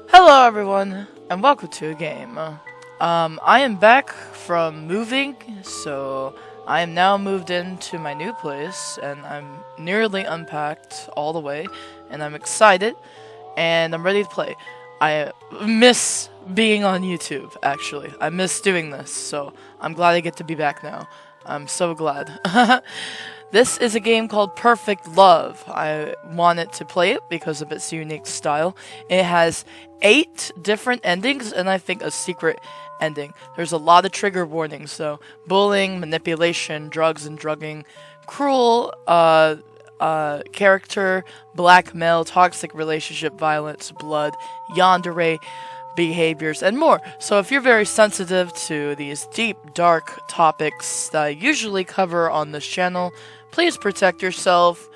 Hello everyone, and welcome to a game. I am back from moving, so I am now moved into my new place, and I'm nearly unpacked all the way, and I'm excited, and I'm ready to play. I miss being on YouTube, actually. I miss doing this, so I'm glad I get to be back now. I'm so glad. This is a game called Perfect Love. I wanted to play it because of its unique style. It has 8 different endings and I think a secret ending. There's a lot of trigger warnings though. Bullying, manipulation, drugs and drugging, cruel, character, blackmail, toxic relationship, violence, blood, yandere, behaviors, and more. So if you're very sensitive to these deep, dark topics that I usually cover on this channel, please protect yourself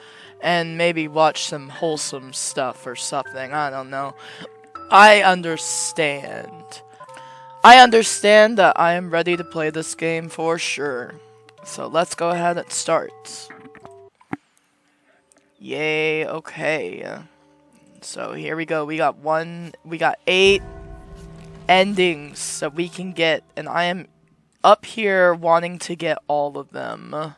and maybe watch some wholesome stuff or something. I don't know. I understand. I understand that I am ready to play this game for sure. So let's go ahead and start. Yay, okay. So here we go. We got 8 endings that we can get, and I am up here wanting to get all of them.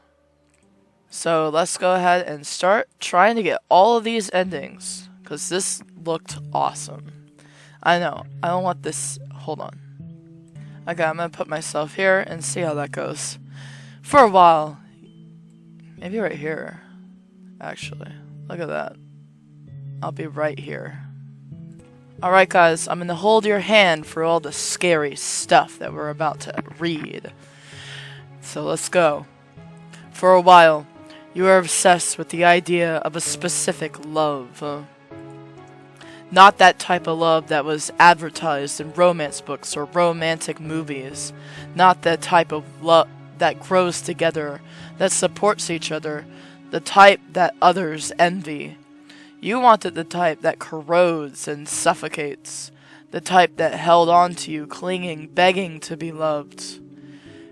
So let's go ahead and start trying to get all of these endings, because this looked awesome. I know, I don't want this, hold on. Okay, I'm gonna put myself here and see how that goes. For a while, maybe right here, actually, look at that. I'll be right here. Alright guys, I'm gonna hold your hand for all the scary stuff that we're about to read. So let's go. For a while, you are obsessed with the idea of a specific love. Not that type of love that was advertised in romance books or romantic movies. Not that type of love that grows together, that supports each other, the type that others envy. You wanted the type that corrodes and suffocates, the type that held on to you, clinging, begging to be loved.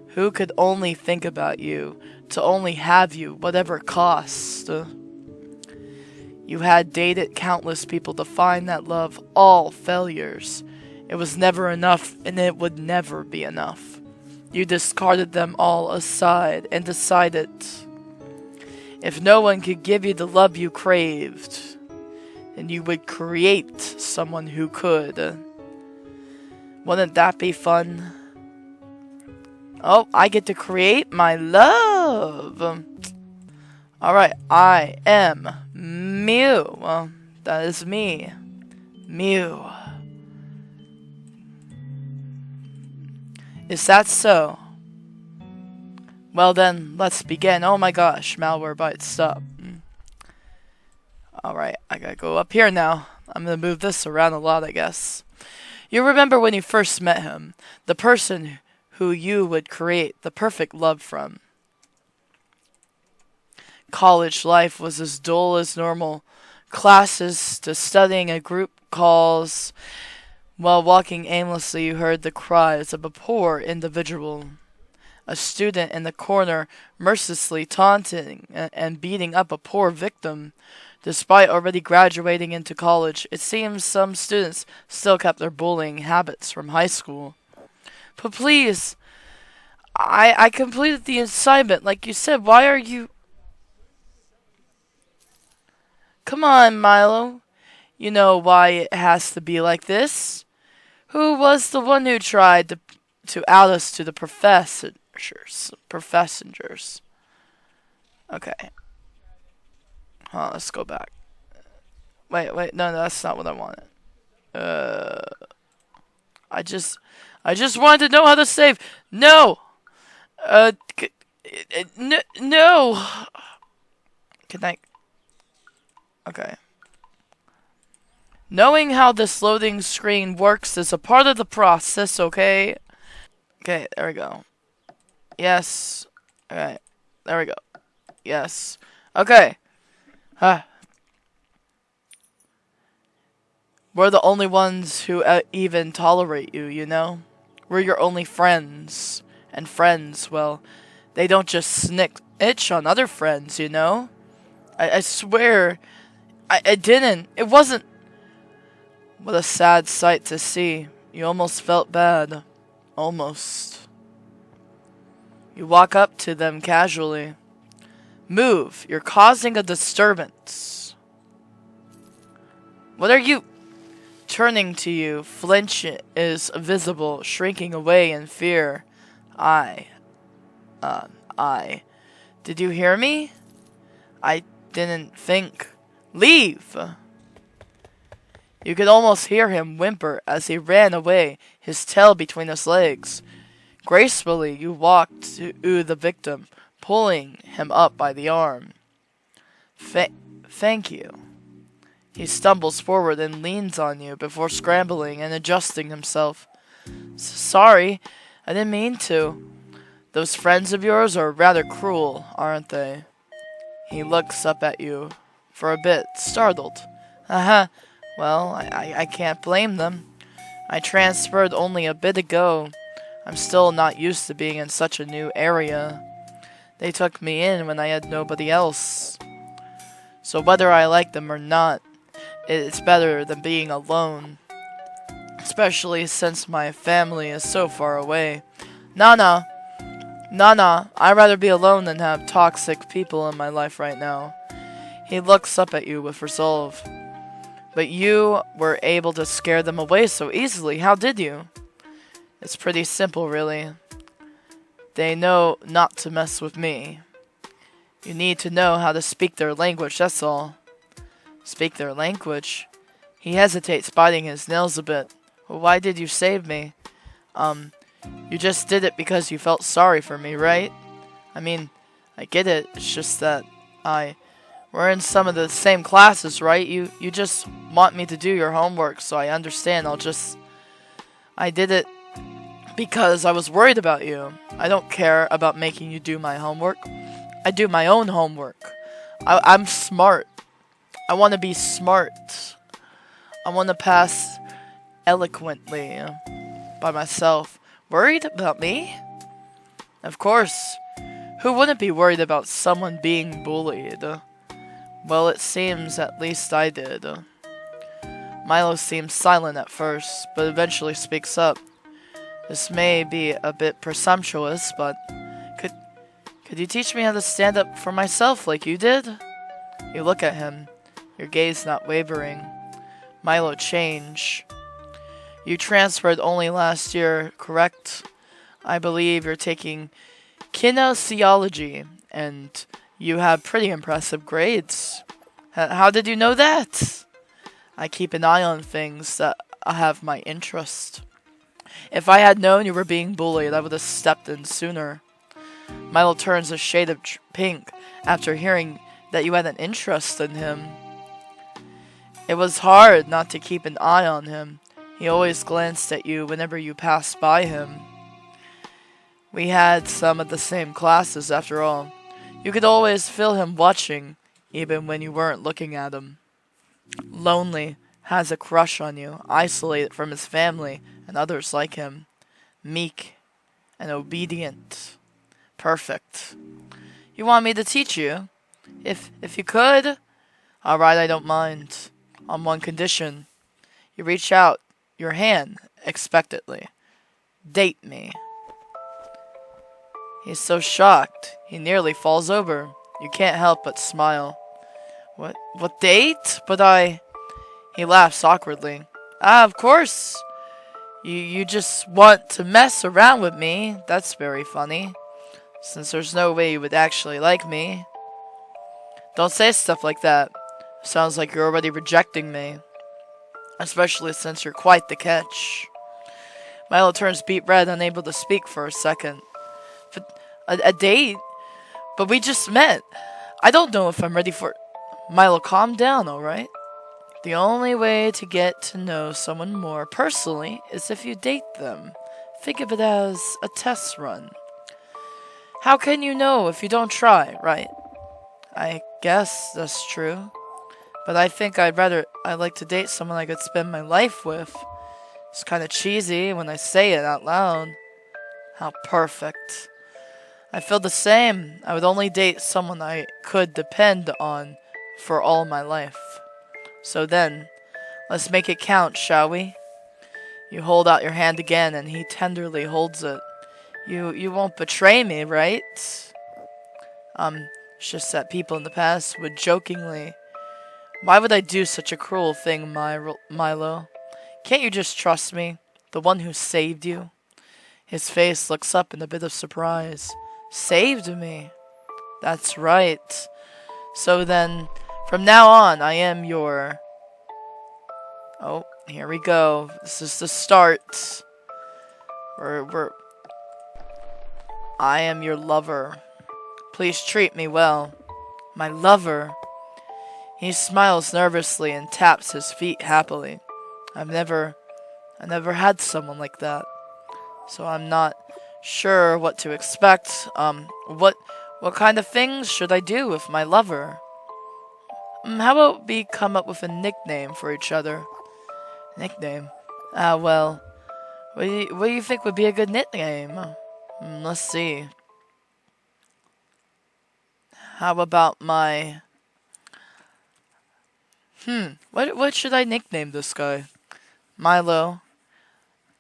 Who could only think about you, to only have you, whatever cost. You had dated countless people to find that love, all failures. It was never enough, and it would never be enough. You discarded them all aside and decided, if no one could give you the love you craved, then you would create someone who could. Wouldn't that be fun? Oh, I get to create my love. Alright, I am Mew. Well, that is me. Mew. Is that so? Well then, let's begin. Oh my gosh, Malwarebytes, stop. Alright, I gotta go up here now. I'm gonna move this around a lot, I guess. You remember when you first met him, the person who you would create the perfect love from. College life was as dull as normal. Classes to studying and group calls. While walking aimlessly, you heard the cries of a poor individual. A student in the corner mercilessly taunting and beating up a poor victim. Despite already graduating into college, it seems some students still kept their bullying habits from high school. But please, I completed the assignment, like you said. Why are you... Come on, Milo. You know why it has to be like this. Who was the one who tried to out us to the professors? Okay. Let's go back. Wait, no, that's not what I wanted. I just wanted to know how to save. No! No! Can I... Okay. Knowing how this loading screen works is a part of the process, okay? Okay, there we go. Yes. Alright. There we go. Yes. Okay. We're the only ones who even tolerate you, you know? We're your only friends. And friends, well, they don't just snitch on other friends, you know? I swear, I didn't. It wasn't... What a sad sight to see. You almost felt bad. Almost. You walk up to them casually. Move! You're causing a disturbance. What are you... Turning to you, flinch is visible, shrinking away in fear. I. Did you hear me? I didn't think. Leave! You could almost hear him whimper as he ran away, his tail between his legs. Gracefully, you walked to the victim, pulling him up by the arm. Thank you. He stumbles forward and leans on you before scrambling and adjusting himself. Sorry, I didn't mean to. Those friends of yours are rather cruel, aren't they? He looks up at you for a bit, startled. Well, I can't blame them. I transferred only a bit ago. I'm still not used to being in such a new area. They took me in when I had nobody else. So whether I like them or not, it's better than being alone. Especially since my family is so far away. Nah, I'd rather be alone than have toxic people in my life right now. He looks up at you with resolve. But you were able to scare them away so easily. How did you? It's pretty simple, really. They know not to mess with me. You need to know how to speak their language, that's all. Speak their language? He hesitates, biting his nails a bit. Why did you save me? You just did it because you felt sorry for me, right? I mean, I get it. It's just that we're in some of the same classes, right? You just want me to do your homework, so I understand. I did it because I was worried about you. I don't care about making you do my homework. I do my own homework. I'm smart. I want to be smart. I want to pass eloquently by myself. Worried about me? Of course. Who wouldn't be worried about someone being bullied? Well, it seems at least I did. Milo seems silent at first, but eventually speaks up. This may be a bit presumptuous, but could you teach me how to stand up for myself like you did? You look at him, your gaze not wavering. Milo, change. You transferred only last year, correct? I believe you're taking kinesiology, and you have pretty impressive grades. How did you know that? I keep an eye on things that have my interest. If I had known you were being bullied, I would have stepped in sooner. Milo turns a shade of pink after hearing that you had an interest in him. It was hard not to keep an eye on him. He always glanced at you whenever you passed by him. We had some of the same classes after all. You could always feel him watching, even when you weren't looking at him. Lonely, has a crush on you, isolated from his family and others like him. Meek and obedient. Perfect. You want me to teach you? If you could? Alright, I don't mind. On one condition. You reach out your hand expectantly. Date me. He's so shocked, he nearly falls over. You can't help but smile. What date? He laughs awkwardly. Of course. You just want to mess around with me. That's very funny. Since there's no way you would actually like me. Don't say stuff like that. Sounds like you're already rejecting me. Especially since you're quite the catch. Milo turns beet red, unable to speak for a second. A date? But we just met. I don't know if I'm ready for... Milo, calm down, alright? The only way to get to know someone more personally is if you date them. Think of it as a test run. How can you know if you don't try, right? I guess that's true. But I think I'd like to date someone I could spend my life with. It's kind of cheesy when I say it out loud. How perfect. I feel the same. I would only date someone I could depend on for all my life. So then, Let's make it count, shall we? You hold out your hand again, and he tenderly holds it. You won't betray me, right? It's just that people in the past would jokingly... Why would I do such a cruel thing, Milo? Can't you just trust me? The one who saved you? His face looks up in a bit of surprise. Saved me? That's right. So then, from now on, I am your... Oh, here we go. This is the start. I am your lover. Please treat me well. My lover. He smiles nervously and taps his feet happily. I never had someone like that. So I'm not sure what to expect. What kind of things should I do with my lover? How about we come up with a nickname for each other? Nickname? Well, what do you think would be a good nickname? Let's see. How about my... What should I nickname this guy? Milo.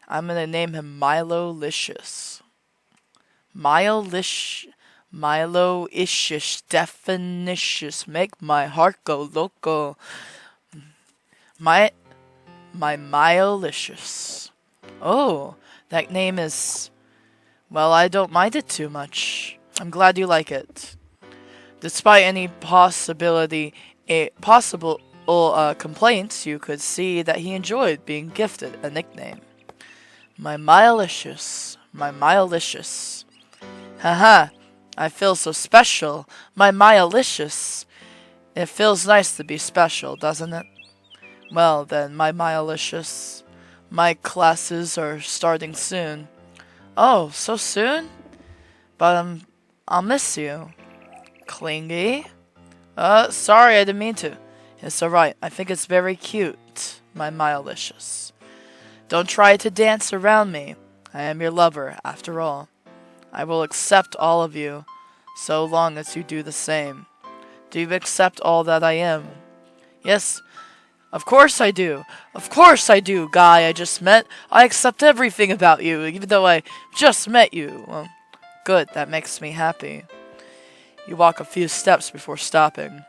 I'm gonna name him Milo-licious. Milo-ishous, definitious, make my heart go loco. My Milo-licious. Oh, that name is... Well, I don't mind it too much. I'm glad you like it. Despite any possible complaints, you could see that he enjoyed being gifted a nickname. My Milo-licious. My Milo-licious. Haha, I feel so special. My Milo-licious. It feels nice to be special, doesn't it? Well then, my Milo-licious. My classes are starting soon. Oh, so soon? But I'll miss you. Clingy? Sorry, I didn't mean to. It's alright, I think it's very cute, my Milo-licious. Don't try to dance around me. I am your lover, after all. I will accept all of you, so long as you do the same. Do you accept all that I am? Yes, of course I do. Of course I do, guy I just met. I accept everything about you, even though I just met you. Well, good, that makes me happy. You walk a few steps before stopping.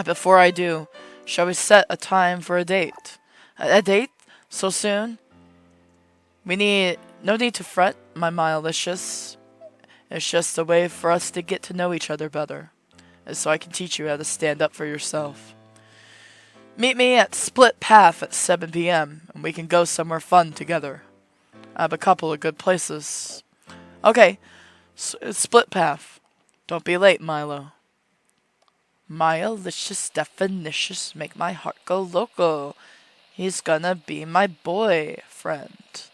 Before I do, shall we set a time for a date? A date? So soon? No need to fret, my Milo-licious. It's just a way for us to get to know each other better, and so I can teach you how to stand up for yourself. Meet me at Split Path at 7 p.m. and we can go somewhere fun together. I have a couple of good places. Okay, Split Path. Don't be late, Milo. Milo-licious, definitious, make my heart go loco. He's gonna be my boyfriend.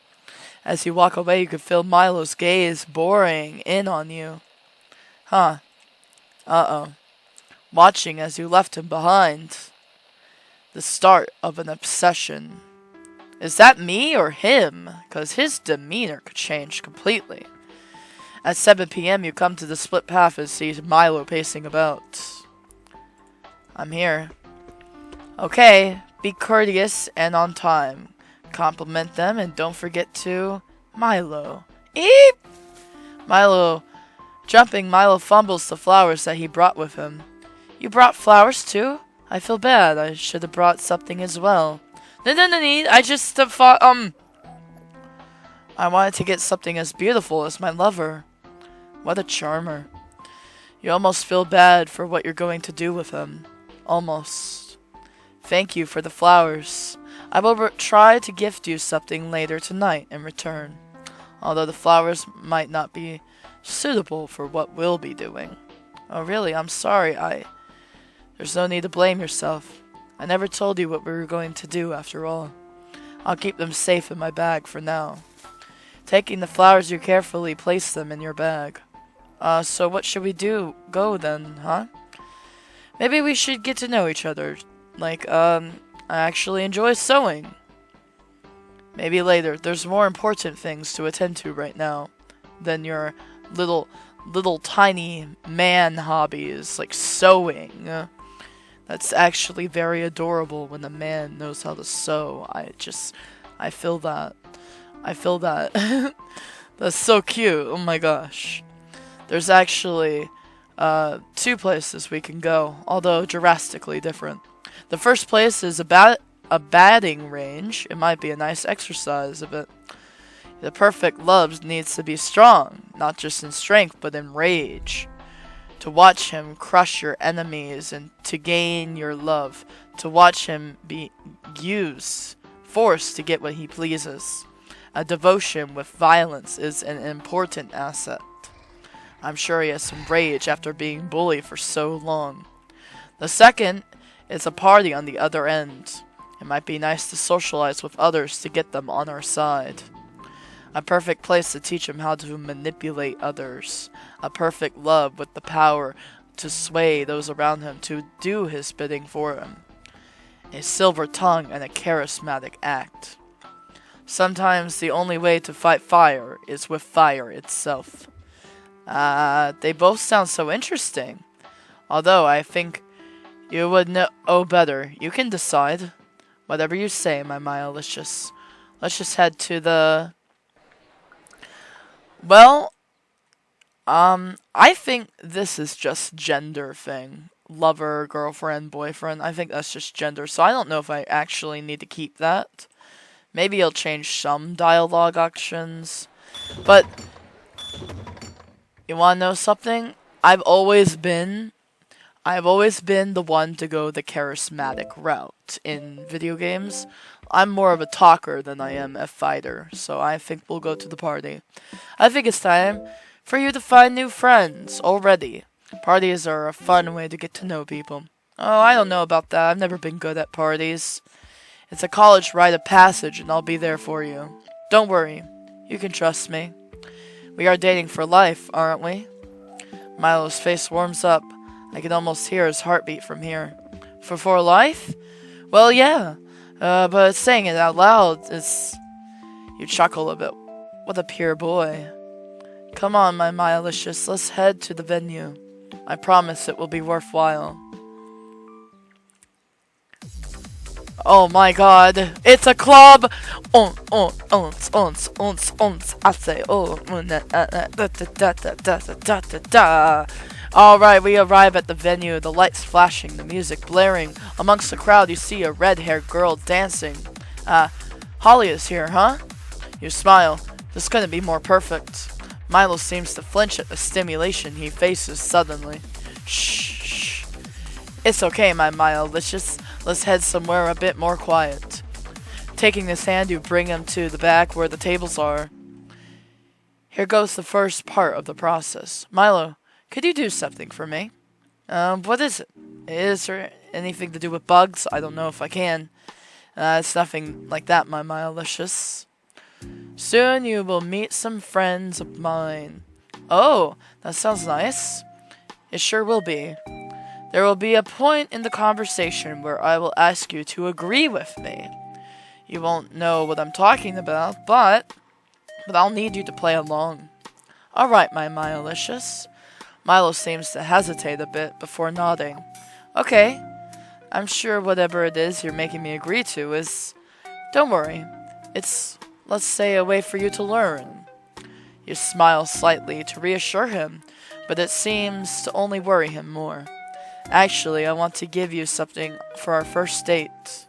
As you walk away, you can feel Milo's gaze boring in on you. Huh. Uh-oh. Watching as you left him behind. The start of an obsession. Is that me or him? Because his demeanor could change completely. At 7 p.m. you come to the Split Path and see Milo pacing about. I'm here. Okay, be courteous and on time. Compliment them and don't forget to... Milo. Eep! Milo fumbles the flowers that he brought with him. You brought flowers too? I feel bad. I should have brought something as well. No, I just thought, I wanted to get something as beautiful as my lover. What a charmer. You almost feel bad for what you're going to do with him. Almost. Thank you for the flowers. I will try to gift you something later tonight in return, although the flowers might not be suitable for what we'll be doing. Oh really, I'm sorry, There's no need to blame yourself. I never told you what we were going to do after all. I'll keep them safe in my bag for now. Taking the flowers, you carefully place them in your bag. So what should we do? Go then, huh? Maybe we should get to know each other. I actually enjoy sewing. Maybe later. There's more important things to attend to right now than your little tiny man hobbies like sewing. That's actually very adorable when a man knows how to sew. I feel that. I feel that. That's so cute. Oh my gosh. There's actually two places we can go, although drastically different. The first place is a batting range. It might be a nice exercise of it. The perfect love needs to be strong, not just in strength, but in rage. To watch him crush your enemies and to gain your love. To watch him be forced to get what he pleases. A devotion with violence is an important asset. I'm sure he has some rage after being bullied for so long. The second is a party on the other end. It might be nice to socialize with others to get them on our side. A perfect place to teach him how to manipulate others. A perfect love with the power to sway those around him to do his bidding for him. A silver tongue and a charismatic act. Sometimes the only way to fight fire is with fire itself. They both sound so interesting. Although I think you would know better. You can decide. Whatever you say, my Maya. Let's just head to the... Well, I think this is just gender thing. Lover, girlfriend, boyfriend. I think that's just gender. So I don't know if I actually need to keep that. Maybe I'll change some dialogue options. But, you wanna know something? I've always been the one to go the charismatic route in video games. I'm more of a talker than I am a fighter, so I think we'll go to the party. I think it's time for you to find new friends already. Parties are a fun way to get to know people. Oh, I don't know about that. I've never been good at parties. It's a college rite of passage, and I'll be there for you. Don't worry. You can trust me. We are dating for life, aren't we? Milo's face warms up. I can almost hear his heartbeat from here. For life? Well, yeah. But saying it out loud is... You chuckle a bit. What a pure boy. Come on, my Milicious, let's head to the venue. I promise it will be worthwhile. Oh my god, it's a club! I say, Alright, we arrive at the venue, the lights flashing, the music blaring. Amongst the crowd, you see a red-haired girl dancing. Holly is here, huh? You smile. This couldn't be more perfect. Milo seems to flinch at the stimulation he faces suddenly. Shh. It's okay, my Milo. Let's head somewhere a bit more quiet. Taking his hand, you bring him to the back where the tables are. Here goes the first part of the process. Milo, could you do something for me? What is it? Is there anything to do with bugs? I don't know if I can. It's nothing like that, my Milicious. Soon you will meet some friends of mine. Oh, that sounds nice. It sure will be. There will be a point in the conversation where I will ask you to agree with me. You won't know what I'm talking about, but I'll need you to play along. Alright, my Milicious. Milo seems to hesitate a bit before nodding. Okay, I'm sure whatever it is you're making me agree to is... Don't worry, it's, let's say, a way for you to learn. You smile slightly to reassure him, but it seems to only worry him more. Actually, I want to give you something for our first date.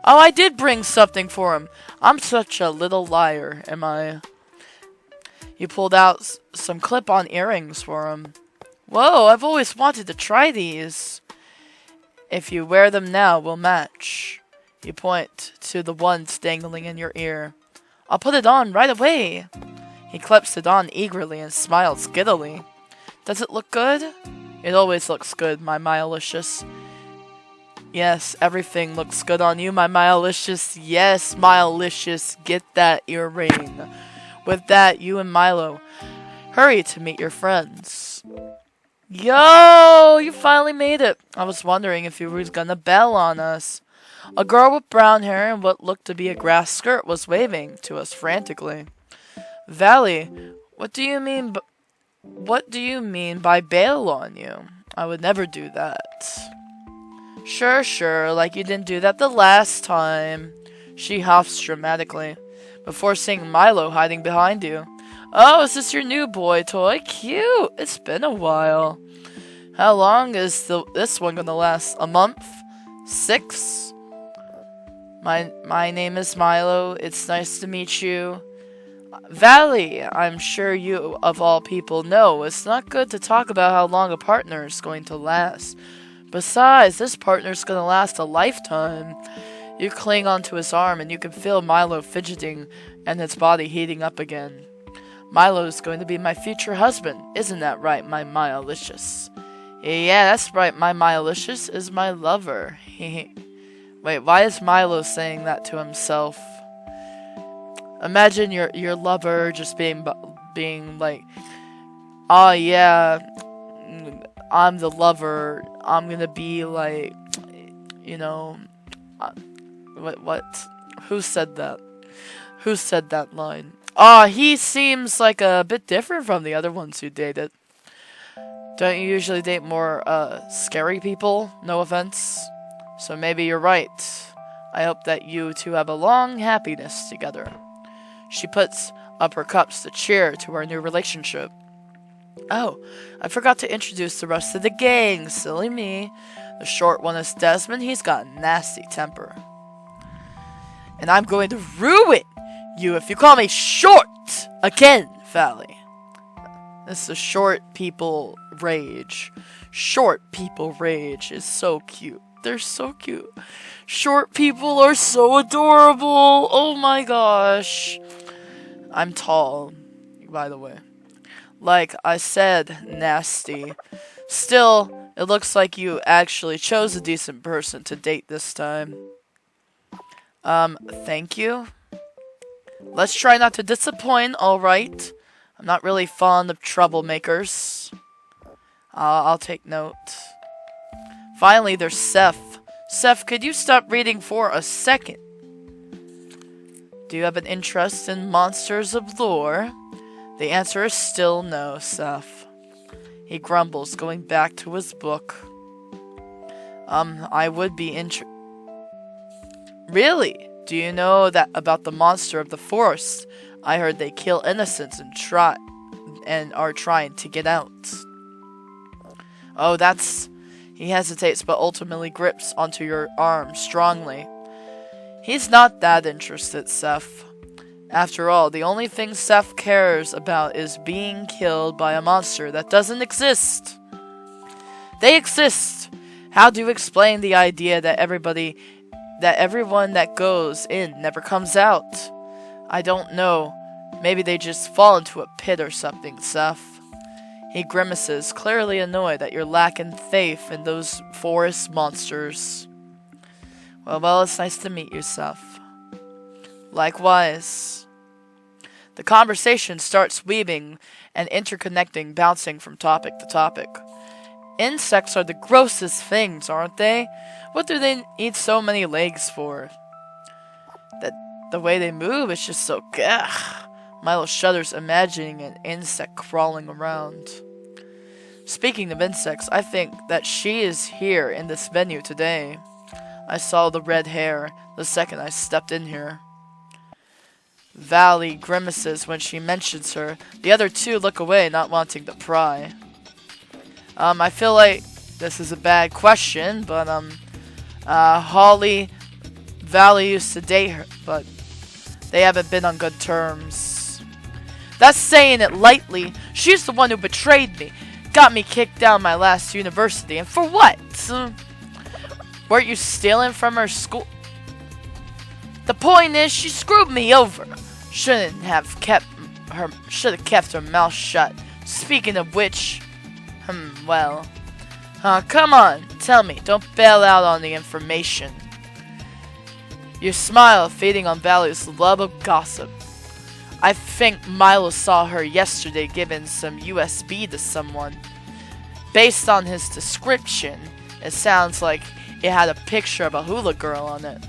Oh, I did bring something for him. I'm such a little liar, am I? You pulled out some clip-on earrings for him. Whoa, I've always wanted to try these. If you wear them now, we'll match. You point to the ones dangling in your ear. I'll put it on right away. He clips it on eagerly and smiles giddily. Does it look good? It always looks good, my Milicious. Yes, everything looks good on you, my Milicious. Yes, Milicious, get that earring. With that, you and Milo hurry to meet your friends. Yo, you finally made it. I was wondering if you were gonna bail on us. A girl with brown hair and what looked to be a grass skirt was waving to us frantically. Valley, what do you mean by bail on you? I would never do that. Sure, like you didn't do that the last time. She huffs dramatically, before seeing Milo hiding behind you. Oh, is this your new boy toy? Cute! It's been a while. How long is this one gonna last? A month? 6? My name is Milo. It's nice to meet you. Valley, I'm sure you, of all people, know it's not good to talk about how long a partner is going to last. Besides, this partner's gonna last a lifetime. You cling onto his arm and you can feel Milo fidgeting and his body heating up again. Milo's going to be my future husband. Isn't that right, my Milolicious? Yeah, that's right, my Milolicious is my lover. Wait, why is Milo saying that to himself? Imagine your lover just being like, oh yeah, I'm the lover. I'm gonna be like, you know, what? Who said that? Who said that line? He seems like a bit different from the other ones you dated. Don't you usually date more scary people? No offense. So maybe you're right. I hope that you two have a long happiness together. She puts up her cups to cheer to our new relationship. Oh, I forgot to introduce the rest of the gang. Silly me. The short one is Desmond. He's got a nasty temper. And I'm going to ruin you if you call me short again, Valley. This is short people rage. Short people rage is so cute. They're so cute. Short people are so adorable. Oh my gosh. I'm tall, by the way. Like I said, nasty. Still, it looks like you actually chose a decent person to date this time. Thank you. Let's try not to disappoint, alright? I'm not really fond of troublemakers. I'll take note. Finally, there's Seth. Seth, could you stop reading for a second? Do you have an interest in monsters of lore? The answer is still no, Seth. He grumbles, going back to his book. I would be Really? Do you know that about the monster of the forest? I heard they kill innocents and are trying to get out. Oh, that's... He hesitates but ultimately grips onto your arm strongly. He's not that interested, Seth. After all, the only thing Seth cares about is being killed by a monster that doesn't exist. They exist! How do you explain the idea that everyone that goes in never comes out? I don't know. Maybe they just fall into a pit or something, Seth. He grimaces, clearly annoyed that you're lacking faith in those forest monsters. Well, it's nice to meet you, Seth. Likewise. The conversation starts weaving and interconnecting, bouncing from topic to topic. Insects are the grossest things, aren't they? What do they eat so many legs for? The way they move is just so... Ugh. Milo shudders, imagining an insect crawling around. Speaking of insects, I think that she is here in this venue today. I saw the red hair the second I stepped in here. Valley grimaces when she mentions her. The other two look away, not wanting to pry. I feel like this is a bad question, but Holly, Valley used to date her, but they haven't been on good terms. That's saying it lightly. She's the one who betrayed me. Got me kicked out of my last university. And for what? Weren't you stealing from her school? The point is, she screwed me over. Should have kept her mouth shut. Speaking of which, well. Come on, tell me. Don't bail out on the information. You smile, feeding on Valley's love of gossip. I think Milo saw her yesterday giving some USB to someone. Based on his description, it sounds like it had a picture of a hula girl on it.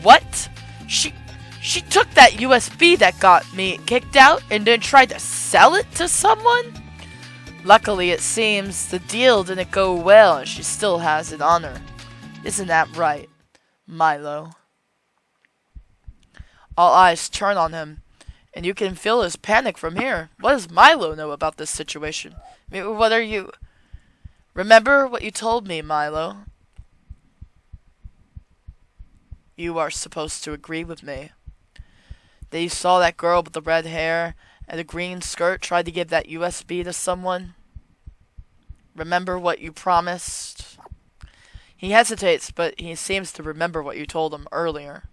What? She took that USB that got me kicked out and then tried to sell it to someone? Luckily, it seems the deal didn't go well and she still has it on her. Isn't that right, Milo? All eyes turn on him, and you can feel his panic from here. What does Milo know about this situation? I mean, what are you... Remember what you told me, Milo. You are supposed to agree with me. That you saw that girl with the red hair and the green skirt try to give that USB to someone? Remember what you promised? He hesitates, but he seems to remember what you told him earlier.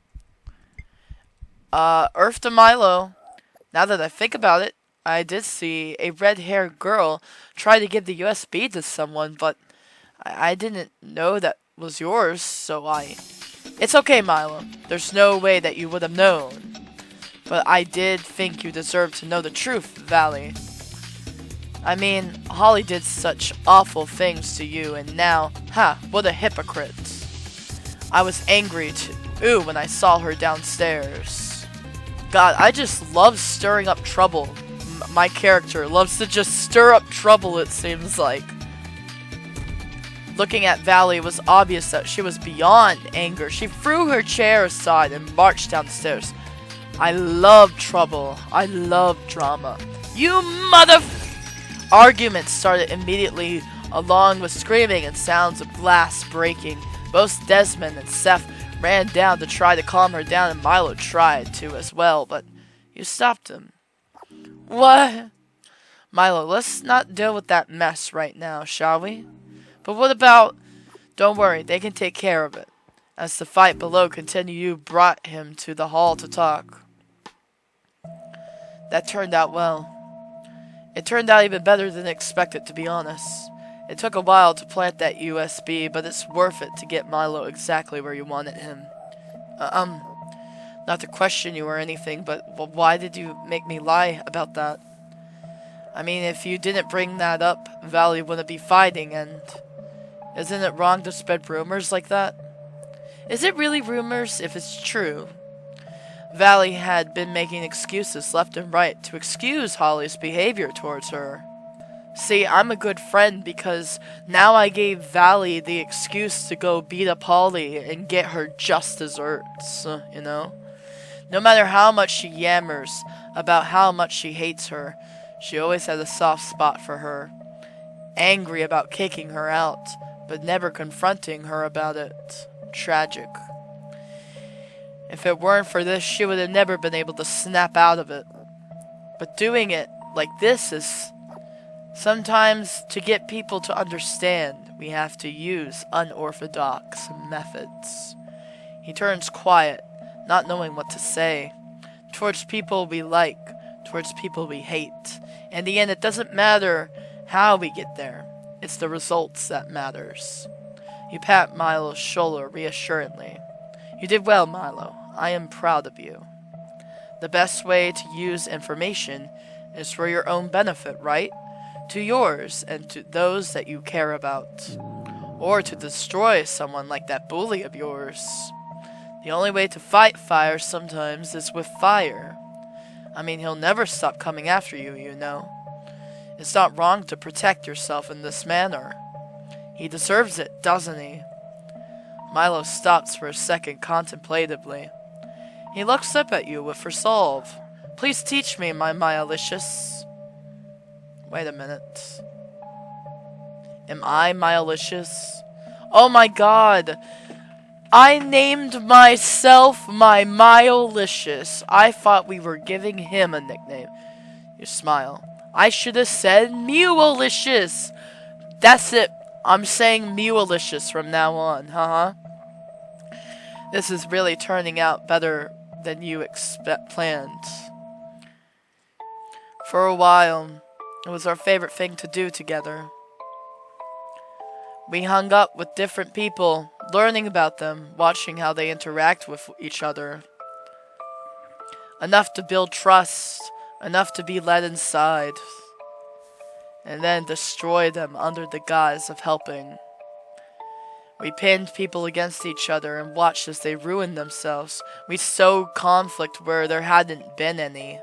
Earth to Milo. Now that I think about it, I did see a red-haired girl try to give the USB to someone, but I didn't know that was yours, so It's okay, Milo. There's no way that you would have known. But I did think you deserved to know the truth, Valley. I mean, Holly did such awful things to you, and now, what a hypocrite. I was angry too when I saw her downstairs. God, I just love stirring up trouble. My character loves to just stir up trouble, it seems like. Looking at Valley, it was obvious that she was beyond anger. She threw her chair aside and marched downstairs. I love trouble. I love drama. You mother... Arguments started immediately, along with screaming and sounds of glass breaking. Both Desmond and Seth ran down to try to calm her down, and Milo tried to as well, but you stopped him. What? Milo, let's not deal with that mess right now, shall we? But what about... Don't worry, they can take care of it. As the fight below continued, you brought him to the hall to talk. That turned out well. It turned out even better than expected, to be honest. It took a while to plant that USB, but it's worth it to get Milo exactly where you wanted him. Not to question you or anything, but why did you make me lie about that? I mean, if you didn't bring that up, Valley wouldn't be fighting, and... Isn't it wrong to spread rumors like that? Is it really rumors if it's true? Valley had been making excuses left and right to excuse Holly's behavior towards her. See, I'm a good friend because now I gave Valley the excuse to go beat up Holly and get her just desserts, you know? No matter how much she yammers about how much she hates her, she always had a soft spot for her. Angry about kicking her out, but never confronting her about it. Tragic. If it weren't for this, she would have never been able to snap out of it. But doing it like this is... Sometimes, to get people to understand, we have to use unorthodox methods. He turns quiet, not knowing what to say. Towards people we like, towards people we hate. In the end, it doesn't matter how we get there. It's the results that matters. You pat Milo's shoulder reassuringly. You did well, Milo. I am proud of you. The best way to use information is for your own benefit, right? To yours and to those that you care about. Or to destroy someone like that bully of yours. The only way to fight fire sometimes is with fire. I mean, he'll never stop coming after you, you know. It's not wrong to protect yourself in this manner. He deserves it, doesn't he? Milo stops for a second contemplatively. He looks up at you with resolve. Please teach me, my Myalicious. Wait a minute. Am I Myalicious? Oh my god! I named myself my Myalicious. I thought we were giving him a nickname. You smile. I should have said Mewalicious. That's it. I'm saying Mewalicious from now on, This is really turning out better than you planned. For a while, it was our favorite thing to do together. We hung up with different people, learning about them, watching how they interact with each other. Enough to build trust, enough to be let inside, and then destroy them under the guise of helping. We pinned people against each other and watched as they ruined themselves. We sowed conflict where there hadn't been any.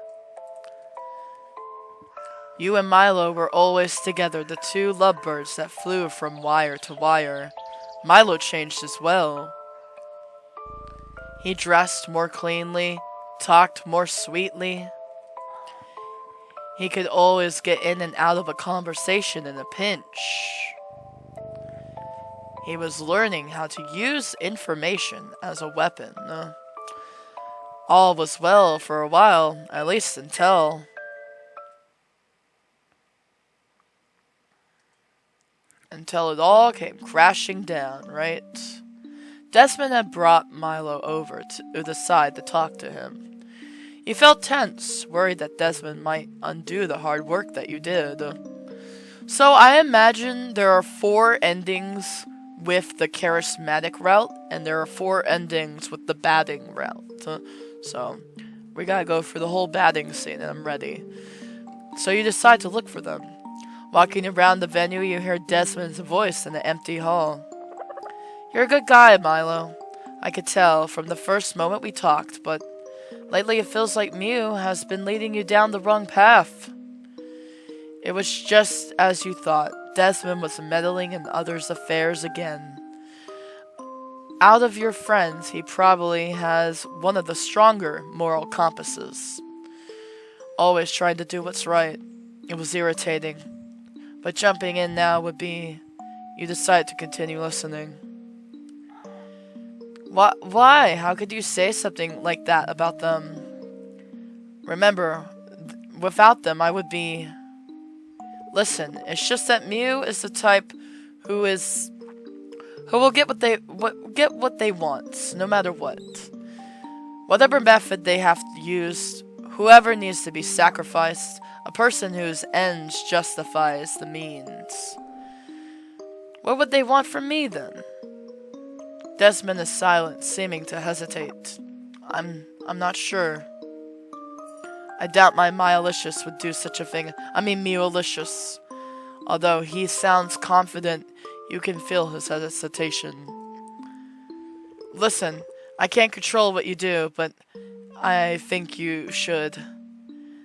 You and Milo were always together, the two lovebirds that flew from wire to wire. Milo changed as well. He dressed more cleanly, talked more sweetly. He could always get in and out of a conversation in a pinch. He was learning how to use information as a weapon. All was well for a while, at least until... Until it all came crashing down, right? Desmond had brought Milo over to the side to talk to him. He felt tense, worried that Desmond might undo the hard work that you did. So I imagine there are 4 endings with the charismatic route, and there are 4 endings with the batting route. So we gotta go for the whole batting scene, and I'm ready. So you decide to look for them. Walking around the venue, you hear Desmond's voice in the empty hall. You're a good guy, Milo. I could tell from the first moment we talked, but lately it feels like Mew has been leading you down the wrong path. It was just as you thought. Desmond was meddling in others' affairs again. Out of your friends, he probably has one of the stronger moral compasses. Always trying to do what's right. It was irritating. But jumping in now would be... You decide to continue listening. Why? How could you say something like that about them? Remember, without them I would be... Listen, it's just that Mew is the type who will get what they want, no matter what. Whatever method they have used, whoever needs to be sacrificed, a person whose ends justifies the means. What would they want from me, then? Desmond is silent, seeming to hesitate. I'm not sure. I doubt my Mewalicious would do such a thing. Mewalicious. Although he sounds confident, you can feel his hesitation. Listen, I can't control what you do, but I think you should.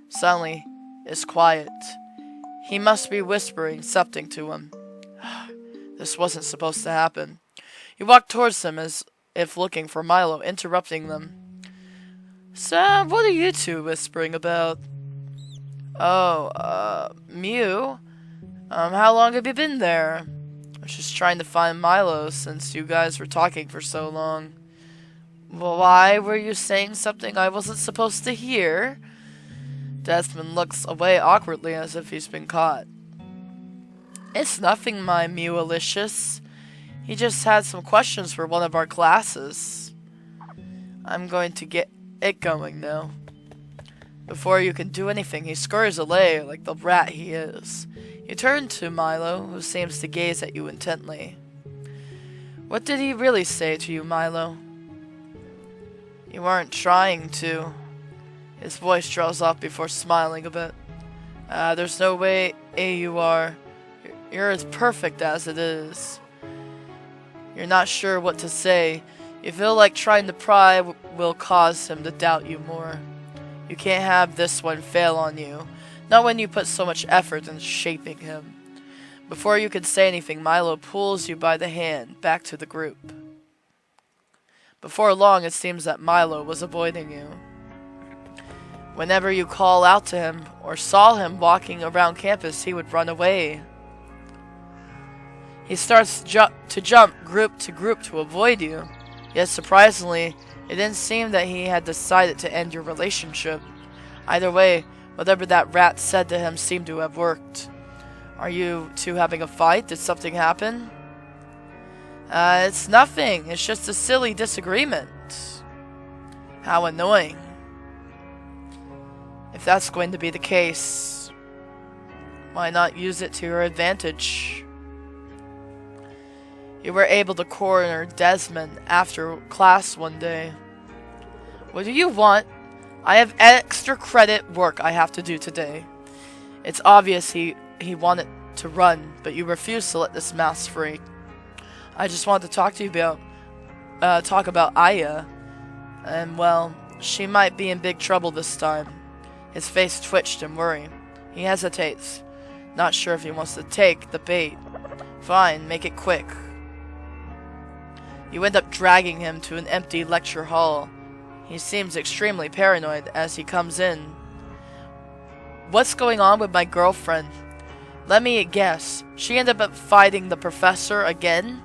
Suddenly, it's quiet. He must be whispering something to him. This wasn't supposed to happen. He walked towards them as if looking for Milo, interrupting them. Sam, what are you two whispering about? Oh, Mew? How long have you been there? I was just trying to find Milo since you guys were talking for so long. Why were you saying something I wasn't supposed to hear? Desmond looks away awkwardly as if he's been caught. It's nothing, my Mewalicious. He just had some questions for one of our classes. I'm going to get it going now. Before you can do anything, he scurries away like the rat he is. You turn to Milo, who seems to gaze at you intently. What did he really say to you, Milo? You weren't trying to. His voice draws off before smiling a bit. There's no way you are. You're as perfect as it is. You're not sure what to say. You feel like trying to pry will cause him to doubt you more. You can't have this one fail on you. Not when you put so much effort in shaping him. Before you can say anything, Milo pulls you by the hand back to the group. Before long, it seems that Milo was avoiding you. Whenever you call out to him or saw him walking around campus, he would run away. He starts to jump group to group to avoid you. Yet surprisingly, it didn't seem that he had decided to end your relationship. Either way, whatever that rat said to him seemed to have worked. Are you two having a fight? Did something happen? It's nothing. It's just a silly disagreement. How annoying. If that's going to be the case, why not use it to your advantage? You were able to corner Desmond after class one day. What do you want? I have extra credit work I have to do today. It's obvious he wanted to run, but you refused to let this mouse free. I just wanted to talk to you about Aya. And well, she might be in big trouble this time. His face twitched in worry. He hesitates, not sure if he wants to take the bait. Fine, make it quick. You end up dragging him to an empty lecture hall. He seems extremely paranoid as he comes in. What's going on with my girlfriend? Let me guess. She ended up fighting the professor again?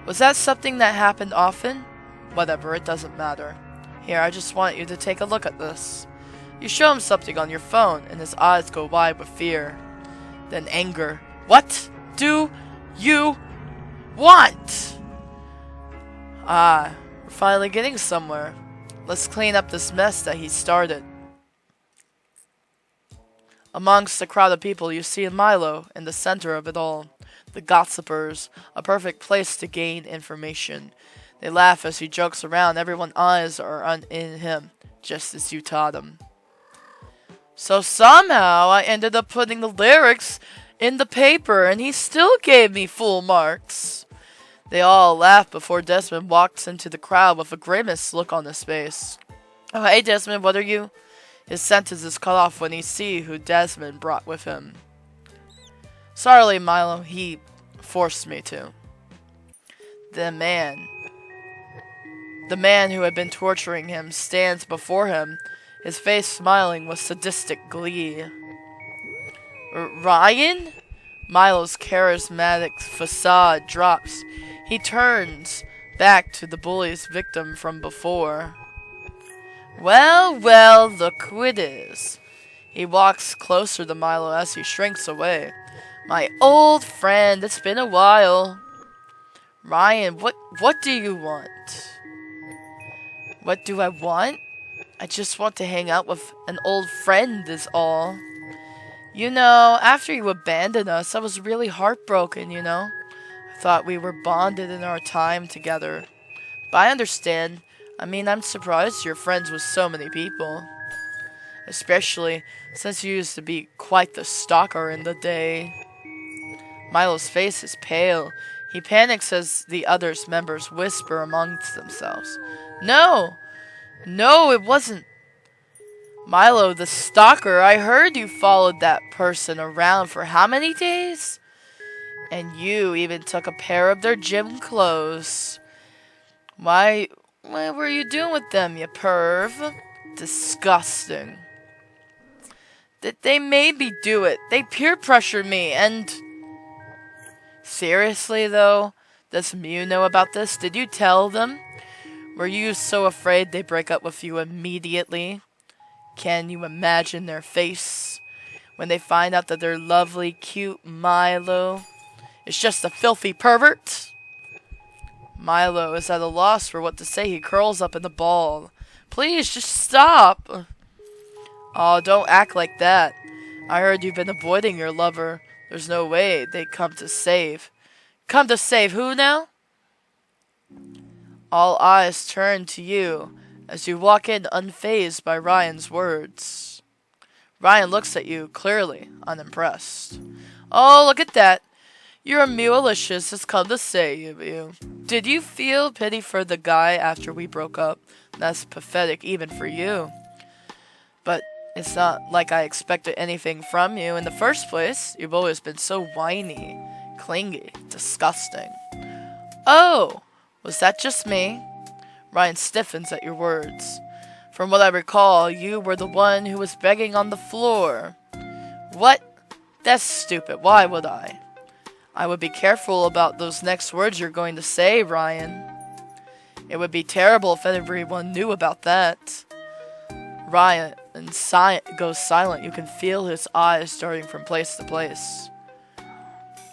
Was that something that happened often? Whatever, it doesn't matter. Here, I just want you to take a look at this. You show him something on your phone, and his eyes go wide with fear. Then anger. What do you want? Ah, we're finally getting somewhere. Let's clean up this mess that he started. Amongst the crowd of people, you see Milo in the center of it all. The gossipers, a perfect place to gain information. They laugh as he jokes around. Everyone's eyes are in him, just as you taught him. So somehow I ended up putting the lyrics in the paper, and he still gave me full marks. They all laugh before Desmond walks into the crowd with a grimace look on his face. Oh, hey Desmond, what are you? His sentence is cut off when he sees who Desmond brought with him. Sorry, Milo, he forced me to. The man who had been torturing him stands before him, his face smiling with sadistic glee. Ryan? Milo's charismatic facade drops. He turns back to the bully's victim from before. Well, well, look who it is. He walks closer to Milo as he shrinks away. My old friend, it's been a while. Ryan, what do you want? What do I want? I just want to hang out with an old friend is all. You know, after you abandoned us, I was really heartbroken, you know. I thought we were bonded in our time together. But I understand. I mean, I'm surprised you're friends with so many people. Especially since you used to be quite the stalker in the day. Milo's face is pale. He panics as the others' members whisper amongst themselves. No! No, it wasn't. Milo, the stalker, I heard you followed that person around for how many days? And you even took a pair of their gym clothes. What were you doing with them, you perv? Disgusting. They made me do it. They peer pressured me, and... Seriously, though? Does Mew know about this? Did you tell them? Were you so afraid they break up with you immediately? Can you imagine their face when they find out that their lovely, cute Milo is just a filthy pervert? Milo is at a loss for what to say. He curls up in the ball. Please, just stop. Oh, don't act like that. I heard you've been avoiding your lover. There's no way they'd come to save. Come to save who now? All eyes turn to you as you walk in unfazed by Ryan's words. Ryan looks at you, clearly unimpressed. Oh, look at that. Your Mewalicious has come to save you. Did you feel pity for the guy after we broke up? That's pathetic even for you. But it's not like I expected anything from you in the first place. You've always been so whiny, clingy, disgusting. Oh, was that just me? Ryan stiffens at your words. From what I recall, you were the one who was begging on the floor. What? That's stupid. Why would I? I would be careful about those next words you're going to say, Ryan. It would be terrible if everyone knew about that. Ryan goes silent. You can feel his eyes darting from place to place.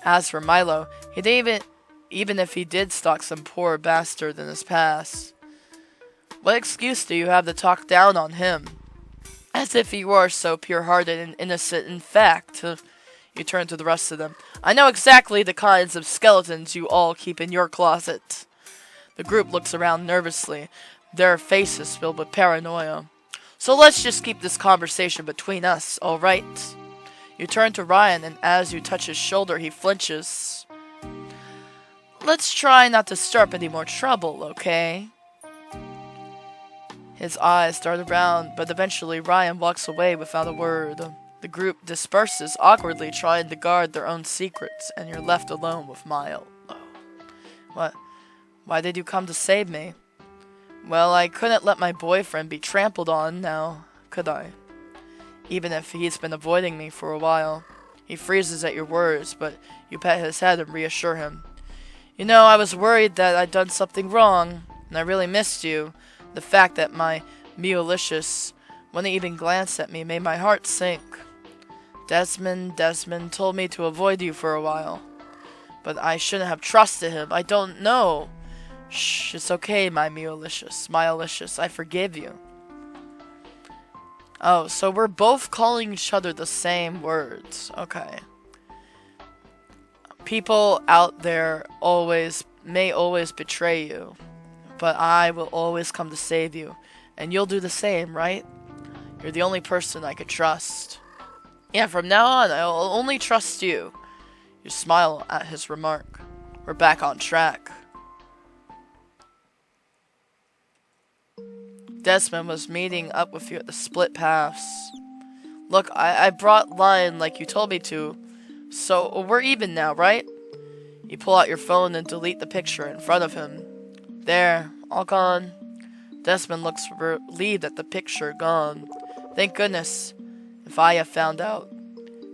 As for Milo, he didn't even if he did stalk some poor bastard in his past. What excuse do you have to talk down on him? As if he were so pure-hearted and innocent. In fact, you turn to the rest of them. I know exactly the kinds of skeletons you all keep in your closet. The group looks around nervously, their faces filled with paranoia. So let's just keep this conversation between us, alright? You turn to Ryan, and as you touch his shoulder, he flinches. Let's try not to stir up any more trouble, okay? His eyes dart around, but eventually Ryan walks away without a word. The group disperses, awkwardly trying to guard their own secrets, and you're left alone with Milo. Why did you come to save me? Well, I couldn't let my boyfriend be trampled on now, could I? Even if he's been avoiding me for a while. He freezes at your words, but you pet his head and reassure him. You know, I was worried that I'd done something wrong, and I really missed you. The fact that my Meowlicious wouldn't even glance at me made my heart sink. Desmond told me to avoid you for a while. But I shouldn't have trusted him. I don't know. Shh, it's okay, my Meowlicious. I forgive you. Oh, so we're both calling each other the same words. Okay. People out there may always betray you, but I will always come to save you, and you'll do the same, right? You're the only person I could trust. Yeah, from now on, I'll only trust you. You smile at his remark. We're back on track. Desmond was meeting up with you at the split paths. Look, I brought Lion like you told me to, so we're even now, right? You pull out your phone and delete the picture in front of him. There, all gone. Desmond looks relieved at the picture gone. Thank goodness. If I have found out.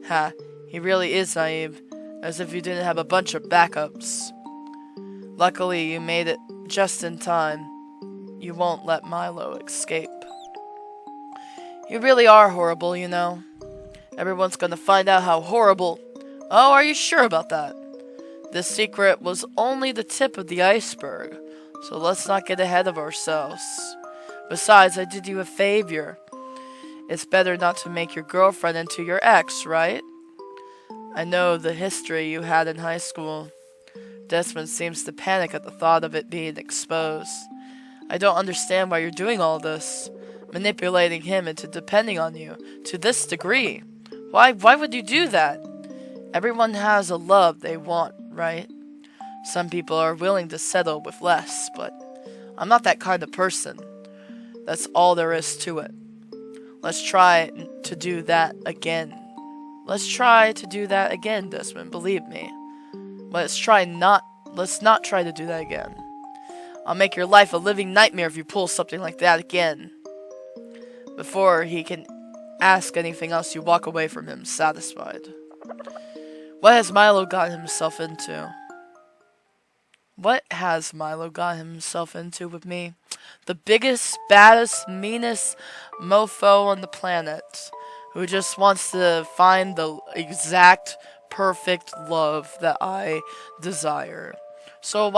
Ha, he really is naive, as if you didn't have a bunch of backups. Luckily, you made it just in time. You won't let Milo escape. You really are horrible, you know. Everyone's gonna find out how horrible. Oh, are you sure about that? This secret was only the tip of the iceberg, so let's not get ahead of ourselves. Besides, I did you a favor. It's better not to make your girlfriend into your ex, right? I know the history you had in high school. Desmond seems to panic at the thought of it being exposed. I don't understand why you're doing all this, manipulating him into depending on you to this degree. Why would you do that? Everyone has a love they want, right? Some people are willing to settle with less, but I'm not that kind of person. That's all there is to it. Let's try to do that again. Desmond, believe me. Let's not try to do that again. I'll make your life a living nightmare if you pull something like that again. Before he can ask anything else, you walk away from him, satisfied. What has Milo got himself into? What has Milo got himself into with me? The biggest, baddest, meanest mofo on the planet, who just wants to find the exact, perfect love that I desire. So a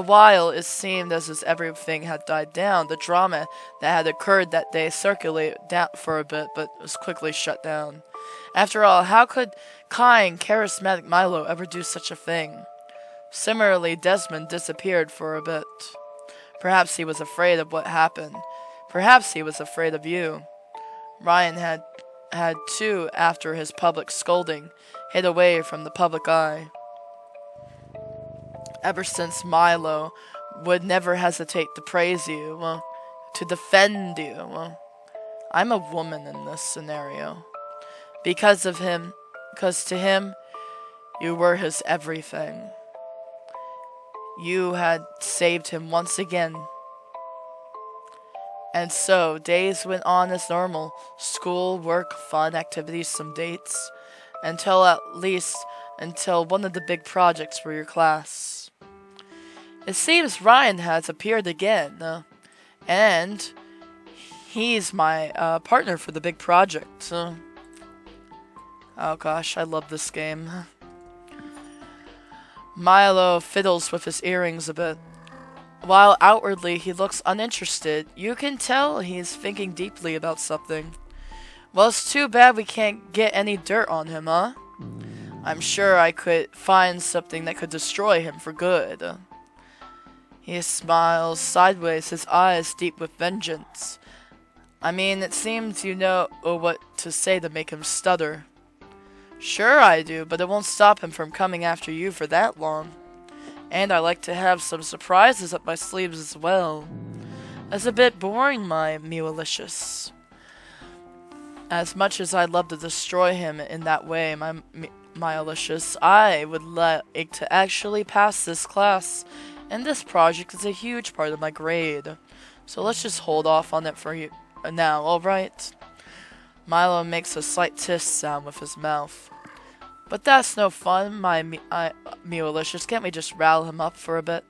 while it seemed as if everything had died down. The drama that had occurred that day circulated down for a bit, but was quickly shut down. After all, how could kind, charismatic Milo ever do such a thing? Similarly, Desmond disappeared for a bit. Perhaps he was afraid of what happened. Perhaps he was afraid of you. Ryan had too, after his public scolding, hid away from the public eye. Ever since Milo would never hesitate to praise you, to defend you. I'm a woman in this scenario. Because to him, you were his everything. You had saved him once again. And so, days went on as normal. School, work, fun, activities, some dates. Until one of the big projects for your class. It seems Ryan has appeared again. And he's my partner for the big project. Oh gosh, I love this game. Milo fiddles with his earrings a bit. While outwardly he looks uninterested, you can tell he's thinking deeply about something. Well, it's too bad we can't get any dirt on him, huh? I'm sure I could find something that could destroy him for good. He smiles sideways, his eyes deep with vengeance. I mean, it seems you know what to say to make him stutter. Sure I do, but it won't stop him from coming after you for that long. And I like to have some surprises up my sleeves as well. It's a bit boring, my Meowlicious. As much as I'd love to destroy him in that way, my my Alicious. I would like to actually pass this class, and this project is a huge part of my grade. So let's just hold off on it for you now, alright? Milo makes a slight tiss sound with his mouth. But that's no fun, my Alicious. Can't we just rile him up for a bit?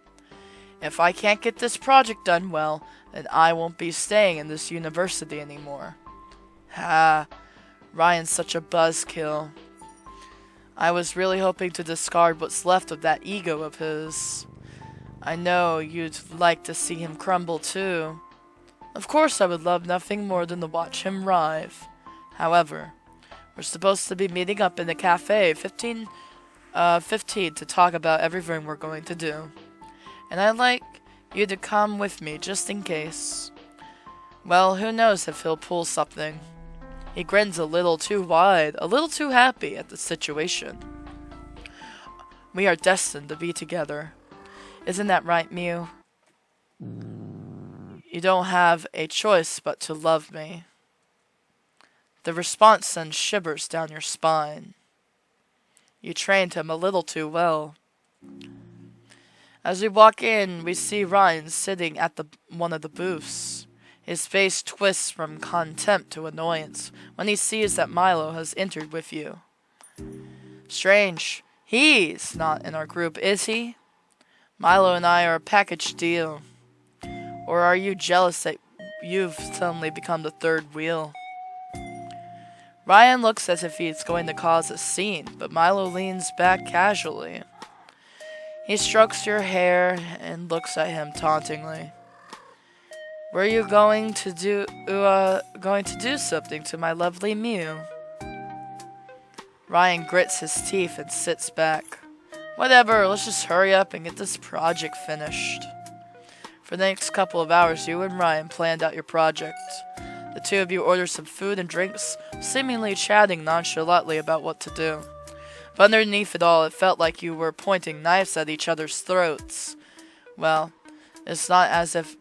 If I can't get this project done well, then I won't be staying in this university anymore. Ha, Ryan's such a buzzkill. I was really hoping to discard what's left of that ego of his. I know you'd like to see him crumble too. Of course I would love nothing more than to watch him writhe. However, we're supposed to be meeting up in the cafe 15 to talk about everything we're going to do. And I'd like you to come with me just in case. Well, who knows if he'll pull something. He grins a little too wide, a little too happy at the situation. We are destined to be together. Isn't that right, Mew? You don't have a choice but to love me. The response sends shivers down your spine. You trained him a little too well. As we walk in, we see Ryan sitting at one of the booths. His face twists from contempt to annoyance when he sees that Milo has entered with you. Strange. He's not in our group, is he? Milo and I are a package deal. Or are you jealous that you've suddenly become the third wheel? Ryan looks as if he's going to cause a scene, but Milo leans back casually. He strokes your hair and looks at him tauntingly. Were you going to do something to my lovely Mew? Ryan grits his teeth and sits back. Whatever, let's just hurry up and get this project finished. For the next couple of hours, you and Ryan planned out your project. The two of you ordered some food and drinks, seemingly chatting nonchalantly about what to do. But underneath it all, it felt like you were pointing knives at each other's throats. Well, it's not as if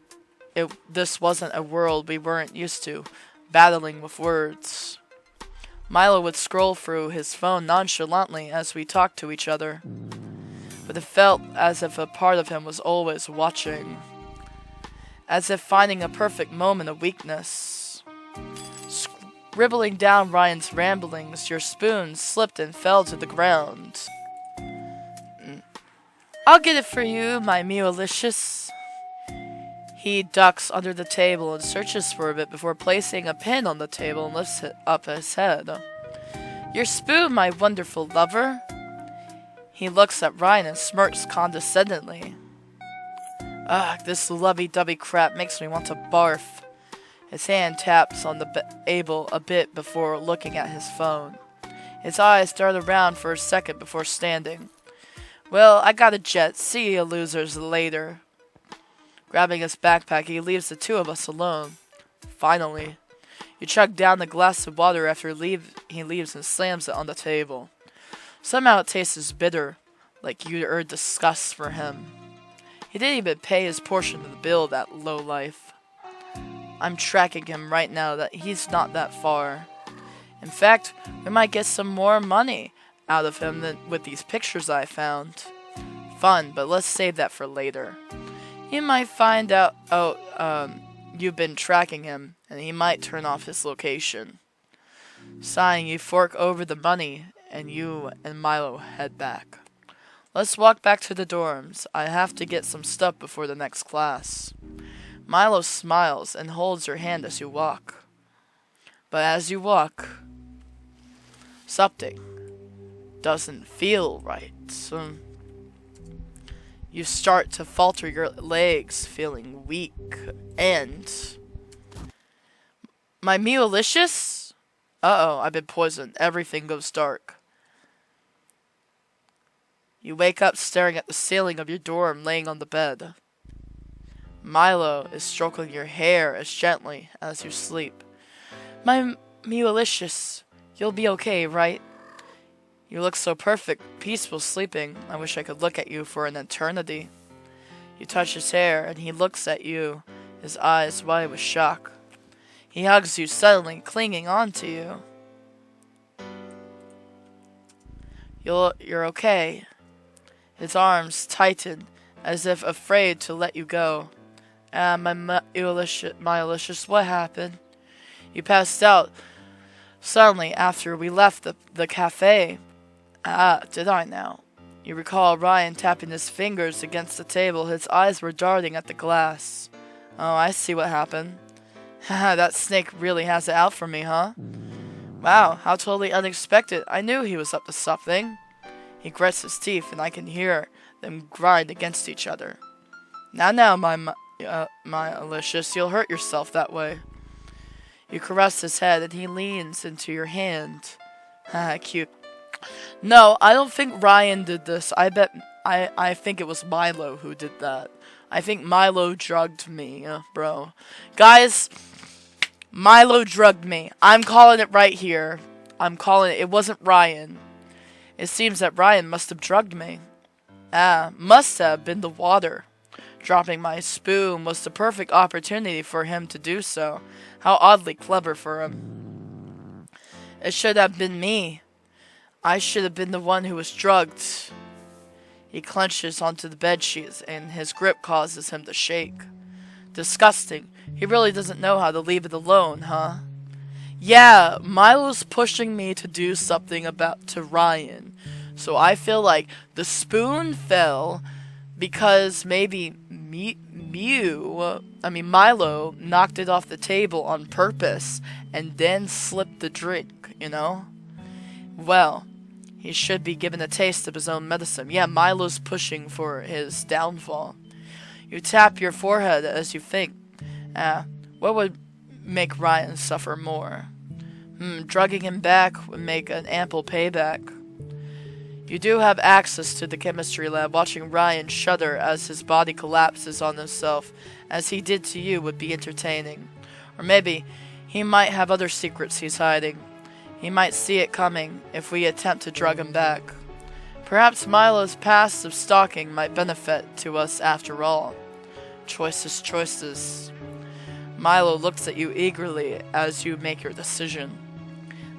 this wasn't a world we weren't used to, battling with words. Milo would scroll through his phone nonchalantly as we talked to each other, but it felt as if a part of him was always watching, as if finding a perfect moment of weakness. Scribbling down Ryan's ramblings, your spoon slipped and fell to the ground. I'll get it for you, my Mew-alicious. He ducks under the table and searches for a bit before placing a pin on the table and lifts up his head. Your spoon, my wonderful lover. He looks at Ryan and smirks condescendingly. Ugh, this lovey-dovey crap makes me want to barf. His hand taps on the table a bit before looking at his phone. His eyes dart around for a second before standing. Well, I got a jet. See you losers later. Grabbing his backpack, he leaves the two of us alone. Finally, you chug down the glass of water after he leaves and slams it on the table. Somehow it tastes bitter, like you are disgust for him. He didn't even pay his portion of the bill, that lowlife. I'm tracking him right now that he's not that far. In fact, we might get some more money out of him than with these pictures I found. Fun, but let's save that for later. You might find out, you've been tracking him, and he might turn off his location. Sighing, you fork over the money, and you and Milo head back. Let's walk back to the dorms. I have to get some stuff before the next class. Milo smiles and holds your hand as you walk. But as you walk, something doesn't feel right. You start to falter your legs, feeling weak, and... My Mew-alicious? Uh-oh, I've been poisoned. Everything goes dark. You wake up staring at the ceiling of your dorm, laying on the bed. Milo is stroking your hair as gently as you sleep. My Mew-alicious, you'll be okay, right? You look so perfect, peaceful sleeping. I wish I could look at you for an eternity. You touch his hair, and he looks at you, his eyes wide with shock. He hugs you suddenly, clinging on to you. You're okay. His arms tighten, as if afraid to let you go. My Alicious, what happened? You passed out suddenly after we left the cafe. Did I now? You recall Ryan tapping his fingers against the table. His eyes were darting at the glass. Oh, I see what happened. Haha, that snake really has it out for me, huh? Wow, how totally unexpected. I knew he was up to something. He grits his teeth, and I can hear them grind against each other. Now, my Alicious, you'll hurt yourself that way. You caress his head, and he leans into your hand. Haha, cute. No, I don't think Ryan did this. I think it was Milo who did that. I think Milo drugged me, bro. Guys, Milo drugged me. I'm calling it right here. I'm calling it. It wasn't Ryan. It seems that Ryan must have drugged me. Must have been the water. Dropping my spoon was the perfect opportunity for him to do so. How oddly clever for him. It should have been me. I should have been the one who was drugged. He clenches onto the bedsheets, and his grip causes him to shake. Disgusting. He really doesn't know how to leave it alone, huh? Yeah, Milo's pushing me to do something to Ryan. So I feel like the spoon fell because maybe Milo knocked it off the table on purpose and then slipped the drink, you know? Well, he should be given a taste of his own medicine. Yeah, Milo's pushing for his downfall. You tap your forehead as you think. What would make Ryan suffer more? Drugging him back would make an ample payback. You do have access to the chemistry lab. Watching Ryan shudder as his body collapses on himself, as he did to you, would be entertaining. Or maybe he might have other secrets he's hiding. He might see it coming if we attempt to drug him back. Perhaps Milo's past of stalking might benefit to us after all. Choices. Milo looks at you eagerly as you make your decision.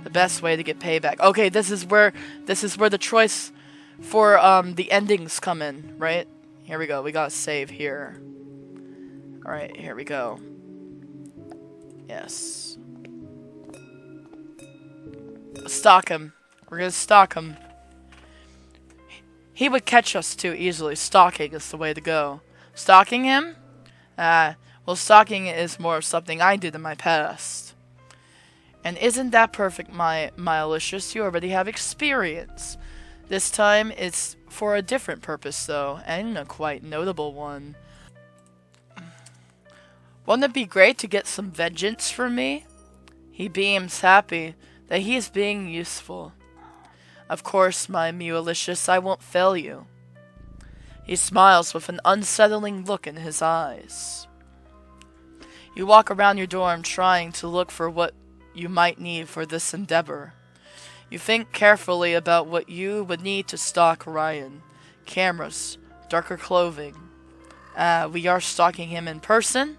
The best way to get payback. Okay, this is where the choice for the endings come in, right? Here we go. We gotta save here. Alright, here we go. Yes. Stalk him. We're gonna stalk him. He would catch us too easily. Stalking is the way to go. Stalking him? Well, stalking is more of something I did in my past. And isn't that perfect, my Alicious? You already have experience. This time, it's for a different purpose, though, and a quite notable one. Wouldn't it be great to get some vengeance from me? He beams happy that he is being useful. Of course, my Alicious, I won't fail you. He smiles with an unsettling look in his eyes. You walk around your dorm trying to look for what you might need for this endeavor. You think carefully about what you would need to stalk Ryan. Cameras, darker clothing. We are stalking him in person?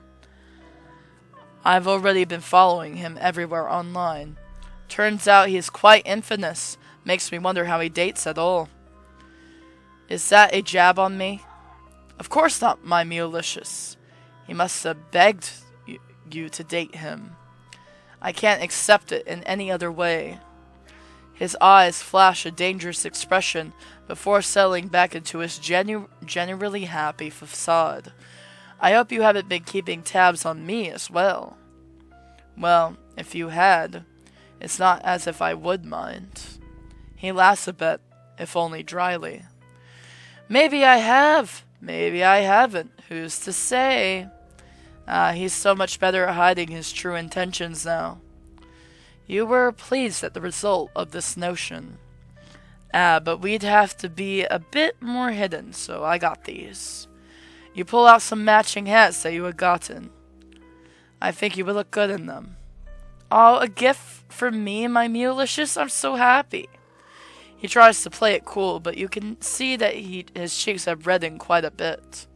I've already been following him everywhere online. Turns out he is quite infamous. Makes me wonder how he dates at all. Is that a jab on me? Of course not, my Alicious. He must have begged you to date him. I can't accept it in any other way. His eyes flash a dangerous expression before settling back into his generally happy facade. I hope you haven't been keeping tabs on me as well. Well, if you had, it's not as if I would mind. He laughs a bit, if only dryly. Maybe I have, maybe I haven't. Who's to say? He's so much better at hiding his true intentions now. You were pleased at the result of this notion. But we'd have to be a bit more hidden, so I got these. You pull out some matching hats that you had gotten. I think you would look good in them. Oh, a gift for me, my Alicious? I'm so happy. He tries to play it cool, but you can see that his cheeks have reddened quite a bit.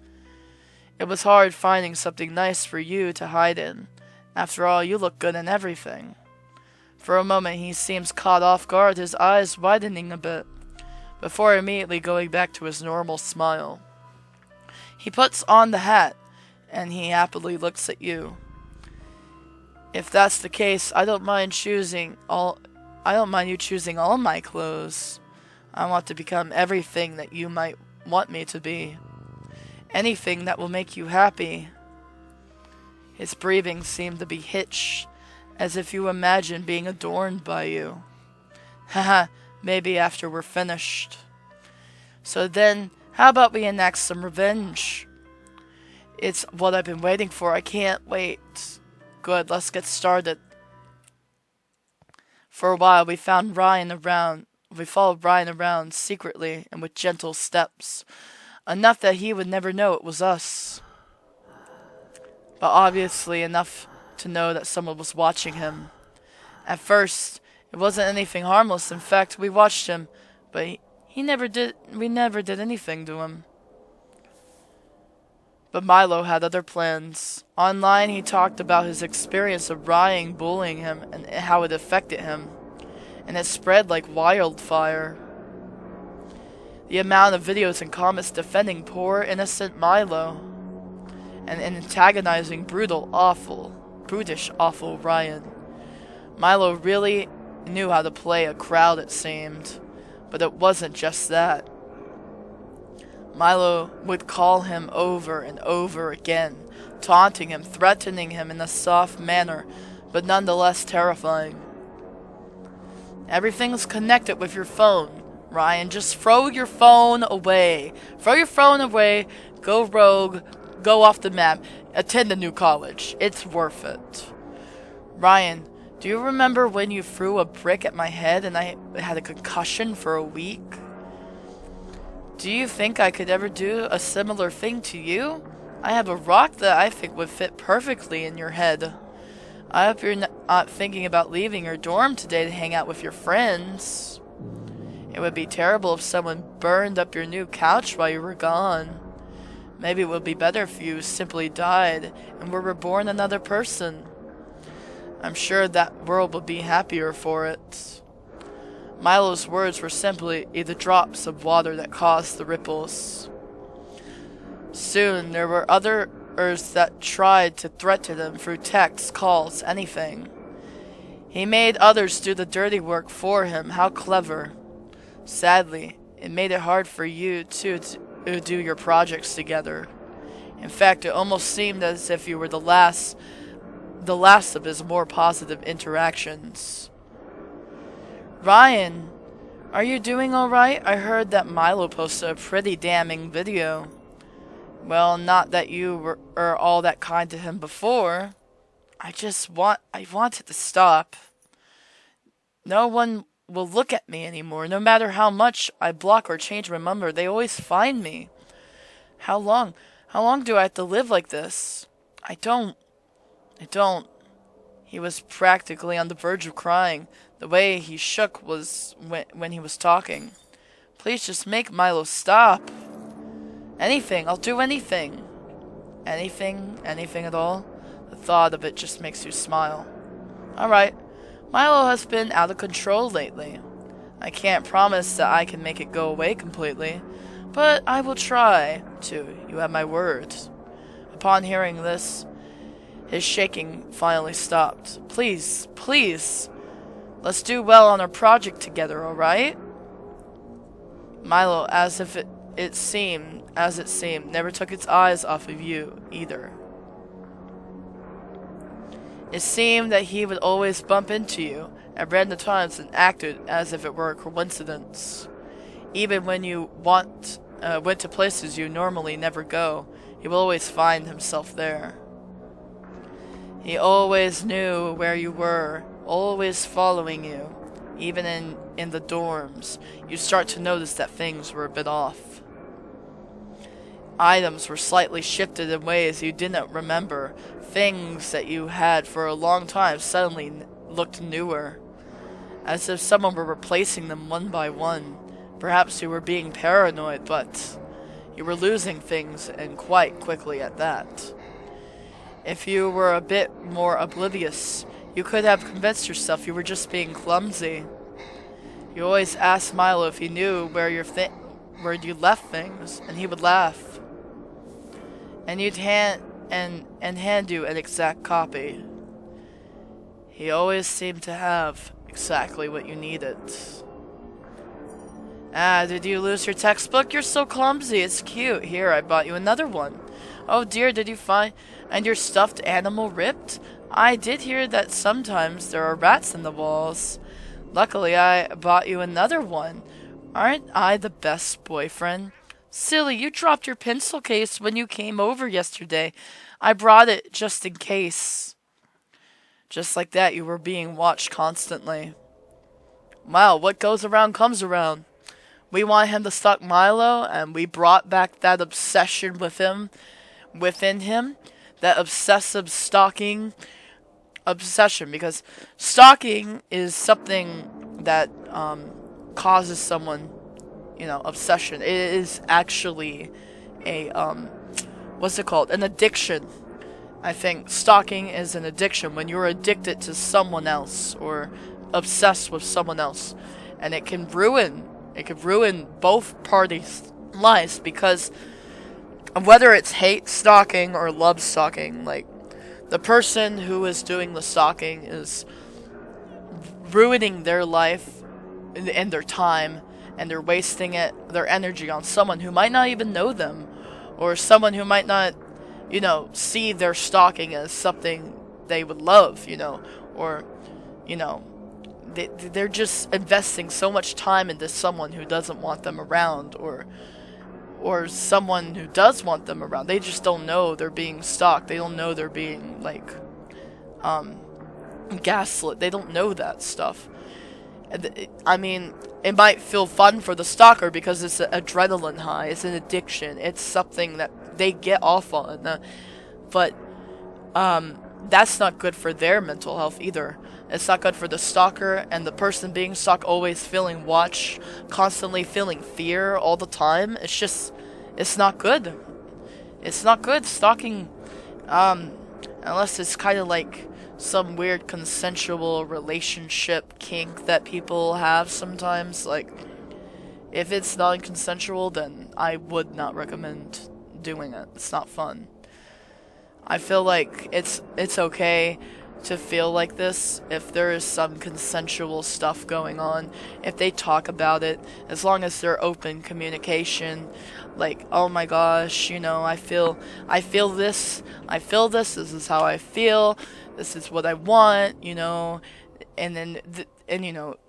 It was hard finding something nice for you to hide in. After all, you look good in everything. For a moment he seems caught off guard, his eyes widening a bit. before immediately going back to his normal smile. He puts on the hat, and he happily looks at you. If that's the case, I don't mind you choosing all my clothes. I want to become everything that you might want me to be. Anything that will make you happy. His breathing seemed to be hitched, as if you imagine being adorned by you. Haha, maybe after we're finished. So then, how about we enact some revenge? It's what I've been waiting for. I can't wait. Good, let's get started. For a while, we followed Ryan around secretly and with gentle steps, enough that he would never know it was us. But obviously enough to know that someone was watching him. At first, it wasn't anything harmless. In fact, we watched him, but we never did anything to him. But Milo had other plans. Online, he talked about his experience of Ryan bullying him and how it affected him. And it spread like wildfire. The amount of videos and comments defending poor, innocent Milo. And antagonizing brutish, awful Ryan. Milo really knew how to play a crowd, it seemed. But it wasn't just that. Milo would call him over and over again, taunting him, threatening him in a soft manner, but nonetheless terrifying. Everything's connected with your phone, Ryan. Just throw your phone away. Throw your phone away, go rogue, go off the map, attend a new college. It's worth it. Ryan, do you remember when you threw a brick at my head and I had a concussion for a week? Do you think I could ever do a similar thing to you? I have a rock that I think would fit perfectly in your head. I hope you're not thinking about leaving your dorm today to hang out with your friends. It would be terrible if someone burned up your new couch while you were gone. Maybe it would be better if you simply died and were reborn another person. I'm sure that world would be happier for it. Milo's words were simply the drops of water that caused the ripples. Soon there were others that tried to threaten him through texts, calls, anything. He made others do the dirty work for him. How clever. Sadly, it made it hard for you two to do your projects together. In fact, it almost seemed as if you were the last of his more positive interactions. Ryan, are you doing alright? I heard that Milo posted a pretty damning video. Well, not that you were all that kind to him before. I wanted to stop. No one will look at me anymore. No matter how much I block or change my number, they always find me. How long do I have to live like this? I don't. He was practically on the verge of crying. The way he shook was when he was talking. Please just make Milo stop. Anything, I'll do anything. Anything at all? The thought of it just makes you smile. Alright, Milo has been out of control lately. I can't promise that I can make it go away completely, but I will try to. You have my word. Upon hearing this, his shaking finally stopped. Please, let's do well on our project together, alright? Milo, as it seemed, never took its eyes off of you either. It seemed that he would always bump into you at random times and acted as if it were a coincidence. Even when you went to places you normally never go, he will always find himself there. He always knew where you were, always following you. Even in the dorms, you start to notice that things were a bit off. Items were slightly shifted in ways you didn't remember. Things that you had for a long time suddenly looked newer, as if someone were replacing them one by one. Perhaps you were being paranoid, but you were losing things, and quite quickly at that. If you were a bit more oblivious, you could have convinced yourself you were just being clumsy. You always asked Milo if he knew where you left things, and he would laugh. And you'd hand you an exact copy. He always seemed to have exactly what you needed. Ah, did you lose your textbook? You're so clumsy. It's cute. Here, I bought you another one. Oh dear, did you find your stuffed animal ripped? I did hear that sometimes there are rats in the walls. Luckily, I bought you another one. Aren't I the best boyfriend? Silly, you dropped your pencil case when you came over yesterday. I brought it just in case. Just like that, you were being watched constantly. Wow, what goes around comes around. We want him to stalk Milo, and we brought back that obsession within him, that obsessive stalking obsession, because stalking is something that causes someone, obsession. It is actually a what's it called? An addiction. I think stalking is an addiction when you're addicted to someone else or obsessed with someone else, and it can ruin both parties' lives, because whether it's hate stalking or love stalking, like, the person who is doing the stalking is ruining their life and their time, and they're wasting their energy on someone who might not even know them, or someone who might not, see their stalking as something they would love, or, they're just investing so much time into someone who doesn't want them around, or someone who does want them around. They just don't know they're being stalked. They don't know they're being, gaslit. They don't know that stuff. I mean, it might feel fun for the stalker because it's an adrenaline high. It's an addiction. It's something that they get off on. But that's not good for their mental health either. It's not good for the stalker and the person being stalked, always feeling watched, constantly feeling fear all the time. It's not good. It's not good. Stalking, unless it's kind of like some weird consensual relationship kink that people have sometimes. Like, if it's non-consensual, then I would not recommend doing it. It's not fun. I feel like it's okay to feel like this if there is some consensual stuff going on, if they talk about it, as long as they're open communication, like, oh my gosh, I feel this, this is how I feel, this is what I want, and then,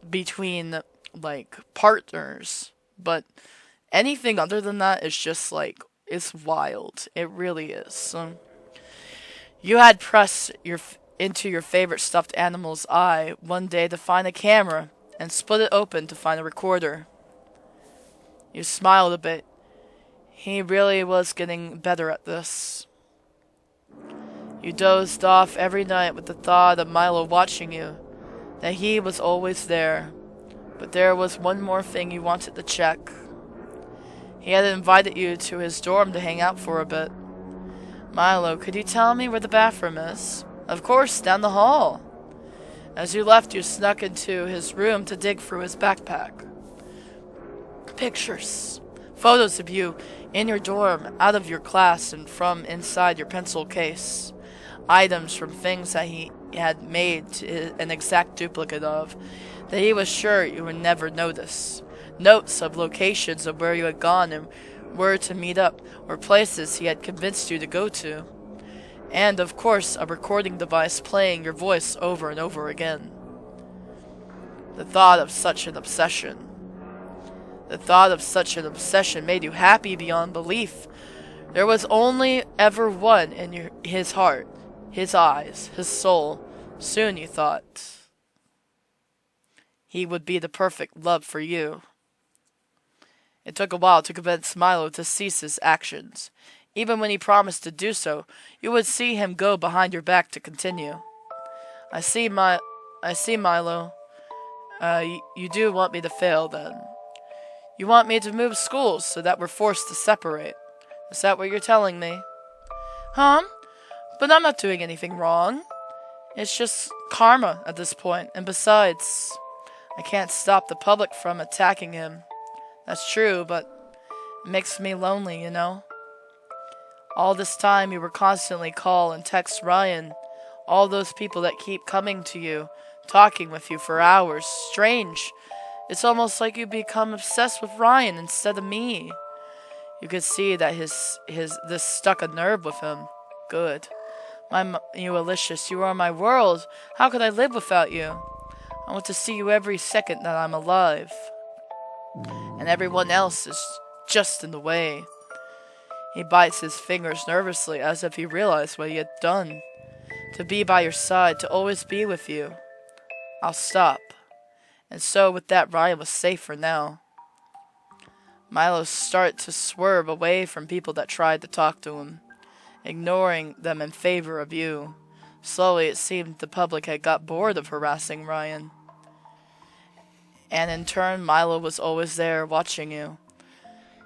between, like, partners. But anything other than that is just, like, it's wild. It really is. You had pressed into your favorite stuffed animal's eye one day to find a camera, and split it open to find a recorder. You smiled a bit. He really was getting better at this. You dozed off every night with the thought of Milo watching you, that he was always there. But there was one more thing you wanted to check. He had invited you to his dorm to hang out for a bit. Milo, could you tell me where the bathroom is? Of course, down the hall. As you left, you snuck into his room to dig through his backpack. Pictures. Photos of you in your dorm, out of your class, and from inside your pencil case. Items from things that he had made an exact duplicate of, that he was sure you would never notice. Notes of locations of where you had gone and where to meet up, or places he had convinced you to go to. And, of course, a recording device playing your voice over and over again. The thought of such an obsession made you happy beyond belief. There was only ever one in his heart, his eyes, his soul. Soon, you thought, he would be the perfect love for you. It took a while to convince Milo to cease his actions. Even when he promised to do so, you would see him go behind your back to continue. I see, Milo. You do want me to fail, then. You want me to move schools so that we're forced to separate. Is that what you're telling me? Huh? But I'm not doing anything wrong. It's just karma at this point, and besides, I can't stop the public from attacking him. That's true, but it makes me lonely, you know? All this time you were constantly call and text Ryan. All those people that keep coming to you, talking with you for hours. Strange. It's almost like you become obsessed with Ryan instead of me. You could see that this stuck a nerve with him. Good. You Alicious, you are my world. How could I live without you? I want to see you every second that I'm alive. And everyone else is just in the way. He bites his fingers nervously as if he realized what he had done. To be by your side, to always be with you. I'll stop. And so with that, Ryan was safe for now. Milo started to swerve away from people that tried to talk to him, ignoring them in favor of you. Slowly it seemed the public had got bored of harassing Ryan. And in turn, Milo was always there watching you.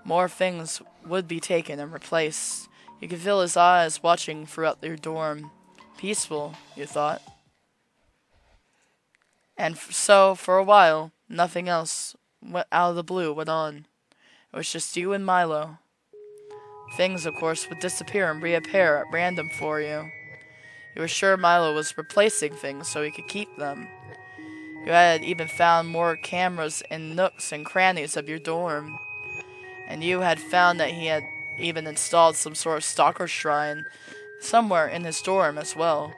More things would be taken and replaced. You could feel his eyes watching throughout your dorm. Peaceful, you thought. And so, for a while, nothing else out of the blue went on. It was just you and Milo. Things, of course, would disappear and reappear at random for you. You were sure Milo was replacing things so he could keep them. You had even found more cameras in nooks and crannies of your dorm. And you had found that he had even installed some sort of stalker shrine somewhere in his dorm as well.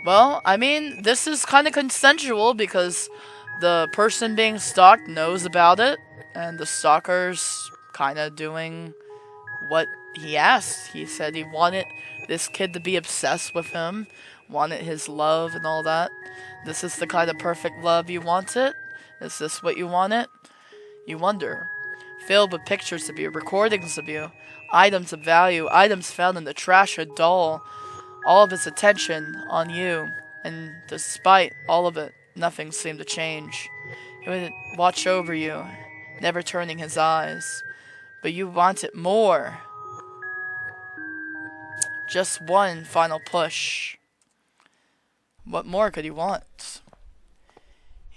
Well, I mean, this is kind of consensual because the person being stalked knows about it, and the stalker's kind of doing what he asked. He said he wanted this kid to be obsessed with him, wanted his love and all that. This is the kind of perfect love you wanted? Is this what you wanted? You wonder. Filled with pictures of you, recordings of you, items of value, items found in the trash, a doll, all of his attention on you, and despite all of it, nothing seemed to change. He would watch over you, never turning his eyes. But you wanted more. Just one final push. What more could you want?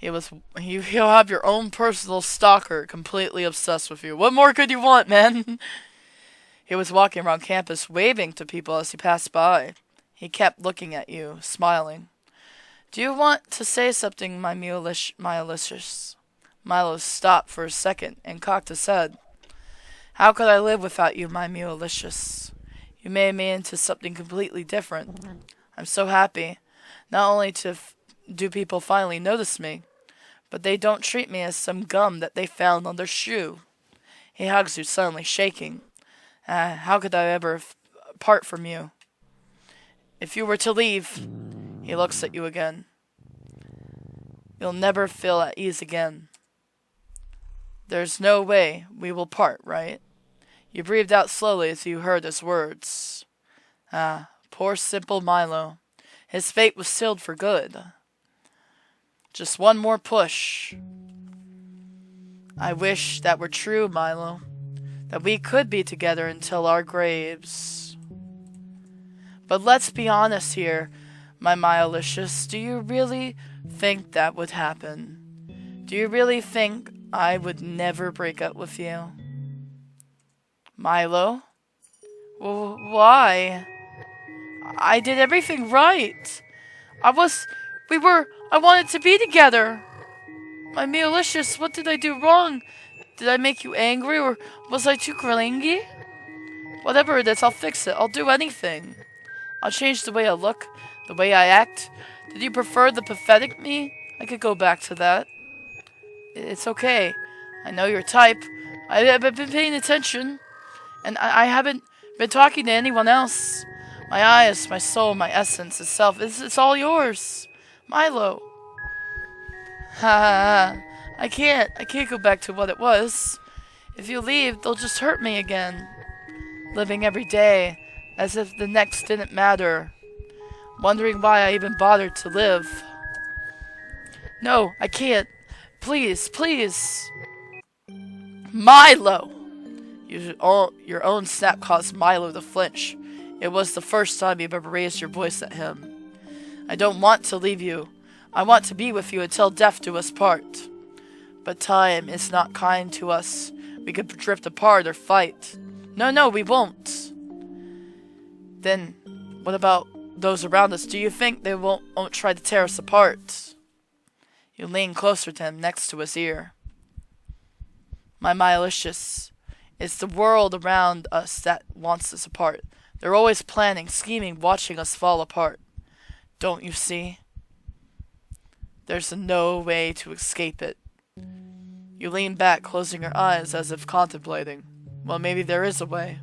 You'll have your own personal stalker completely obsessed with you. What more could you want, man? He was walking around campus waving to people as he passed by. He kept looking at you, smiling. Do you want to say something, my Alicious? Milo stopped for a second and cocked his head. How could I live without you, my Alicious? You made me into something completely different. I'm so happy. Not only do people finally notice me, but they don't treat me as some gum that they found on their shoe. He hugs you, suddenly shaking. How could I ever part from you? If you were to leave, he looks at you again. You'll never feel at ease again. There's no way we will part, right? You breathed out slowly as you heard his words. Poor simple Milo. His fate was sealed for good. Just one more push. I wish that were true, Milo. That we could be together until our graves. But let's be honest here, my Alicious. Do you really think that would happen? Do you really think I would never break up with you? Milo? Why? I did everything right. I wanted to be together. My Alicious, what did I do wrong? Did I make you angry, or was I too clingy? Whatever it is, I'll fix it. I'll do anything. I'll change the way I look, the way I act. Did you prefer the pathetic me? I could go back to that. It's okay. I know your type. I've been paying attention. And I haven't been talking to anyone else. My eyes, my soul, my essence, itself, it's all yours. Milo. I can't go back to what it was. If you leave, they'll just hurt me again. Living every day, as if the next didn't matter. Wondering why I even bothered to live. No, I can't. Please, please. Milo! Your own snap caused Milo to flinch. It was the first time you've ever raised your voice at him. I don't want to leave you. I want to be with you until death do us part. But time is not kind to us. We could drift apart or fight. No, we won't. Then, what about those around us? Do you think they won't try to tear us apart? You lean closer to him, next to his ear. My Milicious, it's the world around us that wants us apart. They're always planning, scheming, watching us fall apart. Don't you see? There's no way to escape it. You lean back, closing your eyes as if contemplating. Well, maybe there is a way.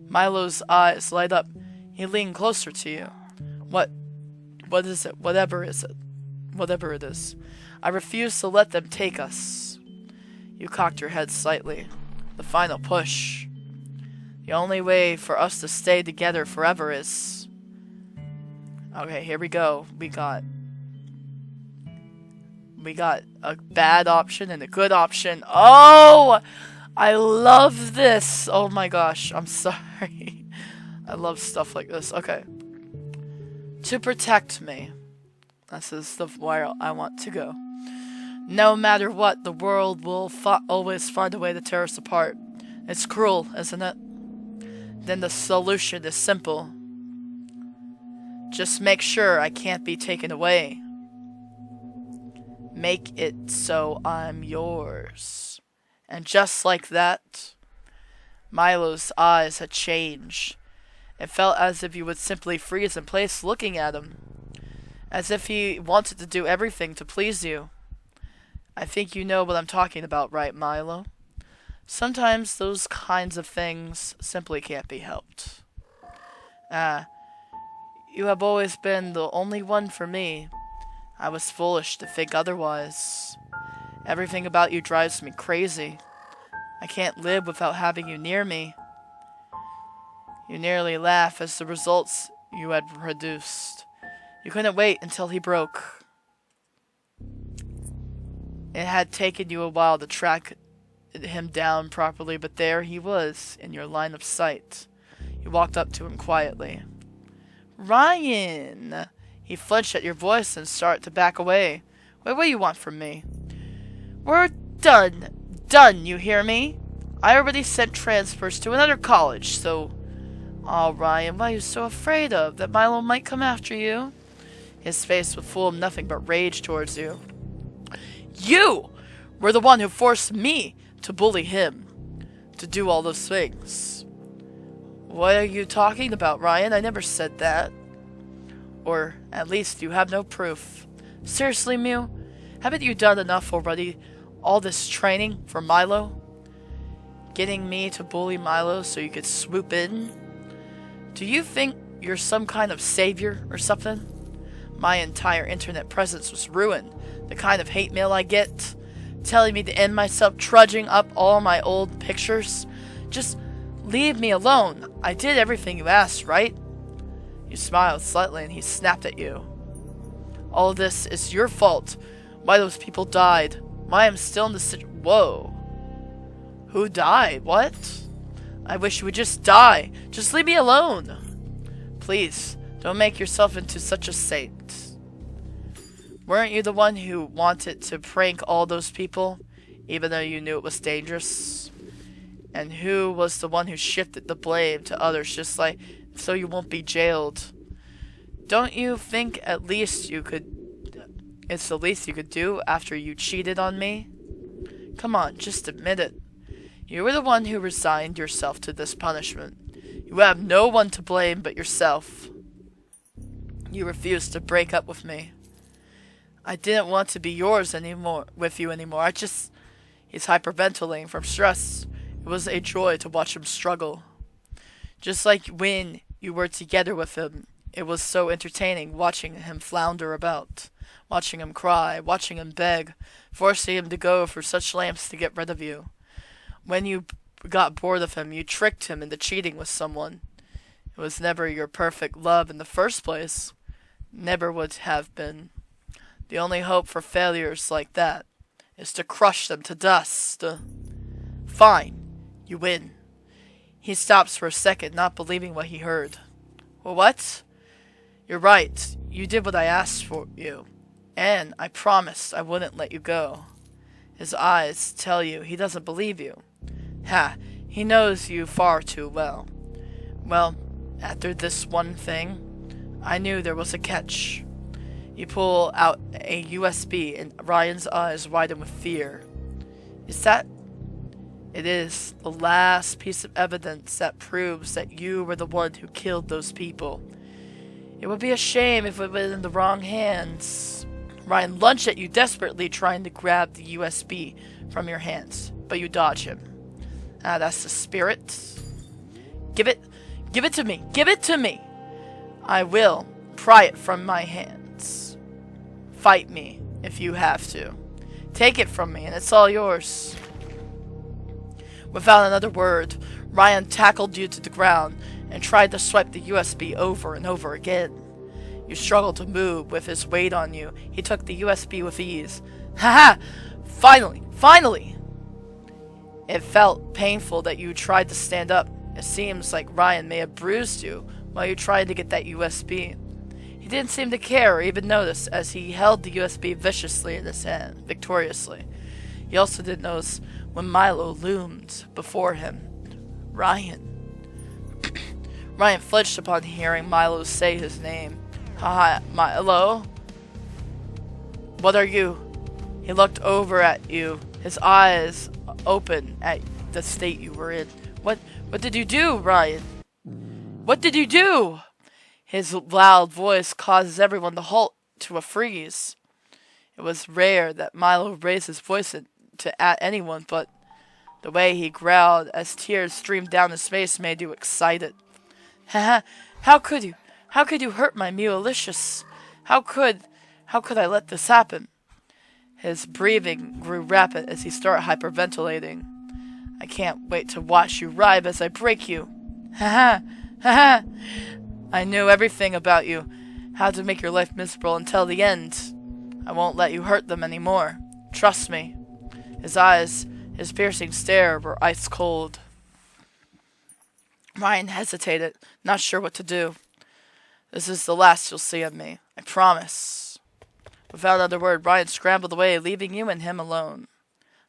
Milo's eyes light up. He leaned closer to you. What is it? Whatever it is. I refuse to let them take us. You cocked your head slightly. The final push. The only way for us to stay together forever is... Okay, here we go. We got a bad option and a good option. Oh! I love this! Oh my gosh, I'm sorry. I love stuff like this. Okay. To protect me. This is where I want to go. No matter what, the world will always find a way to tear us apart. It's cruel, isn't it? Then the solution is simple. Just make sure I can't be taken away. Make it so I'm yours. And just like that, Milo's eyes had changed. It felt as if you would simply freeze in place looking at him. As if he wanted to do everything to please you. I think you know what I'm talking about, right, Milo? Sometimes those kinds of things simply can't be helped. You have always been the only one for me. I was foolish to think otherwise. Everything about you drives me crazy. I can't live without having you near me. You nearly laugh as the results you had produced. You couldn't wait until he broke. It had taken you a while to track him down properly, but there he was, in your line of sight. You walked up to him quietly. Ryan! He flinched at your voice and started to back away. What do you want from me? We're done. Done, you hear me? I already sent transfers to another college, so... Oh, Ryan, what are you so afraid of? That Milo might come after you? His face was full of nothing but rage towards you. You were the one who forced me to bully him. To do all those things. What are you talking about, Ryan? I never said that. Or, at least, you have no proof. Seriously, Mew? Haven't you done enough already? All this training for Milo? Getting me to bully Milo so you could swoop in? Do you think you're some kind of savior or something? My entire internet presence was ruined. The kind of hate mail I get, telling me to end myself, trudging up all my old pictures. Just leave me alone. I did everything you asked, right? You smiled slightly and he snapped at you. All this is your fault. Why those people died. Why I'm still in the Whoa. Who died? What? I wish you would just die. Just leave me alone. Please, don't make yourself into such a saint. Weren't you the one who wanted to prank all those people, even though you knew it was dangerous? And who was the one who shifted the blame to others just like so you won't be jailed? Don't you think at least you could... It's the least you could do after you cheated on me? Come on, just admit it. You were the one who resigned yourself to this punishment. You have no one to blame but yourself. You refused to break up with me. I didn't want to be yours anymore, with you anymore. He's hyperventilating from stress. It was a joy to watch him struggle. Just like when you were together with him, it was so entertaining watching him flounder about, watching him cry, watching him beg, forcing him to go for such lengths to get rid of you. When you got bored of him, you tricked him into cheating with someone. It was never your perfect love in the first place. Never would have been. The only hope for failures like that is to crush them to dust. Fine. You win. He stops for a second, not believing what he heard. Well, what? You're right. You did what I asked for you. And I promised I wouldn't let you go. His eyes tell you he doesn't believe you. Ha, he knows you far too well. Well, after this one thing, I knew there was a catch. You pull out a USB and Ryan's eyes widen with fear. Is that... It is the last piece of evidence that proves that you were the one who killed those people. It would be a shame if it was in the wrong hands. Ryan lunged at you desperately, trying to grab the USB from your hands, but you dodge him. Ah, that's the spirit. Give it to me, give it to me. I will pry it from my hands. Fight me if you have to. Take it from me and it's all yours. Without another word, Ryan tackled you to the ground and tried to swipe the USB over and over again. You struggled to move with his weight on you. He took the USB with ease. Haha! Finally! Finally! It felt painful that you tried to stand up. It seems like Ryan may have bruised you while you tried to get that USB. He didn't seem to care or even notice as he held the USB viciously in his hand, victoriously. He also didn't notice when Milo loomed before him. Ryan. Ryan flinched upon hearing Milo say his name. Haha, Milo? What are you? He looked over at you, his eyes open at the state you were in. What did you do, Ryan? What did you do? His loud voice causes everyone to halt to a freeze. It was rare that Milo raised his voice at anyone, but the way he growled as tears streamed down his face made you excited. Haha, how could you? How could you hurt my Mulicious? How could I let this happen? His breathing grew rapid as he started hyperventilating. I can't wait to watch you writhe as I break you. Haha, haha. I knew everything about you, how to make your life miserable until the end. I won't let you hurt them anymore. Trust me. His eyes, his piercing stare were ice cold. Ryan hesitated, not sure what to do. This is the last you'll see of me. I promise. Without another word, Ryan scrambled away, leaving you and him alone.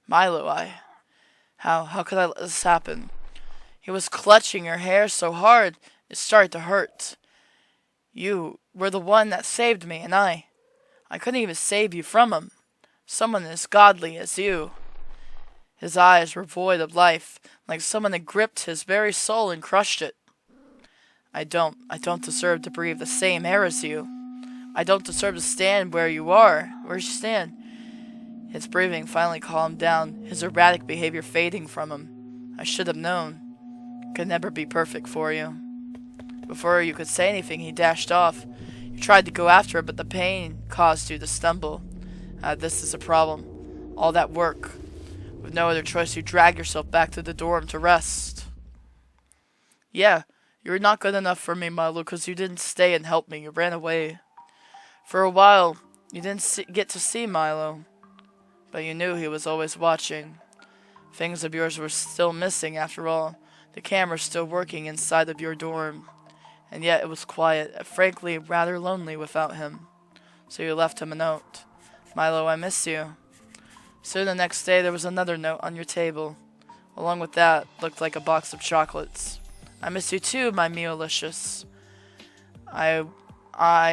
Milo, How could I let this happen? He was clutching your hair so hard, it started to hurt. You were the one that saved me, and I couldn't even save you from him. Someone as godly as you. His eyes were void of life, like someone had gripped his very soul and crushed it. I don't deserve to breathe the same air as you. I don't deserve to stand where you stand. His breathing finally calmed down, his erratic behavior fading from him. I should have known. Could never be perfect for you. Before you could say anything, he dashed off. You tried to go after him, but the pain caused you to stumble. This is a problem. All that work. With no other choice, you drag yourself back to the dorm to rest. Yeah, you were not good enough for me, Milo, because you didn't stay and help me. You ran away. For a while, you didn't get to see Milo. But you knew he was always watching. Things of yours were still missing, after all. The camera's still working inside of your dorm. And yet it was quiet, frankly rather lonely without him. So you left him a note. Milo, I miss you. Soon the next day there was another note on your table. Along with that looked like a box of chocolates. I miss you too, my Mulicious. I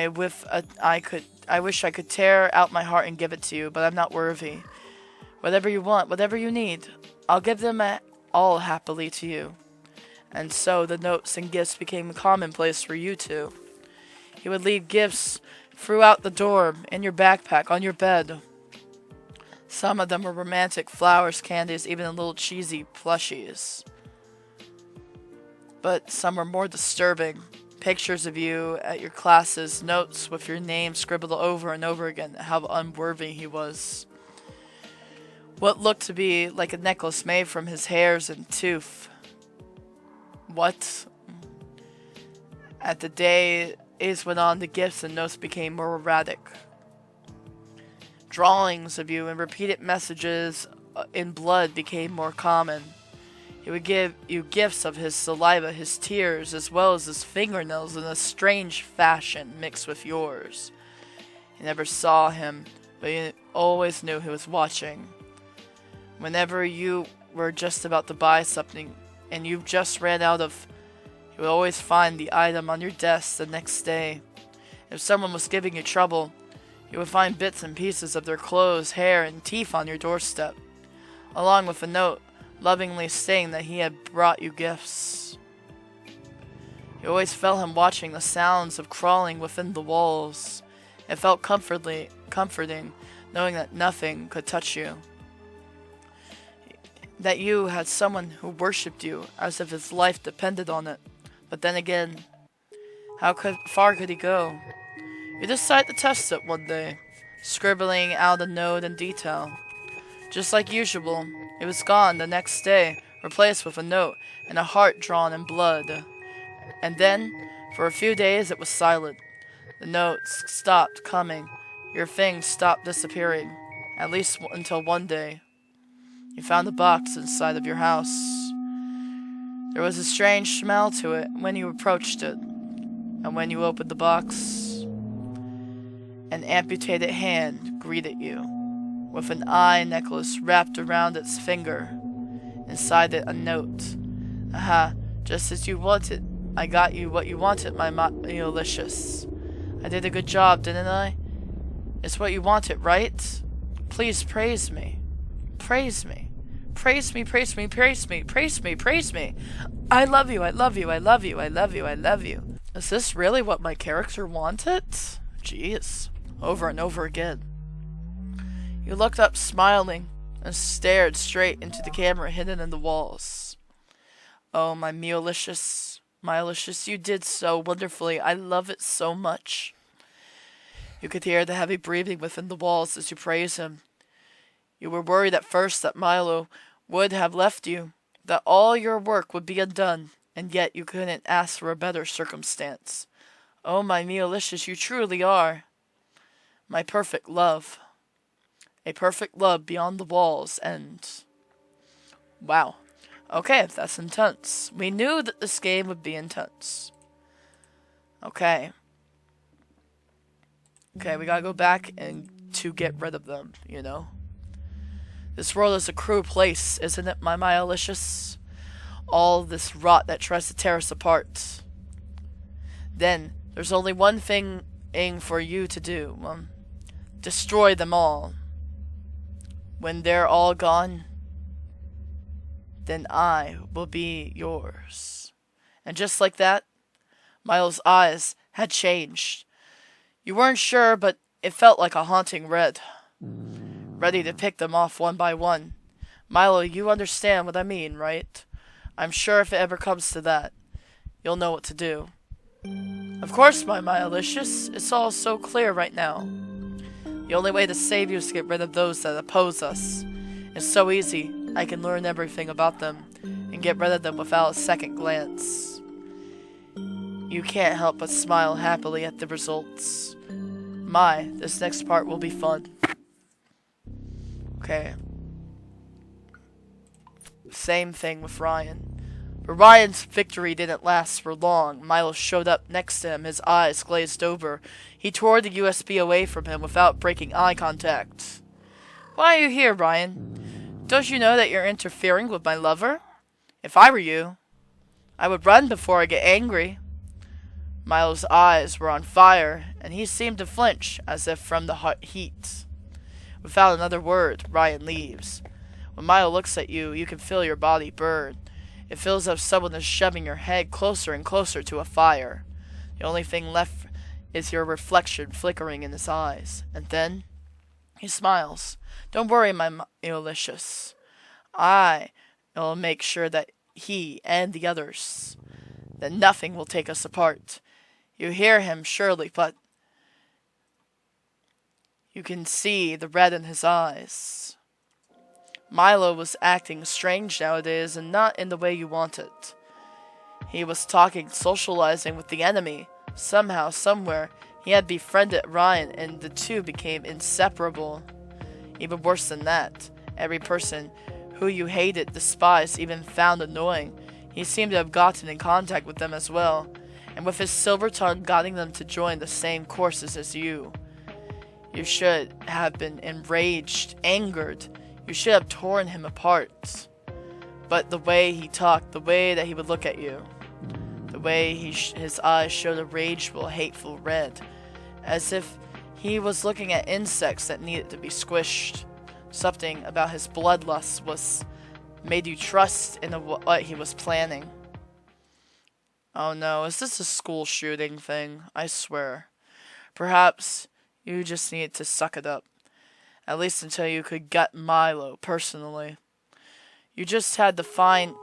wish I could tear out my heart and give it to you, but I'm not worthy. Whatever you want, whatever you need, I'll give them all happily to you. And so the notes and gifts became commonplace for you two. He would leave gifts throughout the dorm, in your backpack, on your bed. Some of them were romantic flowers, candies, even little cheesy plushies. But some were more disturbing. Pictures of you at your classes, notes with your name scribbled over and over again, how unworthy he was. What looked to be like a necklace made from his hairs and tooth. What? As the days went on, the gifts and notes became more erratic. Drawings of you and repeated messages in blood became more common. He would give you gifts of his saliva, his tears, as well as his fingernails in a strange fashion mixed with yours. You never saw him, but you always knew he was watching. Whenever you were just about to buy something and you just ran out of, you would always find the item on your desk the next day. If someone was giving you trouble, you would find bits and pieces of their clothes, hair, and teeth on your doorstep, along with a note lovingly saying that he had brought you gifts. You always felt him watching the sounds of crawling within the walls. It felt comforting, knowing that nothing could touch you. That you had someone who worshipped you as if his life depended on it. But then again, how far could he go? You decided to test it one day, scribbling out a note in detail. Just like usual, it was gone the next day, replaced with a note and a heart drawn in blood. And then, for a few days, it was silent. The notes stopped coming. Your things stopped disappearing, at least until one day. You found a box inside of your house. There was a strange smell to it when you approached it. And when you opened the box, an amputated hand greeted you, with an eye necklace wrapped around its finger. Inside it, a note. Aha, just as you wanted. I got you what you wanted, my Ulysses. I did a good job, didn't I? It's what you wanted, right? Please praise me. Praise me. Praise me, praise me, praise me, praise me, praise me. I love you, I love you, I love you, I love you, I love you. Is this really what my character wanted? Jeez. Over and over again. You looked up smiling and stared straight into the camera hidden in the walls. Oh, my Ulysses. My Ulysses, you did so wonderfully. I love it so much. You could hear the heavy breathing within the walls as you praised him. You were worried at first that Milo would have left you, that all your work would be undone, and yet you couldn't ask for a better circumstance. Oh, my Ulysses, you truly are my perfect love. A perfect love beyond the walls, and wow. Okay, that's intense. We knew that this game would be intense. Okay. Okay, we gotta go back and to get rid of them, you know? This world is a cruel place, isn't it, my Ulysses? All this rot that tries to tear us apart. Then, there's only one thing for you to do. Destroy them all. When they're all gone, then I will be yours. And just like that, Milo's eyes had changed. You weren't sure, but it felt like a haunting red. Ready to pick them off one by one. Milo, you understand what I mean, right? I'm sure if it ever comes to that, you'll know what to do. Of course, my Ulysses. It's all so clear right now. The only way to save you is to get rid of those that oppose us. It's so easy. I can learn everything about them and get rid of them without a second glance. You can't help but smile happily at the results. This next part will be fun. Okay. Same thing with Ryan. But Ryan's victory didn't last for long. Milo showed up next to him, his eyes glazed over. He tore the USB away from him without breaking eye contact. Why are you here, Ryan? Don't you know that you're interfering with my lover? If I were you, I would run before I get angry. Milo's eyes were on fire, and he seemed to flinch, as if from the hot heat. Without another word, Ryan leaves. When Milo looks at you, you can feel your body burn. It feels as if someone is shoving your head closer and closer to a fire. The only thing left is your reflection flickering in his eyes. And then he smiles. Don't worry, my Ulysses. I will make sure that he and the others, that nothing will take us apart. You hear him surely, but you can see the red in his eyes. Milo was acting strange nowadays, and not in the way you wanted. He was talking, socializing with the enemy. Somehow, somewhere, he had befriended Ryan, and the two became inseparable. Even worse than that, every person who you hated, despised, even found annoying, he seemed to have gotten in contact with them as well, and with his silver tongue guiding them to join the same courses as you. You should have been enraged, angered. You should have torn him apart. But the way he talked, the way that he would look at you, the way his eyes showed a rageful, hateful red, as if he was looking at insects that needed to be squished. Something about his bloodlust made you trust in what he was planning. Oh no, is this a school shooting thing? I swear. Perhaps you just needed to suck it up. At least until you could get Milo, personally. You just had to find...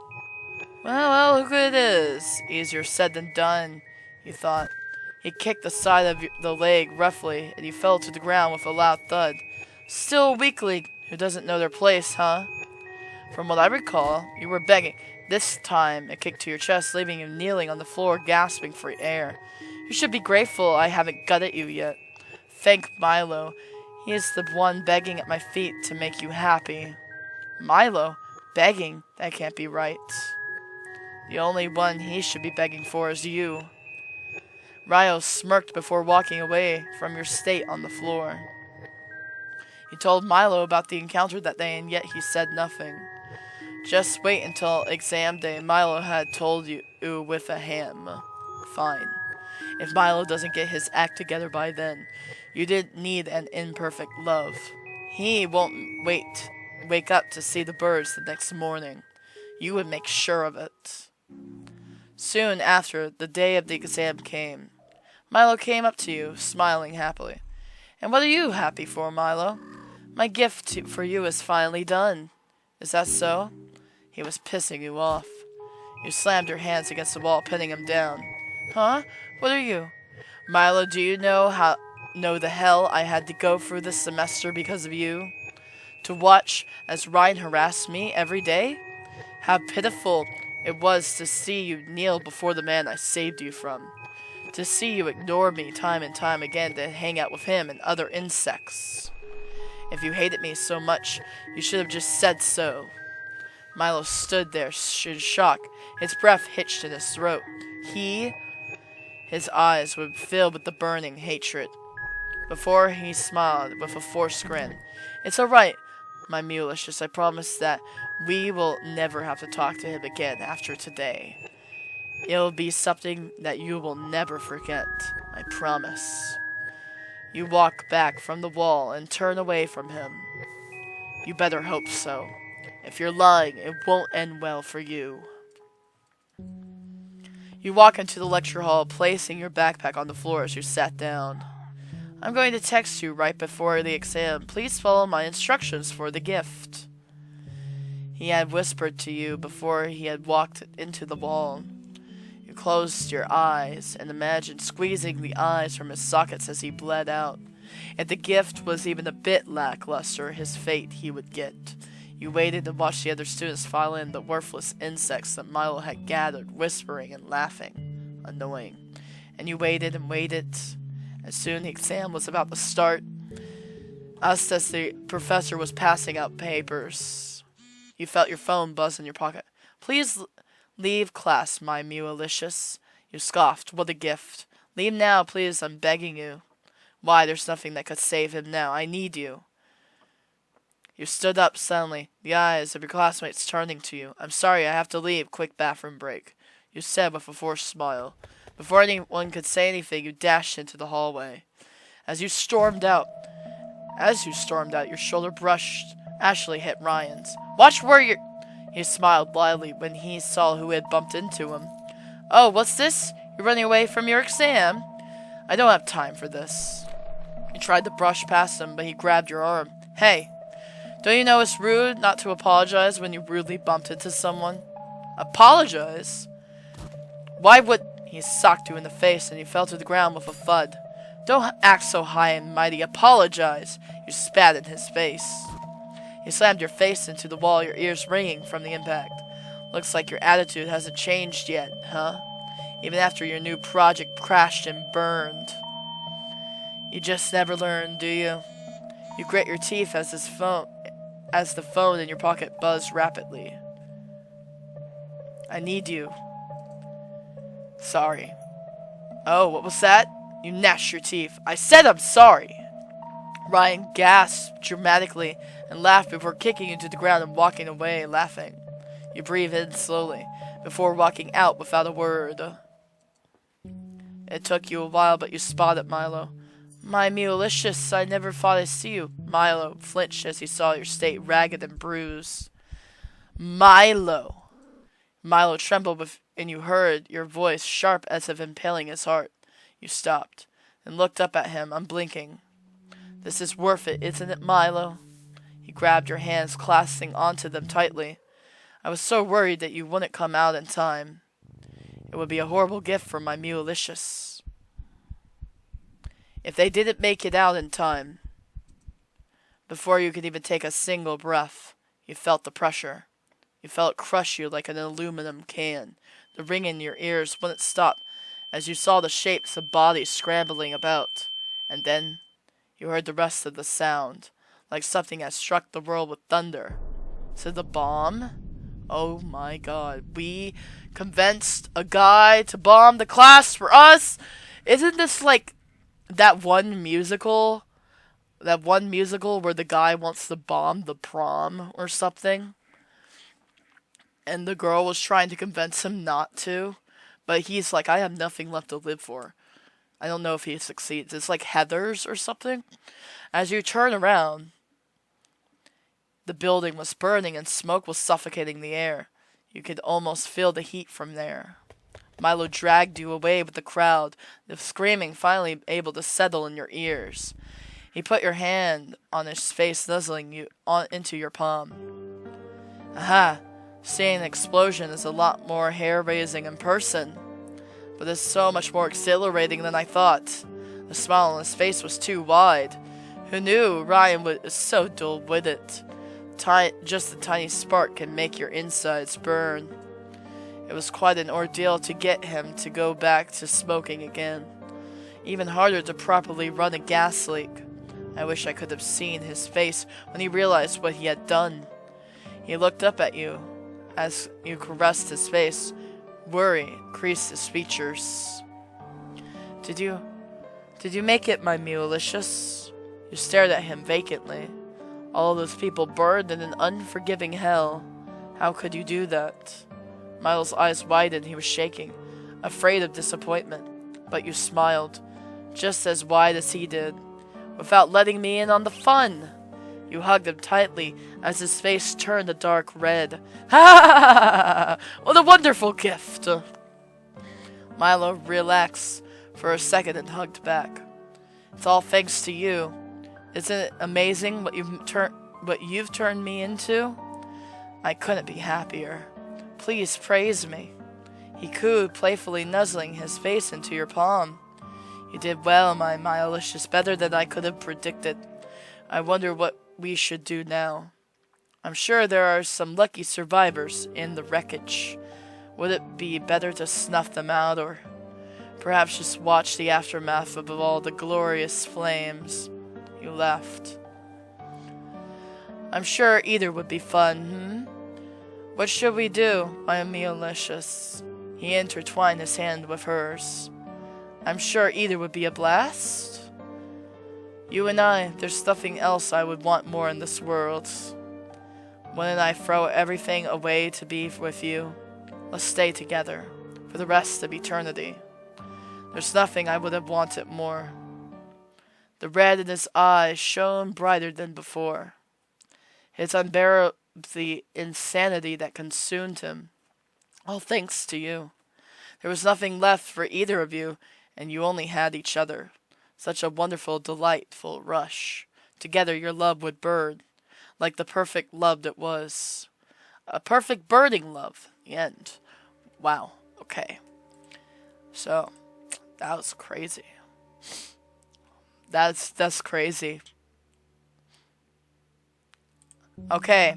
Well, look what it is. Easier said than done, you thought. He kicked the side of the leg roughly, and you fell to the ground with a loud thud. Still a weakling who doesn't know their place, huh? From what I recall, you were begging. This time, a kick to your chest, leaving you kneeling on the floor, gasping for air. You should be grateful I haven't gutted you yet. Thank Milo. He is the one begging at my feet to make you happy. Milo? Begging? That can't be right. The only one he should be begging for is you. Ryo smirked before walking away from your state on the floor. You told Milo about the encounter that day, and yet he said nothing. Just wait until exam day. Milo had told you with a ham. Fine. If Milo doesn't get his act together by then, you didn't need an imperfect love. He won't wake up to see the birds the next morning. You would make sure of it. Soon after, the day of the exam came. Milo came up to you, smiling happily. And what are you happy for, Milo? My gift for you is finally done. Is that so? He was pissing you off. You slammed your hands against the wall, pinning him down. Huh? What are you? Milo, do you know the hell I had to go through this semester because of you? To watch as Ryan harassed me every day? How pitiful it was to see you kneel before the man I saved you from. To see you ignore me time and time again to hang out with him and other insects. If you hated me so much, you should have just said so. Milo stood there in shock, his breath hitched in his throat. His eyes were filled with the burning hatred. Before he smiled with a forced grin. It's alright, my Mulicious. I promise that we will never have to talk to him again after today. It'll be something that you will never forget. I promise. You walk back from the wall and turn away from him. You better hope so. If you're lying, it won't end well for you. You walk into the lecture hall, placing your backpack on the floor as you sat down. I'm going to text you right before the exam. Please follow my instructions for the gift. He had whispered to you before he had walked into the wall. You closed your eyes and imagined squeezing the eyes from his sockets as he bled out. If the gift was even a bit lackluster, his fate he would get. You waited and watched the other students file in the worthless insects that Milo had gathered, whispering and laughing. Annoying. And you waited and waited. As soon the exam was about to start, just as the professor was passing out papers, you felt your phone buzz in your pocket. Please leave class, my Mulicious. You scoffed. What a gift. Leave now, please, I'm begging you. Why, there's nothing that could save him now. I need you. You stood up suddenly, the eyes of your classmates turning to you. I'm sorry, I have to leave. Quick bathroom break. You said with a forced smile. Before anyone could say anything, you dashed into the hallway. As you stormed out, your shoulder brushed. Ashley hit Ryan's. Watch where you're... He smiled blithely when he saw who had bumped into him. Oh, what's this? You're running away from your exam? I don't have time for this. You tried to brush past him, but he grabbed your arm. Hey, don't you know it's rude not to apologize when you rudely bumped into someone? Apologize? Why would... He socked you in the face and you fell to the ground with a thud. Don't act so high and mighty. Apologize. You spat in his face. You slammed your face into the wall, your ears ringing from the impact. Looks like your attitude hasn't changed yet, huh? Even after your new project crashed and burned. You just never learn, do you? You grit your teeth as the phone in your pocket buzzed rapidly. I need you. Sorry. Oh, what was that? You gnashed your teeth. I said I'm sorry. Ryan gasped dramatically and laughed before kicking you to the ground and walking away, laughing. You breathe in slowly, before walking out without a word. It took you a while, but you spotted Milo. My Mulicious, I never thought I'd see you. Milo flinched as he saw your state ragged and bruised. Milo! Milo trembled and you heard your voice sharp as if impaling his heart. You stopped, and looked up at him, unblinking. This is worth it, isn't it, Milo? He grabbed your hands, clasping onto them tightly. I was so worried that you wouldn't come out in time. It would be a horrible gift for my Mulicious. If they didn't make it out in time, before you could even take a single breath, you felt the pressure. You felt it crush you like an aluminum can. The ringing in your ears wouldn't stop as you saw the shapes of bodies scrambling about. And then you heard the rest of the sound, like something had struck the world with thunder. So the bomb? Oh my god. We convinced a guy to bomb the class for us? Isn't this like that one musical? That one musical where the guy wants to bomb the prom or something? And the girl was trying to convince him not to. But he's like, I have nothing left to live for. I don't know if he succeeds. It's like Heathers or something. As you turn around, the building was burning and smoke was suffocating the air. You could almost feel the heat from there. Milo dragged you away with the crowd, the screaming finally able to settle in your ears. He put your hand on his face, nuzzling you into your palm. Aha! Seeing an explosion is a lot more hair-raising in person, but it's so much more exhilarating than I thought. The smile on his face was too wide. Who knew Ryan was so dull-witted? Just a tiny spark can make your insides burn. It was quite an ordeal to get him to go back to smoking again. Even harder to properly run a gas leak. I wish I could have seen his face when he realized what he had done. He looked up at you as you caressed his face. Worry creased his features. Did you make it, my Mulicious? You stared at him vacantly. All those people burned in an unforgiving hell. How could you do that? Milo's eyes widened. He was shaking, afraid of disappointment. But you smiled, just as wide as he did, without letting me in on the fun. You hugged him tightly as his face turned a dark red. Ha ha ha! What a wonderful gift! Milo relaxed for a second and hugged back. It's all thanks to you. Isn't it amazing what you've turned me into? I couldn't be happier. Please praise me. He cooed, playfully nuzzling his face into your palm. You did well, my Mulicious, better than I could have predicted. I wonder what we should do now. I'm sure there are some lucky survivors in the wreckage. Would it be better to snuff them out, or perhaps just watch the aftermath of all the glorious flames? You laughed. I'm sure either would be fun, What should we do, my Mulicious? He intertwined his hand with hers. I'm sure either would be a blast. You and I, there's nothing else I would want more in this world. Wouldn't I throw everything away to be with you? Let's stay together for the rest of eternity. There's nothing I would have wanted more. The red in his eyes shone brighter than before. His unbearable insanity that consumed him. All thanks to you. There was nothing left for either of you, and you only had each other. Such a wonderful, delightful rush. Together your love would burn, like the perfect love that was. A perfect burning love. The end. Wow. Okay. So, that was crazy. That's crazy. Okay.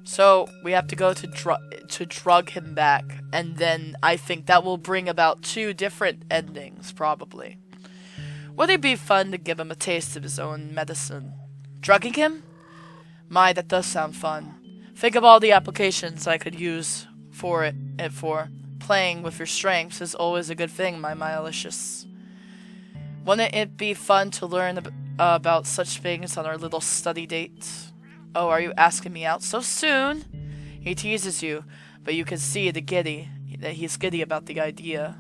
So, we have to go to drug him back, and then I think that will bring about 2 different endings, probably. Would it be fun to give him a taste of his own medicine? Drugging him? My, that does sound fun. Think of all the applications I could use for it for. Playing with your strengths is always a good thing, my Mulicious. Wouldn't it be fun to learn about such things on our little study date. Oh, are you asking me out so soon? He teases you, but you can see that he's giddy about the idea.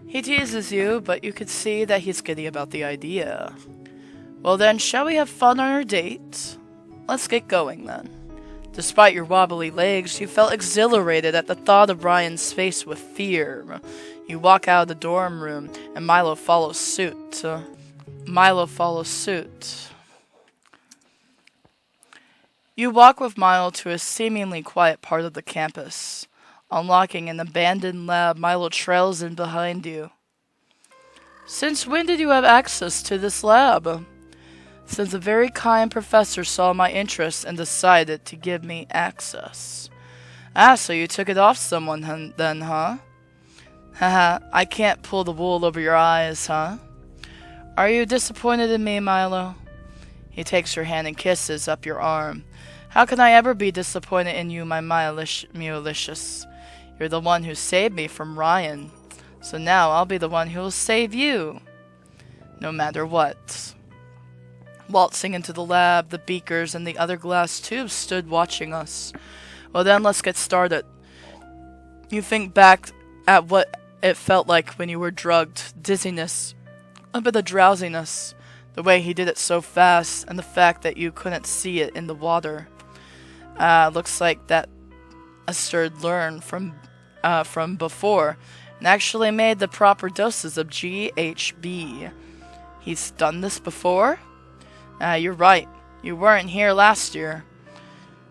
He teases you, but you can see that he's giddy about the idea. Well then, shall we have fun on our date? Let's get going then. Despite your wobbly legs, you felt exhilarated at the thought of Ryan's face with fear. You walk out of the dorm room, and Milo follows suit. You walk with Milo to a seemingly quiet part of the campus. Unlocking an abandoned lab, Milo trails in behind you. Since when did you have access to this lab? Since a very kind professor saw my interest and decided to give me access. Ah, so you took it off someone then, huh? Haha, I can't pull the wool over your eyes, huh? Are you disappointed in me, Milo? He takes your hand and kisses up your arm. How can I ever be disappointed in you, my Mulicious? You're the one who saved me from Ryan. So now I'll be the one who will save you. No matter what. Waltzing into the lab, the beakers and the other glass tubes stood watching us. Well then, let's get started. You think back at what it felt like when you were drugged. Dizziness. A bit of drowsiness. The way he did it so fast, and the fact that you couldn't see it in the water. Looks like that Astrid learned from before, and actually made the proper doses of GHB. He's done this before? You're right. You weren't here last year.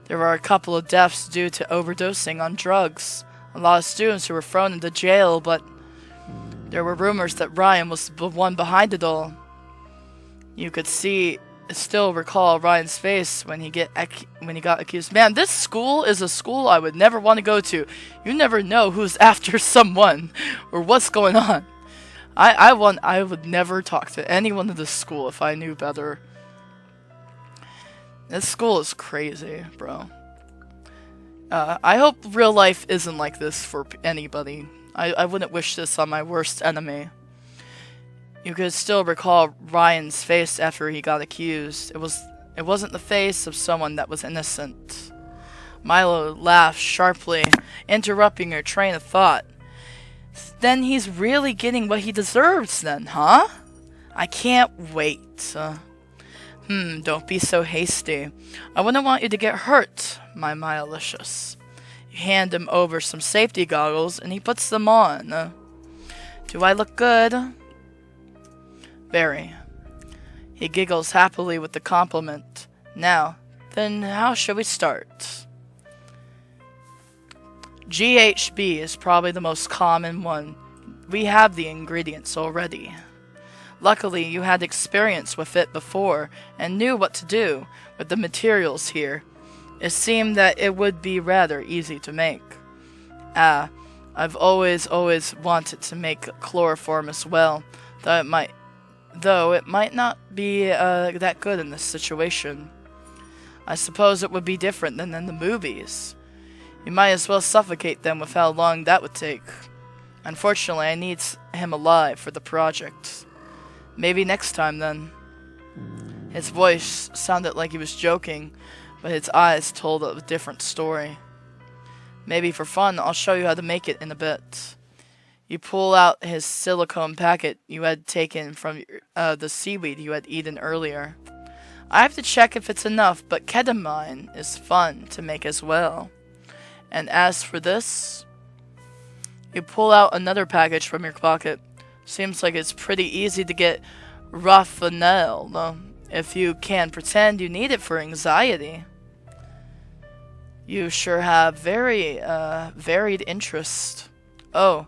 There were a couple of deaths due to overdosing on drugs. A lot of students who were thrown into jail, but there were rumors that Ryan was the one behind it all. You could still recall Ryan's face when he got accused. Man, this school is a school I would never want to go to. You never know who's after someone or what's going on. I would never talk to anyone in this school if I knew better. This school is crazy, bro. I hope real life isn't like this for anybody. I wouldn't wish this on my worst enemy. You could still recall Ryan's face after he got accused. It wasn't the face of someone that was innocent. Milo laughed sharply, interrupting her train of thought. Then he's really getting what he deserves then, huh? I can't wait. Don't be so hasty. I wouldn't want you to get hurt, my Milicious. You hand him over some safety goggles, and he puts them on. Do I look good? Very. He giggles happily with the compliment. Now, then how shall we start? GHB is probably the most common one. We have the ingredients already. Luckily, you had experience with it before and knew what to do with the materials here. It seemed that it would be rather easy to make. I've always wanted to make chloroform as well, though it might not be that good in this situation. I suppose it would be different than in the movies. You might as well suffocate them with how long that would take. Unfortunately, I need him alive for the project. Maybe next time, then. His voice sounded like he was joking, but his eyes told a different story. Maybe for fun, I'll show you how to make it in a bit. You pull out his silicone packet you had taken from the seaweed you had eaten earlier. I have to check if it's enough, but ketamine is fun to make as well. And as for this, you pull out another package from your pocket. Seems like it's pretty easy to get Raphanel, if you can pretend you need it for anxiety. You sure have very, varied interest. Oh,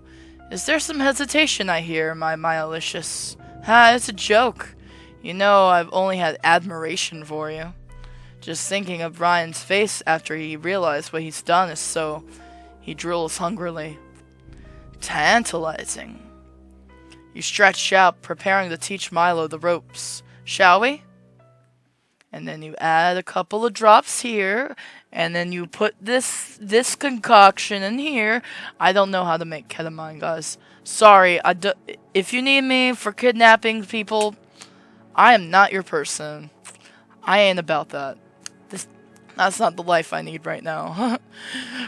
is there some hesitation I hear, my Milicious? It's a joke. You know I've only had admiration for you. Just thinking of Ryan's face after he realized what he's done is so... He drools hungrily. Tantalizing. You stretch out, preparing to teach Milo the ropes. Shall we? And then you add a couple of drops here, and then you put this concoction in here. I don't know how to make ketamine, guys. Sorry, if you need me for kidnapping people, I am not your person. I ain't about that. That's not the life I need right now.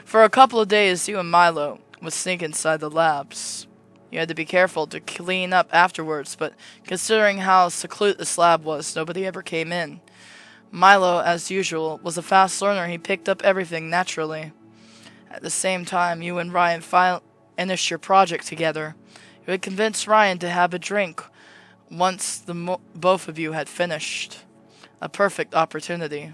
For a couple of days, you and Milo would sneak inside the labs. You had to be careful to clean up afterwards, but considering how secluded this lab was, nobody ever came in. Milo, as usual, was a fast learner. He picked up everything naturally. At the same time, you and Ryan finished your project together. You had convinced Ryan to have a drink once both of you had finished. A perfect opportunity.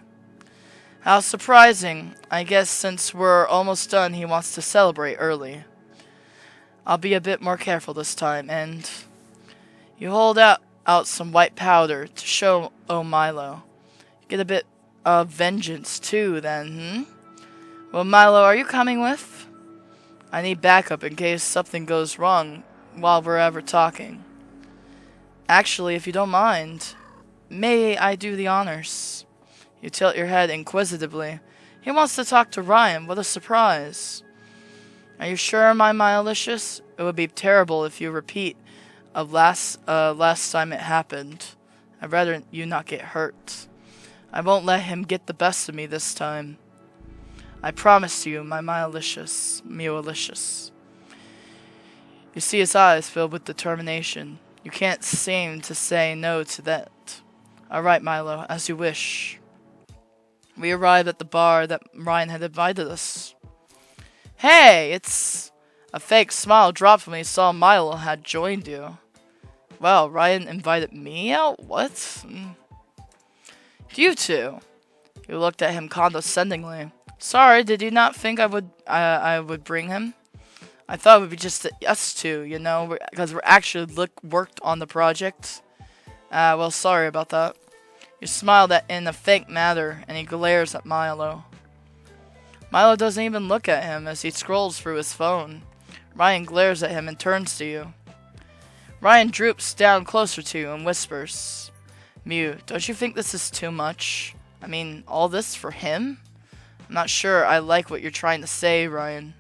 How surprising. I guess since we're almost done, he wants to celebrate early. I'll be a bit more careful this time, and you hold out some white powder to show Milo. Get a bit of vengeance too, then, Well, Milo, are you coming with? I need backup in case something goes wrong while we're ever talking. Actually, if you don't mind, may I do the honors? You tilt your head inquisitively. He wants to talk to Ryan. What a surprise. Are you sure, my Milicious? It would be terrible if you repeat of last time it happened. I'd rather you not get hurt. I won't let him get the best of me this time. I promise you, my Milicious. You see his eyes filled with determination. You can't seem to say no to that. All right, Milo, as you wish. We arrived at the bar that Ryan had invited us. Hey, it's... A fake smile dropped when he saw Milo had joined you. Wow, Ryan invited me out? What? You two. You looked at him condescendingly. Sorry, did you not think I would bring him? I thought it would be just us two, because we're actually worked on the project. Well, sorry about that. You smiled in a fake manner, and he glares at Milo. Milo doesn't even look at him as he scrolls through his phone. Ryan glares at him and turns to you. Ryan droops down closer to you and whispers, Mew, don't you think this is too much? I mean, all this for him? I'm not sure I like what you're trying to say, Ryan.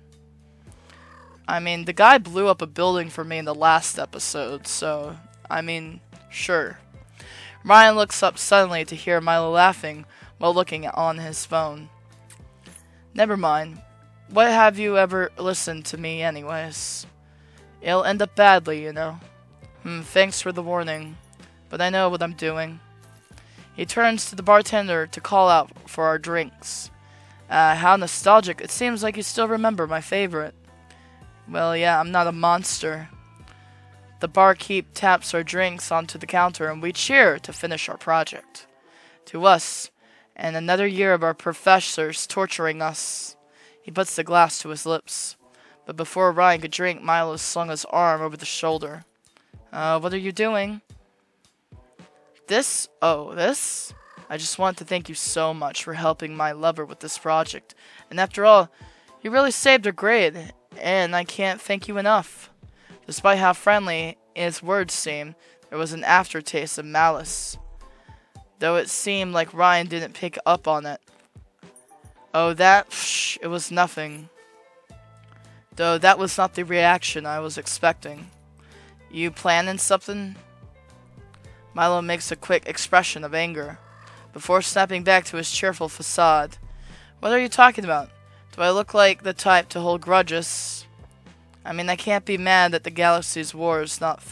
I mean, the guy blew up a building for me in the last episode, so, sure. Ryan looks up suddenly to hear Milo laughing while looking on his phone. Never mind. What have you ever listened to me anyways? It'll end up badly, Thanks for the warning, but I know what I'm doing. He turns to the bartender to call out for our drinks. How nostalgic. It seems like you still remember my favorite. Well, yeah, I'm not a monster. The barkeep taps our drinks onto the counter and we cheer to finish our project. To us, and another year of our professors torturing us. He puts the glass to his lips. But before Ryan could drink, Milo slung his arm over the shoulder. What are you doing? This? Oh, this? I just want to thank you so much for helping my lover with this project. And after all, you really saved her grade, and I can't thank you enough. Despite how friendly his words seemed, there was an aftertaste of malice. Though it seemed like Ryan didn't pick up on it. Oh, it was nothing. Though that was not the reaction I was expecting. You planning something? Milo makes a quick expression of anger, before snapping back to his cheerful facade. What are you talking about? Do I look like the type to hold grudges? I can't be mad that the Galaxy's War is not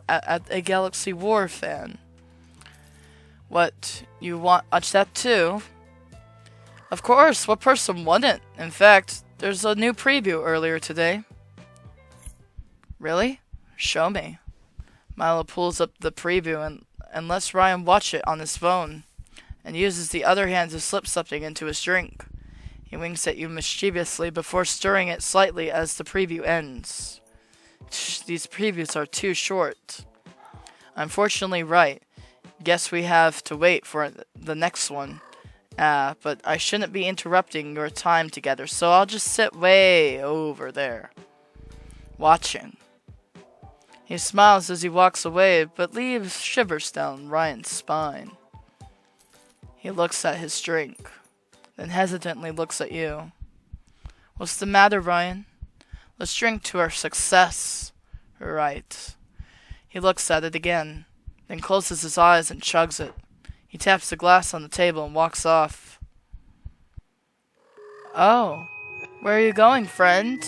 at a Galaxy War fan. What, you want that too? Of course, what person wouldn't? In fact, there's a new preview earlier today. Really? Show me. Milo pulls up the preview and lets Ryan watch it on his phone, and uses the other hand to slip something into his drink. He winks at you mischievously before stirring it slightly as the preview ends. These previews are too short. Unfortunately, right. Guess we have to wait for the next one. But I shouldn't be interrupting your time together, so I'll just sit way over there, watching. He smiles as he walks away, but leaves shivers down Ryan's spine. He looks at his drink, then hesitantly looks at you. What's the matter, Ryan? Let's drink to our success. Right. He looks at it again, then closes his eyes and chugs it. He taps the glass on the table and walks off. Oh, where are you going, friend?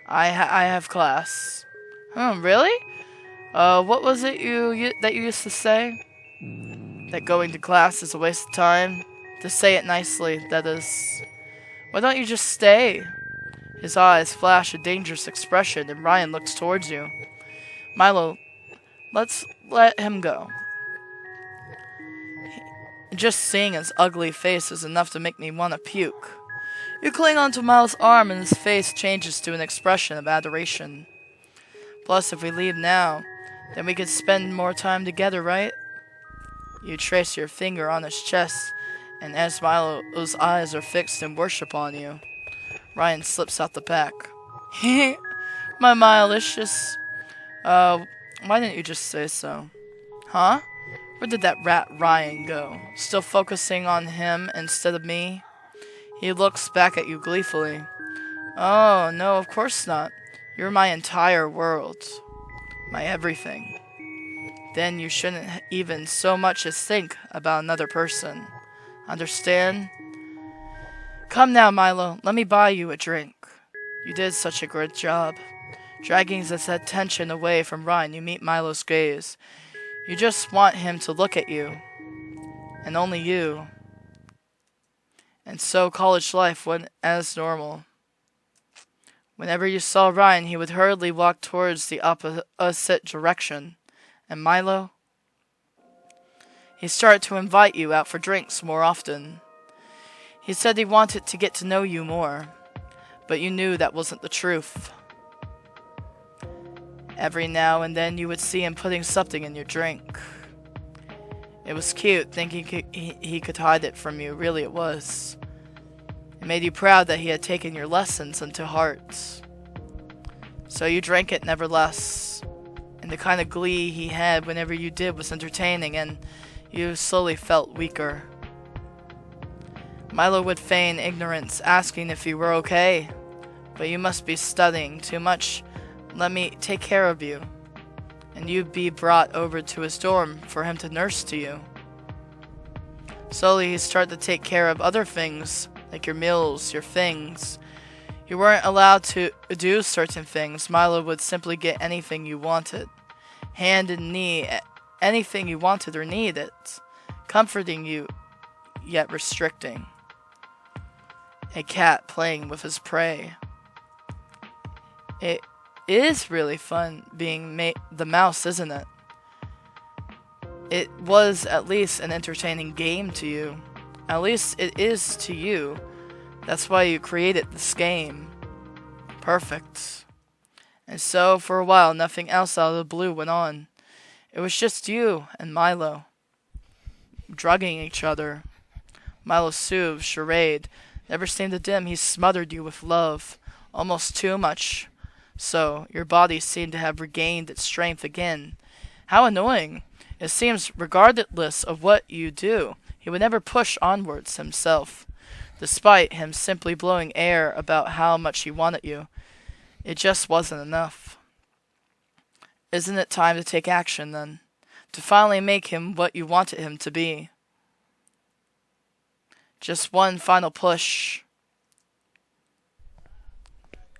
I have class. Really? What was it that you used to say? That going to class is a waste of time? To say it nicely, that is. Why don't you just stay? His eyes flash a dangerous expression, and Ryan looks towards you. Milo, let's let him go. Just seeing his ugly face is enough to make me want to puke. You cling onto Milo's arm, and his face changes to an expression of adoration. Plus, if we leave now, then we could spend more time together, right? You trace your finger on his chest, and as Milo's eyes are fixed in worship on you, Ryan slips out the pack. My Milicious. Why didn't you just say so? Huh? Where did that rat Ryan go? Still focusing on him instead of me? He looks back at you gleefully. Oh, no, of course not. You're my entire world. My everything. Then you shouldn't even so much as think about another person. Understand? Come now, Milo. Let me buy you a drink. You did such a good job. Dragging his attention away from Ryan, you meet Milo's gaze. You just want him to look at you. And only you. And so college life went as normal. Whenever you saw Ryan, he would hurriedly walk towards the opposite direction. And Milo? He started to invite you out for drinks more often. He said he wanted to get to know you more, but you knew that wasn't the truth. Every now and then you would see him putting something in your drink. It was cute, thinking he could hide it from you. Really, it was. It made you proud that he had taken your lessons into heart. So you drank it nevertheless, and the kind of glee he had whenever you did was entertaining, and you slowly felt weaker. Milo would feign ignorance, asking if you were okay. But you must be studying too much. Let me take care of you. And you'd be brought over to his dorm for him to nurse to you. Slowly he started to take care of other things, like your meals, your things. You weren't allowed to do certain things. Milo would simply get anything you wanted. Hand and knee, anything you wanted or needed. Comforting you, yet restricting. A cat playing with his prey. It is really fun being the mouse, isn't it? It was at least an entertaining game to you. At least it is to you. That's why you created this game. Perfect. And so, for a while, nothing else out of the blue went on. It was just you and Milo. Drugging each other. Milo soothed, charade. Never seemed to dim, he smothered you with love. Almost too much. So, your body seemed to have regained its strength again. How annoying. It seems, regardless of what you do, he would never push onwards himself. Despite him simply blowing air about how much he wanted you. It just wasn't enough. Isn't it time to take action, then? To finally make him what you wanted him to be? Just one final push.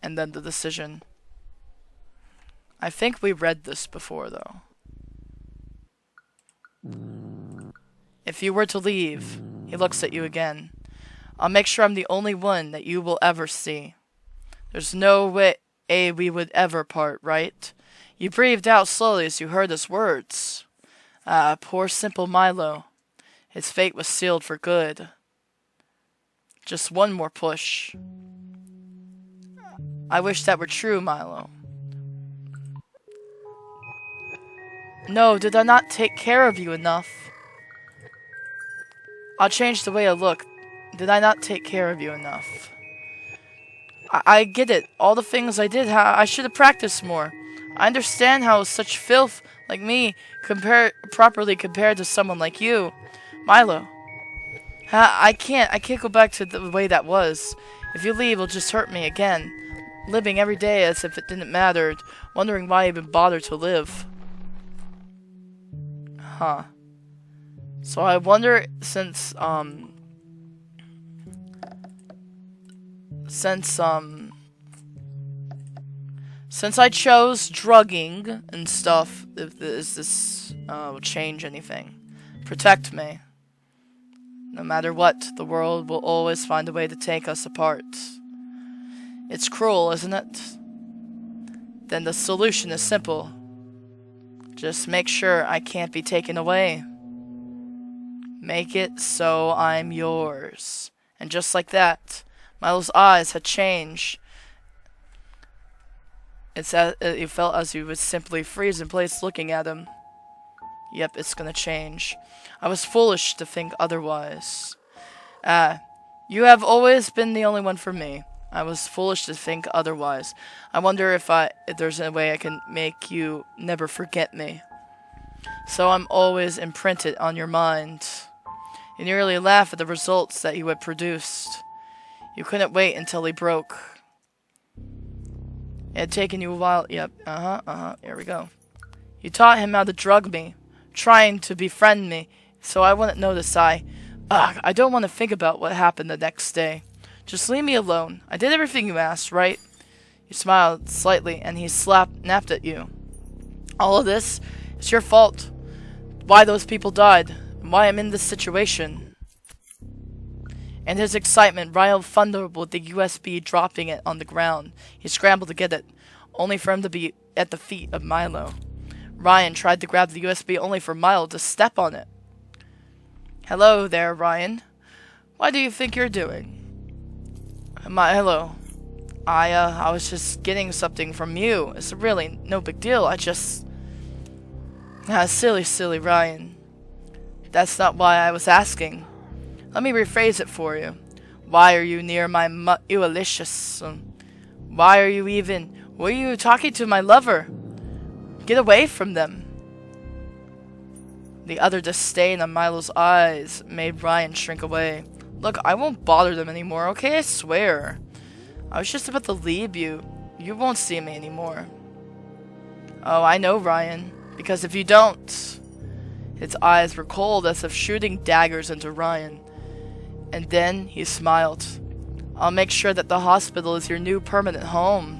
And then the decision. I think we read this before, though. If you were to leave, he looks at you again. I'll make sure I'm the only one that you will ever see. There's no way we would ever part, right? You breathed out slowly as you heard his words. Ah, poor simple Milo. His fate was sealed for good. Just one more push. I wish that were true, Milo. No, did I not take care of you enough? I'll change the way I look. Did I not take care of you enough? I get it. All the things I did, I should have practiced more. I understand how such filth like me properly compared to someone like you. Milo. I can't go back to the way that was. If you leave, it'll just hurt me again. Living every day as if it didn't matter, wondering why I even bothered to live. Huh. So I wonder, since I chose drugging and stuff, if this will change anything. Protect me. No matter what, the world will always find a way to take us apart. It's cruel, isn't it? Then the solution is simple. Just make sure I can't be taken away. Make it so I'm yours. And just like that, Milo's eyes had changed. It felt as he would simply freeze in place looking at him. Yep, it's gonna change. I was foolish to think otherwise. You have always been the only one for me. I was foolish to think otherwise. I wonder if there's a way I can make you never forget me. So I'm always imprinted on your mind. You nearly laugh at the results that you had produced. You couldn't wait until he broke. It had taken you a while. Yep, here we go. You taught him how to drug me, trying to befriend me, so I wouldn't notice I don't want to think about what happened the next day. Just leave me alone. I did everything you asked, right? You smiled slightly, and he snapped at you. All of this is your fault. Why those people died, and why I'm in this situation. In his excitement, Ryan thundered with the USB, dropping it on the ground. He scrambled to get it, only for him to be at the feet of Milo. Ryan tried to grab the USB, only for Milo to step on it. Hello there, Ryan. What do you think you're doing? Hello. I was just getting something from you. It's really no big deal. Silly Ryan. That's not why I was asking. Let me rephrase it for you. Why are you near my Ulysses? Why are you were you talking to my lover? Get away from them. The utter disdain on Milo's eyes made Ryan shrink away. Look, I won't bother them anymore, okay? I swear. I was just about to leave you. You won't see me anymore. Oh, I know, Ryan. Because if you don't... His eyes were cold as if shooting daggers into Ryan. And then he smiled. I'll make sure that the hospital is your new permanent home.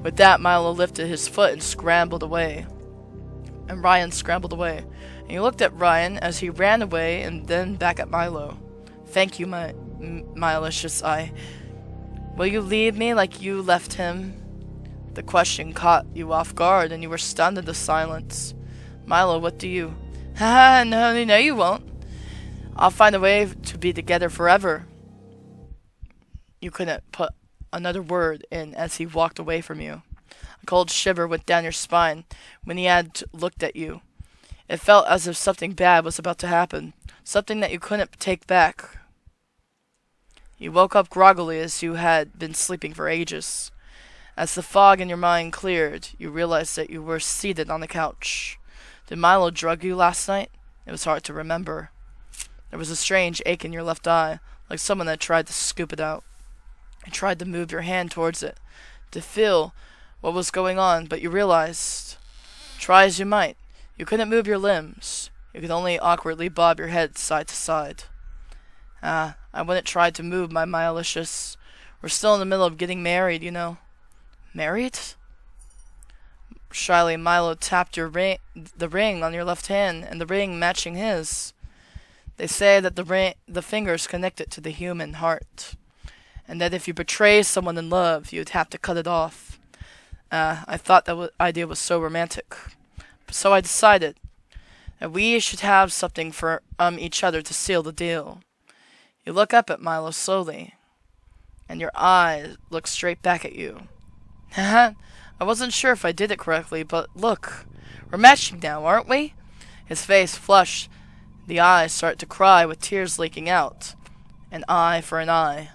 With that, Milo lifted his foot and scrambled away. And Ryan scrambled away. And he looked at Ryan as he ran away and then back at Milo. Thank you, my malicious eye. Will you leave me like you left him? The question caught you off guard, and you were stunned into silence. Milo, what do you... Haha, no, you won't. I'll find a way to be together forever. You couldn't put another word in as he walked away from you. A cold shiver went down your spine when he had looked at you. It felt as if something bad was about to happen, something that you couldn't take back. You woke up groggily as you had been sleeping for ages. As the fog in your mind cleared, you realized that you were seated on the couch. Did Milo drug you last night? It was hard to remember. There was a strange ache in your left eye, like someone had tried to scoop it out. You tried to move your hand towards it, to feel what was going on, but you realized, try as you might, you couldn't move your limbs. You could only awkwardly bob your head side to side. I wouldn't try to move my malicious. We're still in the middle of getting married, you know. Married? Shyly, Milo tapped the ring on your left hand, and the ring matching his. They say that the fingers connect it to the human heart, and that if you betray someone in love, you'd have to cut it off. I thought that idea was so romantic. So I decided that we should have something for each other to seal the deal. You look up at Milo slowly, and your eyes look straight back at you. Haha, I wasn't sure if I did it correctly, but look, we're matching now, aren't we? His face flushed. The eyes started to cry with tears leaking out. An eye for an eye.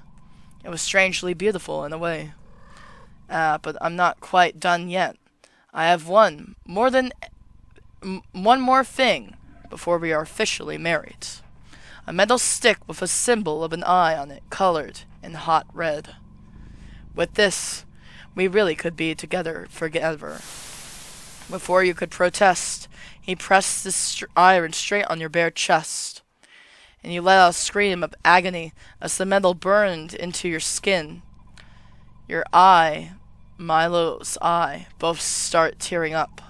It was strangely beautiful in a way. But I'm not quite done yet. I have one more thing before we are officially married. A metal stick with a symbol of an eye on it, colored in hot red. With this, we really could be together forever. Before you could protest, he pressed the iron straight on your bare chest, and you let out a scream of agony as the metal burned into your skin. Your eye, Milo's eye, both start tearing up.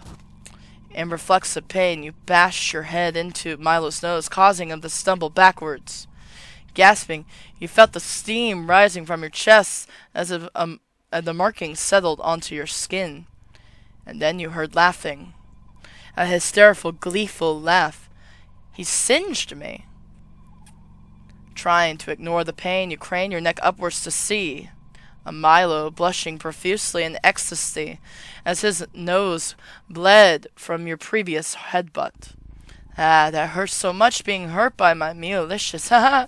In reflexive pain, you bash your head into Milo's nose, causing him to stumble backwards. Gasping, you felt the steam rising from your chest as if the markings settled onto your skin. And then you heard laughing. A hysterical, gleeful laugh. He singed me. Trying to ignore the pain, you crane your neck upwards to see a Milo blushing profusely in ecstasy as his nose bled from your previous headbutt. Ah, that hurts so much being hurt by my Meowlicious. Ha ha!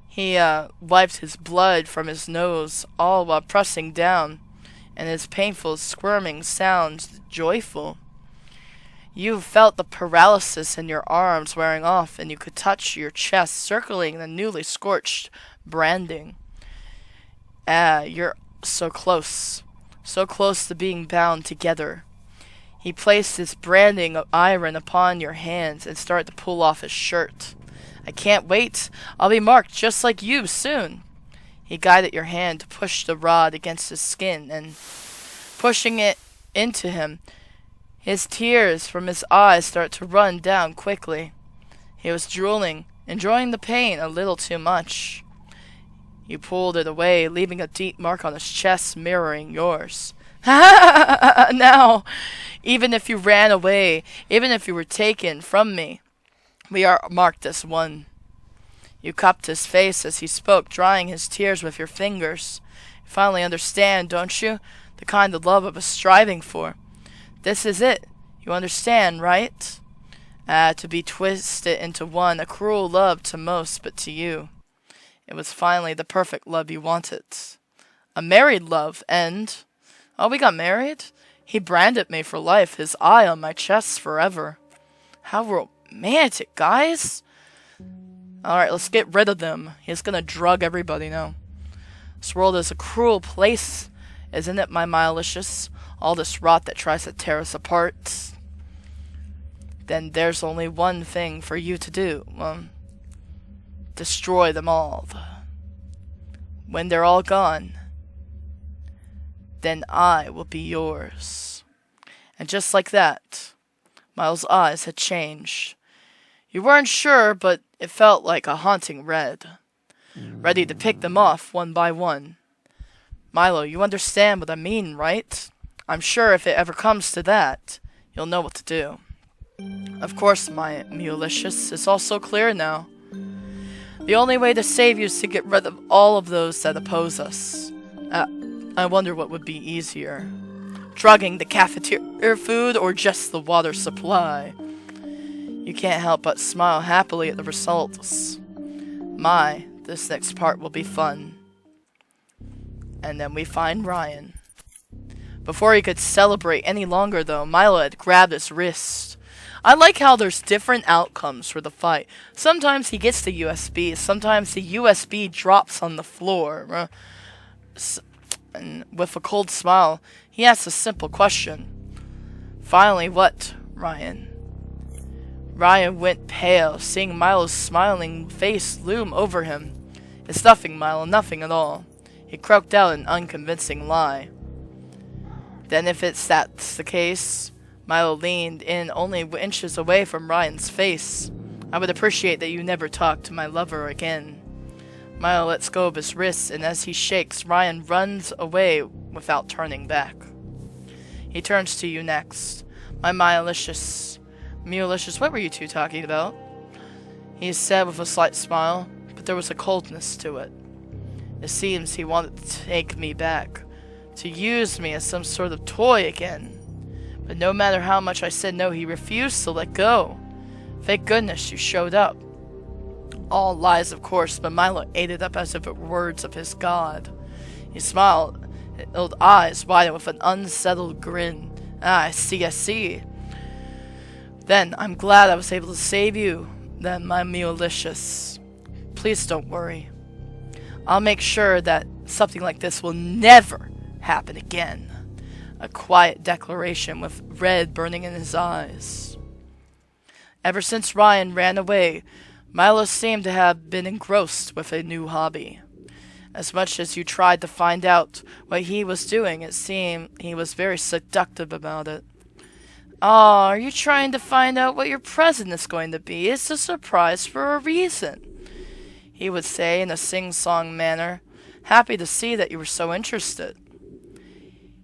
He wiped his blood from his nose, all while pressing down, and his painful squirming sounds joyful. You felt the paralysis in your arms wearing off, and you could touch your chest, circling the newly scorched branding. Ah, you're so close to being bound together. He placed his branding iron upon your hands and started to pull off his shirt. I can't wait. I'll be marked just like you soon. He guided your hand to push the rod against his skin, and pushing it into him, his tears from his eyes started to run down quickly. He was drooling, enjoying the pain a little too much. You pulled it away, leaving a deep mark on his chest mirroring yours. Now, even if you ran away, even if you were taken from me, we are marked as one. You cupped his face as he spoke, drying his tears with your fingers. You finally understand, don't you? The kind of love I was striving for. This is it. You understand, right? To be twisted into one, a cruel love to most, but to you, it was finally the perfect love you wanted. A married love, and... Oh, we got married? He branded me for life, his eye on my chest forever. How romantic, guys! Alright, let's get rid of them. He's gonna drug everybody now. This world is a cruel place, isn't it, my Meowlicious? All this rot that tries to tear us apart. Then there's only one thing for you to do. Destroy them all. When they're all gone, then I will be yours. And just like that, Milo's eyes had changed. You weren't sure, but it felt like a haunting red, ready to pick them off one by one. Milo, you understand what I mean, right? I'm sure if it ever comes to that, you'll know what to do. Of course, my Meowlicious, it's all so clear now. The only way to save you is to get rid of all of those that oppose us. I wonder what would be easier. Drugging the cafeteria food or just the water supply? You can't help but smile happily at the results. This next part will be fun. And then we find Ryan. Before he could celebrate any longer, though, Milo had grabbed his wrist. I like how there's different outcomes for the fight. Sometimes he gets the USB, sometimes the USB drops on the floor. And with a cold smile, he asks a simple question. Finally, what, Ryan? Ryan went pale, seeing Milo's smiling face loom over him. It's nothing, Milo, nothing at all. He croaked out an unconvincing lie. Then if that's the case, Milo leaned in only inches away from Ryan's face. I would appreciate that you never talk to my lover again. Milo lets go of his wrists, and as he shakes, Ryan runs away without turning back. He turns to you next. My Meowlicious, what were you two talking about? He said with a slight smile, but there was a coldness to it. It seems he wanted to take me back, to use me as some sort of toy again. But no matter how much I said no, he refused to let go. Thank goodness you showed up. All lies, of course, but Milo ate it up as if it were words of his god. He smiled, his eyes wide with an unsettled grin. I see. Then, I'm glad I was able to save you, then, my Meowlicious. Please don't worry. I'll make sure that something like this will never happen again. a quiet declaration with red burning in his eyes. Ever since Ryan ran away, Milo seemed to have been engrossed with a new hobby. As much as you tried to find out what he was doing, it seemed he was very seductive about it. "Ah, are you trying to find out what your present is going to be? It's a surprise for a reason," he would say in a sing-song manner, happy to see that you were so interested.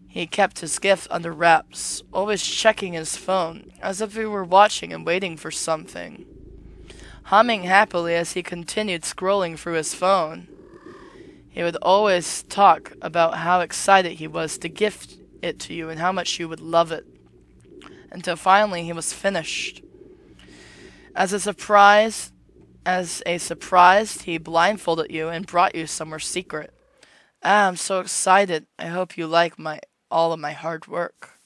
He kept his gift under wraps, always checking his phone, as if he were watching and waiting for something. Humming happily as he continued scrolling through his phone, he would always talk about how excited he was to gift it to you and how much you would love it, until finally he was finished. As a surprise, he blindfolded you and brought you somewhere secret. "Ah, I'm so excited. I hope you like all of my hard work."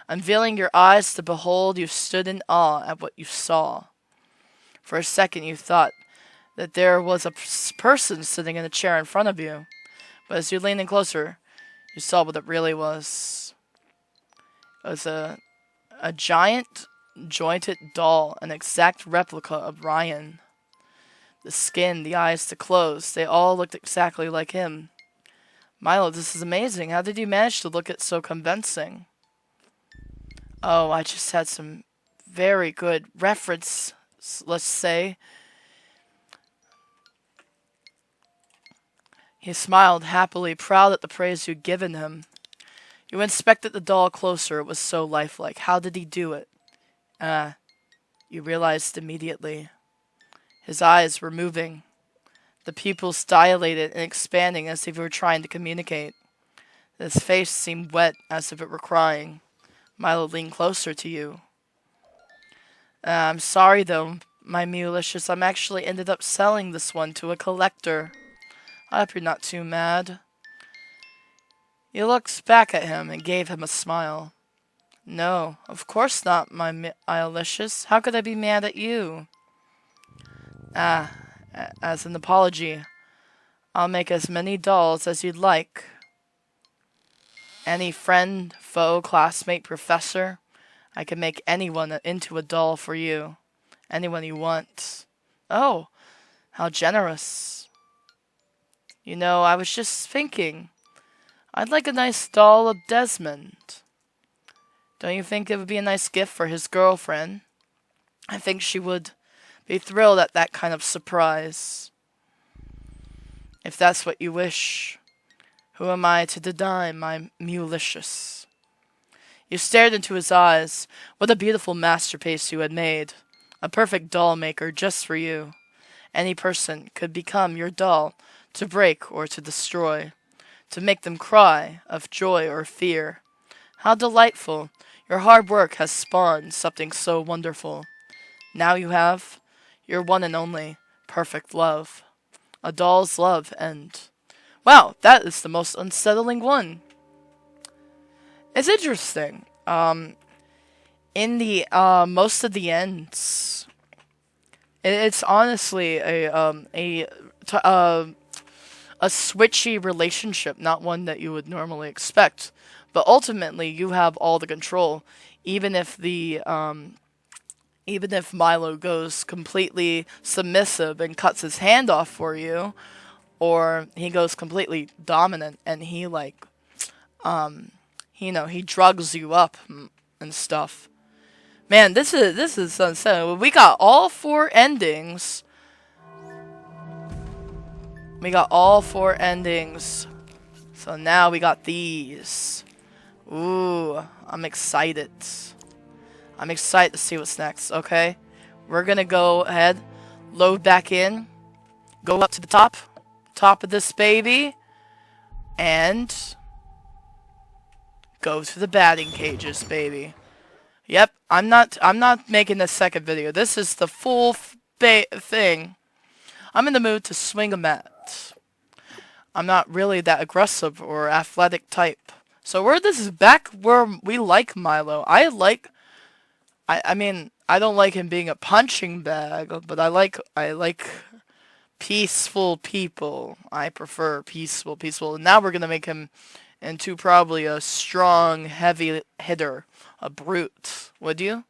Unveiling your eyes to behold, you stood in awe at what you saw. For a second you thought that there was a person sitting in a chair in front of you, but as you leaned in closer, you saw what it really was. It was a giant, jointed doll, an exact replica of Ryan. The skin, the eyes, the clothes, they all looked exactly like him. "Milo, this is amazing. How did you manage to look it so convincing?" "Oh, I just had some very good reference, let's say." He smiled happily, proud at the praise you'd given him. You inspected the doll closer. It was so lifelike. How did he do it? You realized immediately. His eyes were moving. The pupils dilated and expanding as if he were trying to communicate. His face seemed wet as if it were crying. Milo leaned closer to you. "I'm sorry though, my Mulicious. I'm actually ended up selling this one to a collector. I hope you're not too mad." You looked back at him and gave him a smile. "No, of course not, my Mulicious. How could I be mad at you?" As an apology, I'll make as many dolls as you'd like. Any friend, foe, classmate, professor, I can make anyone into a doll for you. Anyone you want." "Oh, how generous." "You know, I was just thinking, I'd like a nice doll of Desmond. Don't you think it would be a nice gift for his girlfriend? I think she would be thrilled at that kind of surprise. If that's what you wish, who am I to deny, my Mulicious?" You stared into his eyes. What a beautiful masterpiece you had made. A perfect doll maker just for you. Any person could become your doll, to break or to destroy, to make them cry of joy or fear. How delightful. Your hard work has spawned something so wonderful. Now you have your one and only perfect love. A doll's love and... Wow, that is the most unsettling one. It's interesting. In the most of the ends, it's honestly a switchy relationship, not one that you would normally expect. But ultimately, you have all the control, even if Milo goes completely submissive and cuts his hand off for you, or he goes completely dominant and he he drugs you up and stuff. Man, this is unsettling. We got all 4 endings. So now we got these. Ooh, I'm excited. I'm excited to see what's next, okay? We're gonna go ahead, load back in, go up to the top of this baby, and go to the batting cages, baby. Yep, I'm not making a second video. This is the full thing. I'm in the mood to swing a mat. I'm not really that aggressive or athletic type. So this is back where we like Milo. I mean, I don't like him being a punching bag, but I like peaceful people. I prefer peaceful. And now we're gonna make him into probably a strong, heavy hitter, a brute, would you?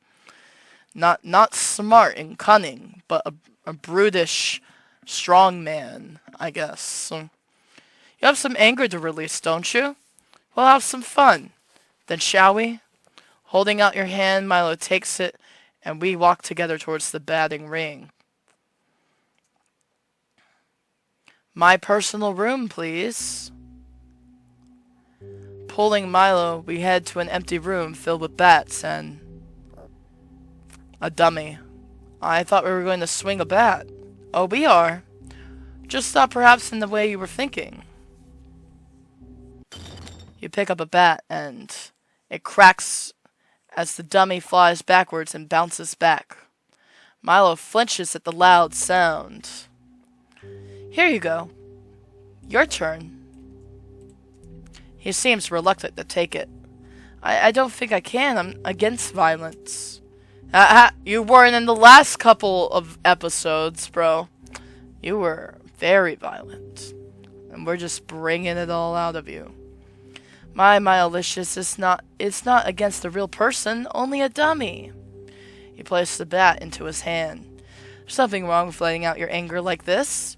Not smart and cunning, but a brutish, strong man, I guess. So, you have some anger to release, don't you? We'll have some fun. Then shall we? Holding out your hand, Milo takes it, and we walk together towards the batting ring. My personal room, please. Pulling Milo, we head to an empty room filled with bats and a dummy. I thought we were going to swing a bat. Oh, we are. Just not perhaps in the way you were thinking. You pick up a bat and it cracks as the dummy flies backwards and bounces back. Milo flinches at the loud sound. Here you go. Your turn. He seems reluctant to take it. I don't think I can. I'm against violence. You weren't in the last couple of episodes, bro. You were very violent. And we're just bringing it all out of you. My Milicious it's not against a real person, only a dummy. He placed the bat into his hand. There's nothing wrong with letting out your anger like this.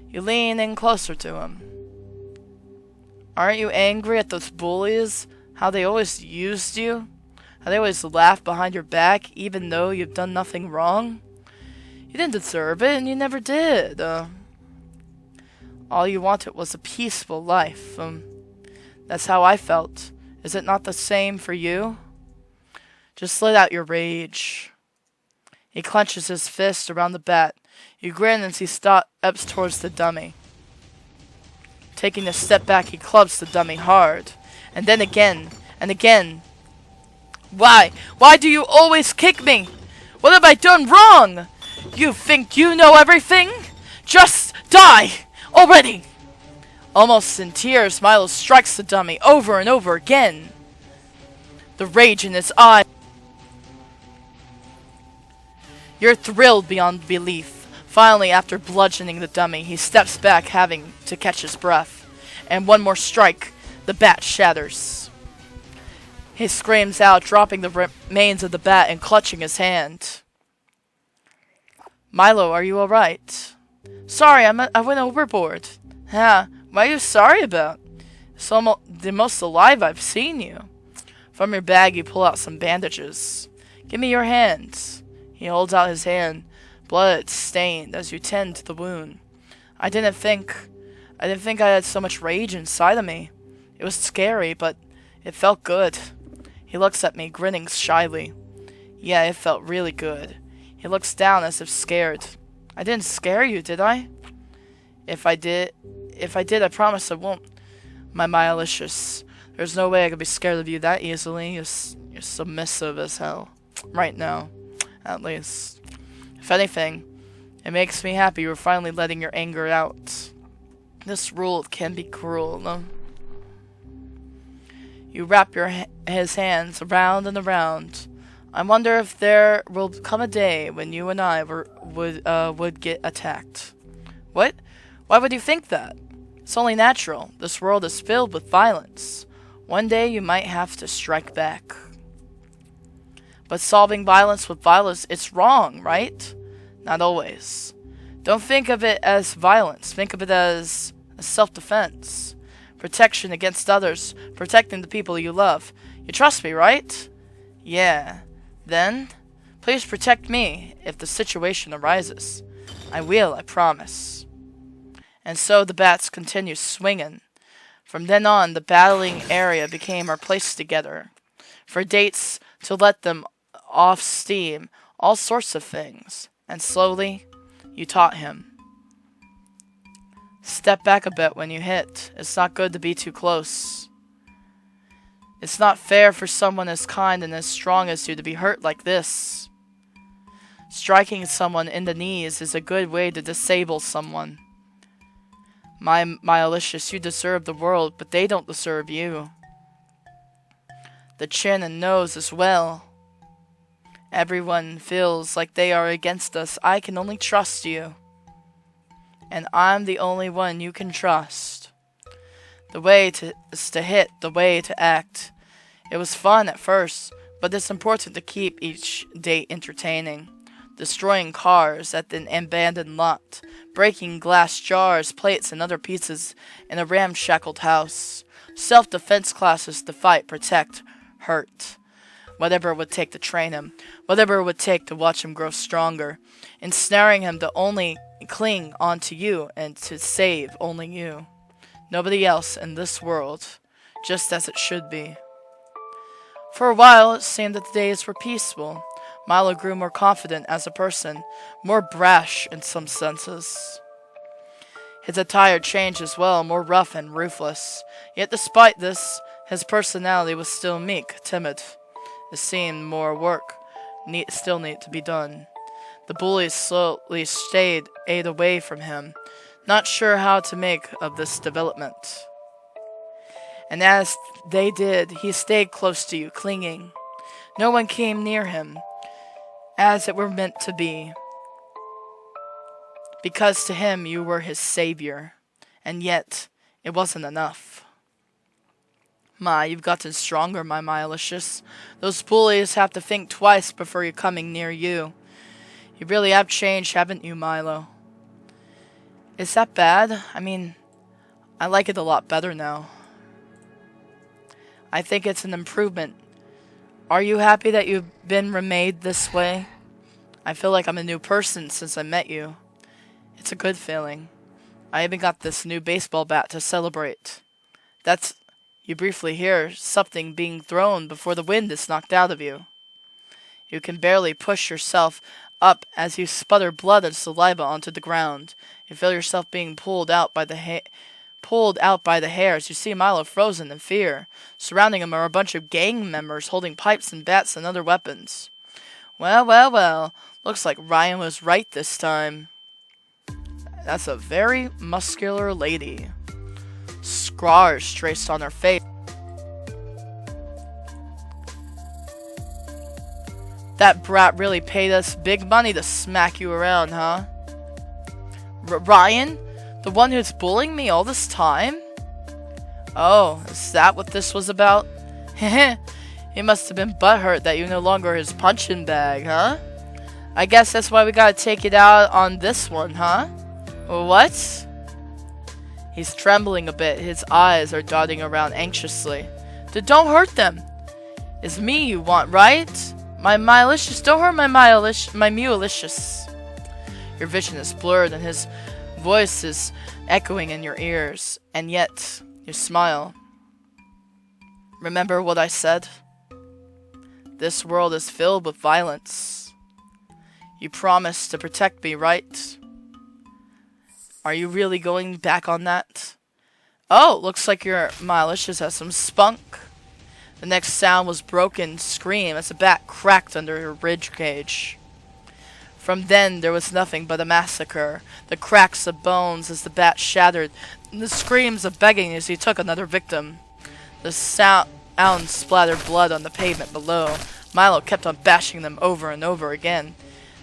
You lean in closer to him. Aren't you angry at those bullies? How they always used you? How they always laughed behind your back, even though you've done nothing wrong? You didn't deserve it, and you never did. All you wanted was a peaceful life. That's how I felt. Is it not the same for you? Just let out your rage. He clenches his fist around the bat. You grin as he steps towards the dummy. Taking a step back, he clubs the dummy hard. And then again, and again. Why? Why do you always kick me? What have I done wrong? You think you know everything? Just die! Already! Almost in tears, Milo strikes the dummy over and over again. The rage in his eyes. You're thrilled beyond belief. Finally, after bludgeoning the dummy, he steps back, having to catch his breath. And one more strike, the bat shatters. He screams out, dropping the remains of the bat and clutching his hand. Milo, are you alright? Sorry, I went overboard. Huh? What are you sorry about? It's almost the most alive I've seen you. From your bag, you pull out some bandages. Give me your hands. He holds out his hand, blood stained, as you tend to the wound. I didn't think I had so much rage inside of me. It was scary, but it felt good. He looks at me, grinning shyly. Yeah, it felt really good. He looks down as if scared. I didn't scare you, did I? If I did, I promise I won't. My Milicious. There's no way I could be scared of you that easily. You're submissive as hell. Right now, at least. If anything, it makes me happy you're finally letting your anger out. This rule can be cruel, no? You wrap his hands around and around. I wonder if there will come a day when you and I would get attacked. What? Why would you think that? It's only natural. This world is filled with violence. One day you might have to strike back. But solving violence with violence, it's wrong, right? Not always. Don't think of it as violence. Think of it as self-defense. Protection against others. Protecting the people you love. You trust me, right? Yeah. Then, please protect me if the situation arises. I will, I promise. And so the bats continue swinging. From then on, the battling area became our place together. For dates, to let them off steam, all sorts of things. And slowly, you taught him. Step back a bit when you hit. It's not good to be too close. It's not fair for someone as kind and as strong as you to be hurt like this. Striking someone in the knees is a good way to disable someone. My Milicious, you deserve the world, but they don't deserve you. The chin and nose as well. Everyone feels like they are against us. I can only trust you. And I'm the only one you can trust. The way is to hit, the way to act. It was fun at first, but it's important to keep each date entertaining. Destroying cars at an abandoned lot, breaking glass jars, plates, and other pieces in a ramshackled house. Self-defense classes to fight, protect, hurt. Whatever it would take to train him, whatever it would take to watch him grow stronger, ensnaring him to only cling onto you and to save only you. Nobody else in this world, just as it should be. For a while, it seemed that the days were peaceful. Milo grew more confident as a person, more brash in some senses. His attire changed as well, more rough and ruthless. Yet despite this, his personality was still meek, timid. It seemed more work still needed to be done. The bullies slowly stayed away from him, not sure how to make of this development. And as they did, he stayed close to you, clinging. No one came near him, as it were meant to be. Because to him you were his savior, and yet it wasn't enough. My, you've gotten stronger, my Milicious. Those bullies have to think twice before you're coming near you. You really have changed, haven't you, Milo? Is that bad? I mean, I like it a lot better now. I think it's an improvement. Are you happy that you've been remade this way? I feel like I'm a new person since I met you. It's a good feeling. I even got this new baseball bat to celebrate. You briefly hear something being thrown before the wind is knocked out of you. You can barely push yourself up as you sputter blood and saliva onto the ground. You feel yourself being pulled out by the hairs. You see Milo frozen in fear. Surrounding him are a bunch of gang members holding pipes and bats and other weapons. Well, well, well. Looks like Ryan was right this time. That's a very muscular lady. Scars traced on her face. That brat really paid us big money to smack you around, huh? Ryan? The one who's bullying me all this time? Oh, is that what this was about? Heh. He must have been butthurt that you're no longer his punching bag, huh? I guess that's why we gotta take it out on this one, huh? What? He's trembling a bit. His eyes are darting around anxiously. Don't hurt them. It's me you want, right? My Milicious. Don't hurt my Mulicious. Your vision is blurred and his voice is echoing in your ears. And yet, you smile. Remember what I said? This world is filled with violence. You promised to protect me, right? Are you really going back on that? Oh, looks like your Milicious has some spunk. The next sound was broken scream as a bat cracked under her rib cage. From then, there was nothing but a massacre. The cracks of bones as the bat shattered, and the screams of begging as he took another victim. The sound splattered blood on the pavement below. Milo kept on bashing them over and over again.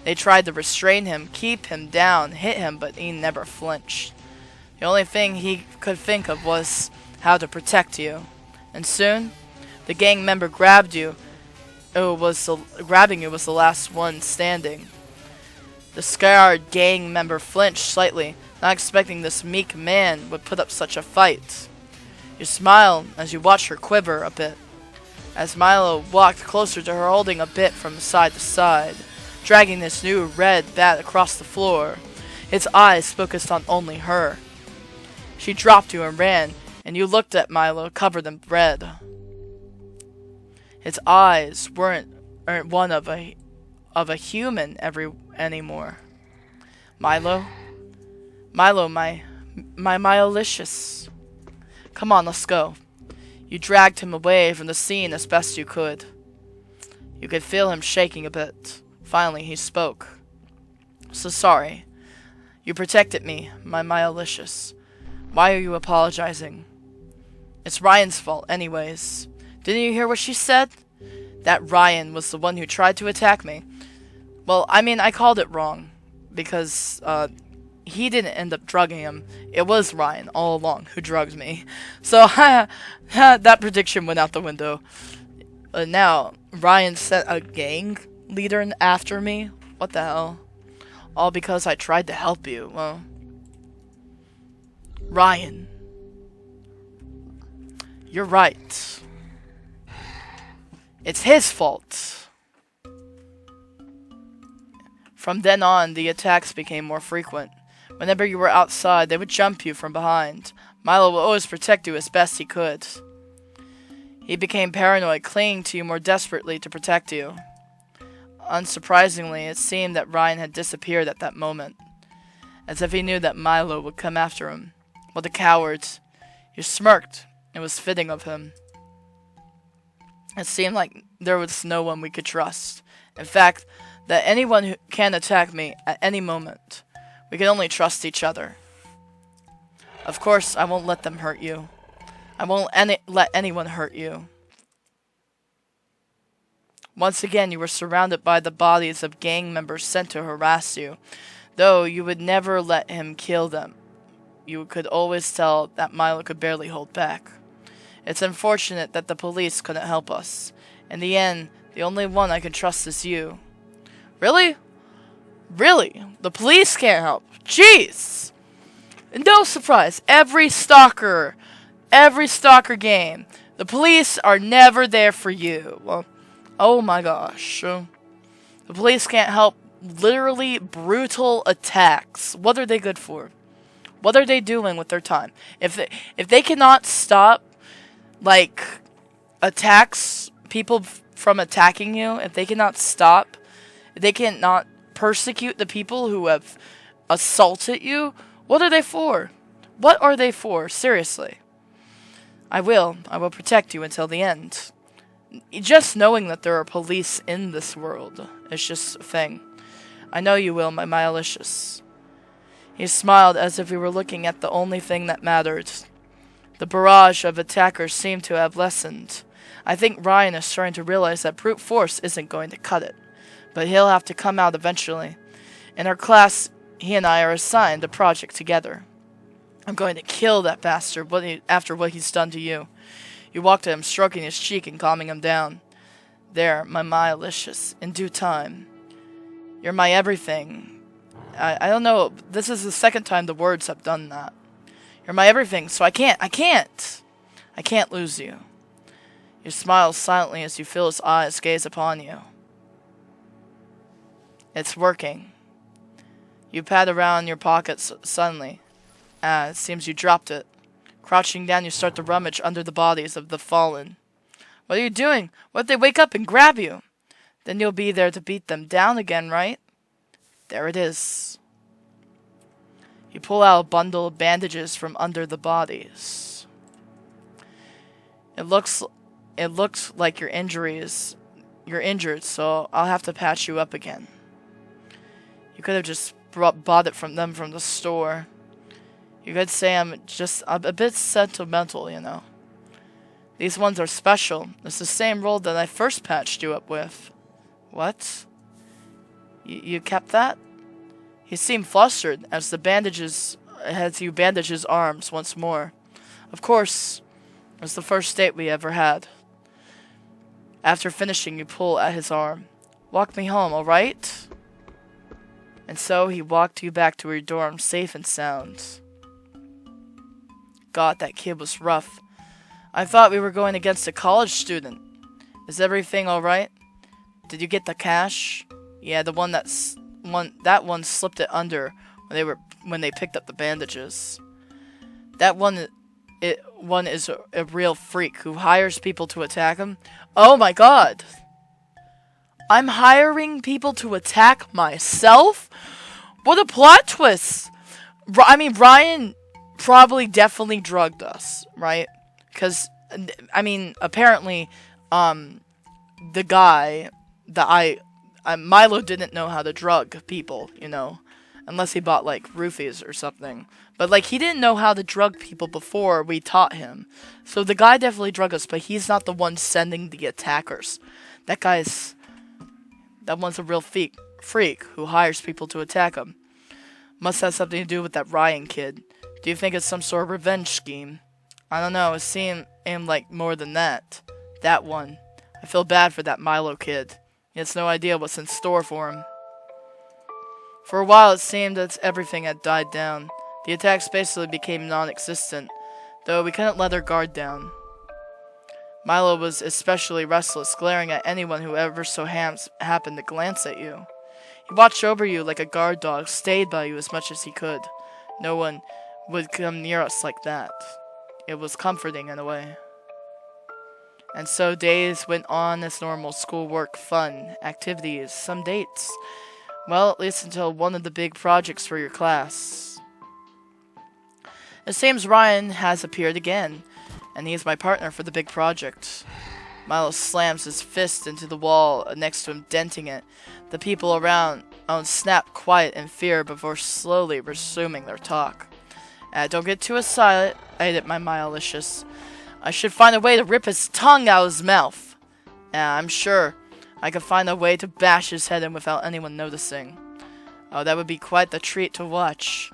They tried to restrain him, keep him down, hit him, but he never flinched. The only thing he could think of was how to protect you. And soon, the gang member grabbing you was the last one standing. The scarred gang member flinched slightly, not expecting this meek man would put up such a fight. You smiled as you watched her quiver a bit, as Milo walked closer to her, holding a bit from side to side, dragging this new red bat across the floor. Its eyes focused on only her. She dropped you and ran, and you looked at Milo, covered in red. Its eyes weren't one of a human anymore. Milo, my Milicious. Come on, let's go. You dragged him away from the scene as best you could. You could feel him shaking a bit. Finally, he spoke. So sorry. You protected me, my Milicious. Why are you apologizing? It's Ryan's fault, anyways. Didn't you hear what she said? That Ryan was the one who tried to attack me. Well, I mean, I called it wrong. Because, he didn't end up drugging him. It was Ryan all along who drugged me. So that prediction went out the window. Now, Ryan sent a gang leader after me? What the hell? All because I tried to help you. Well, Ryan, you're right. It's his fault. From then on, the attacks became more frequent. Whenever you were outside, they would jump you from behind. Milo would always protect you as best he could. He became paranoid, clinging to you more desperately to protect you. Unsurprisingly, it seemed that Ryan had disappeared at that moment, as if he knew that Milo would come after him. What a coward. You smirked. It was fitting of him. It seemed like there was no one we could trust. In fact, that anyone who can attack me at any moment. We can only trust each other. Of course, I won't let them hurt you. I won't let anyone hurt you. Once again, you were surrounded by the bodies of gang members sent to harass you. Though you would never let him kill them, you could always tell that Milo could barely hold back. It's unfortunate that the police couldn't help us. In the end, the only one I can trust is you. Really? Really? The police can't help? Jeez! No surprise, every stalker game, the police are never there for you. Well, oh my gosh. The police can't help literally brutal attacks. What are they good for? What are they doing with their time? If they cannot stop, like, attacks, people from attacking you, if they cannot stop, if they cannot persecute the people who have assaulted you, what are they for? What are they for? Seriously. I will protect you until the end. Just knowing that there are police in this world is just a thing. I know you will, my Milicious. He smiled as if we were looking at the only thing that mattered. The barrage of attackers seemed to have lessened. I think Ryan is starting to realize that brute force isn't going to cut it. But he'll have to come out eventually. In our class, he and I are assigned a project together. I'm going to kill that bastard after what he's done to you. You walked at him, stroking his cheek and calming him down. There, my Milicious, in due time. You're my everything. I don't know, this is the second time the words have done that. You're my everything, so I can't lose you. You smile silently as you feel his eyes gaze upon you. It's working. You pat around your pockets suddenly. It seems you dropped it. Crouching down, you start to rummage under the bodies of the fallen. What are you doing? What if they wake up and grab you? Then you'll be there to beat them down again, right? There it is. You pull out a bundle of bandages from under the bodies. It looks like you're injured, so I'll have to patch you up again. You could have just bought it from them from the store. You could say I'm just a bit sentimental, you know. These ones are special. It's the same roll that I first patched you up with. What? You kept that? He seemed flustered as you bandage his arms once more. Of course, it was the first date we ever had. After finishing, you pull at his arm. Walk me home, alright? And so he walked you back to your dorm, safe and sound. God, that kid was rough. I thought we were going against a college student. Is everything alright? Did you get the cash? Yeah, that one slipped it under when they picked up the bandages. That one is a real freak who hires people to attack him. Oh my god! I'm hiring people to attack myself? What a plot twist! I mean, Ryan probably definitely drugged us, right? Because, I mean, apparently, the guy that Milo didn't know how to drug people, you know, unless he bought, like, roofies or something. But, like, he didn't know how to drug people before we taught him. So the guy definitely drugged us, but he's not the one sending the attackers. That one's a real freak who hires people to attack him. Must have something to do with that Ryan kid. Do you think it's some sort of revenge scheme? I don't know, it seemed like more than that. That one. I feel bad for that Milo kid. He has no idea what's in store for him. For a while it seemed that everything had died down. The attacks basically became non-existent, though we couldn't let our guard down. Milo was especially restless, glaring at anyone who ever so happened to glance at you. He watched over you like a guard dog, stayed by you as much as he could. No one would come near us like that. It was comforting in a way. And so days went on as normal: schoolwork, fun, activities, some dates. Well, at least until one of the big projects for your class. It seems Ryan has appeared again, and he's my partner for the big project. Milo slams his fist into the wall next to him, denting it. The people around snap quiet in fear before slowly resuming their talk. Don't get too excited, added my Milicious. I should find a way to rip his tongue out of his mouth. I'm sure I could find a way to bash his head in without anyone noticing. Oh, that would be quite the treat to watch.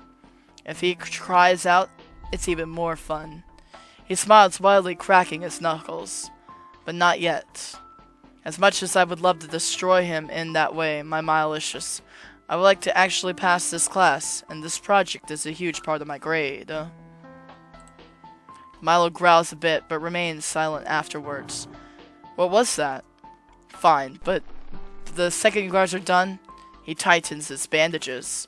If he cries out, it's even more fun. He smiles wildly, cracking his knuckles. But not yet. As much as I would love to destroy him in that way, my Milicious, I would like to actually pass this class, and this project is a huge part of my grade. Milo growls a bit, but remains silent afterwards. What was that? Fine, but the second you guys are done, he tightens his bandages.